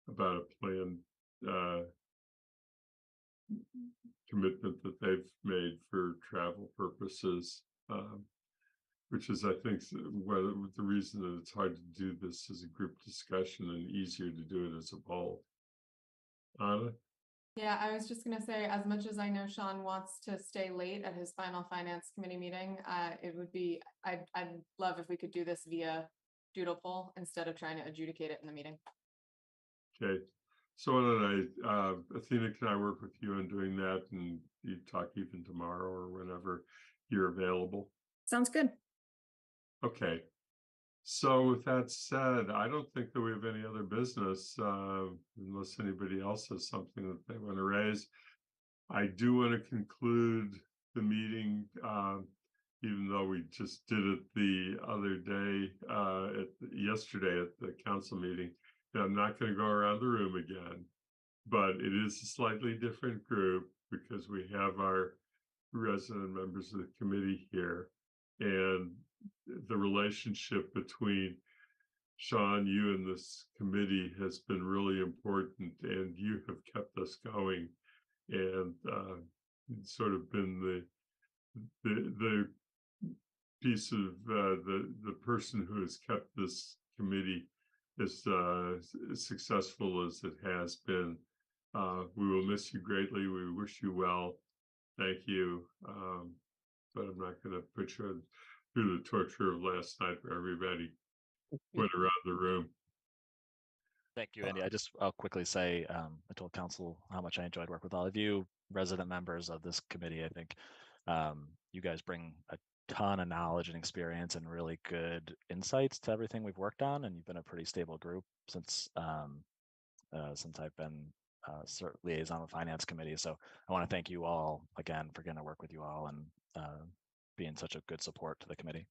about a planned commitment that they've made for travel purposes, which is, I think, the reason that it's hard to do this as a group discussion and easier to do it as a whole. Anna? Yeah, I was just gonna say, as much as I know Sean wants to stay late at his final finance committee meeting, it would be, I'd love if we could do this via doodle poll instead of trying to adjudicate it in the meeting. Okay. So why don't Athena, can I work with you on doing that, and you talk even tomorrow or whenever you're available? Sounds good. Okay. So with that said, I don't think that we have any other business unless anybody else has something that they want to raise. I do want to conclude the meeting, even though we just did it the other day, yesterday at the council meeting. And I'm not going to go around the room again, but it is a slightly different group because we have our resident members of the committee here, and the relationship between Sean, you and this committee has been really important, and you have kept us going, and sort of been the piece of the person who has kept this committee as successful as it has been. We will miss you greatly. We wish you well. Thank you. But I'm not going to put you through the torture of last night for everybody went around the room. Thank you, Andy. I'll quickly say, I told council how much I enjoyed working with all of you, resident members of this committee. I think you guys bring a ton of knowledge and experience and really good insights to everything we've worked on, and you've been a pretty stable group since I've been liaison with finance committee. So I want to thank you all again for getting to work with you all and being such a good support to the committee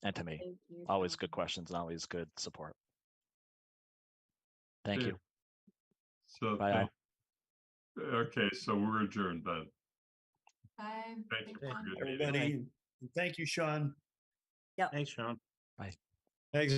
and to me. Always good questions and always good support. Thank you. So bye. Okay, so we're adjourned then. Bye. Thank you. Everybody. Thank you, Sean. Yeah. Thanks, Sean. Bye. Thanks.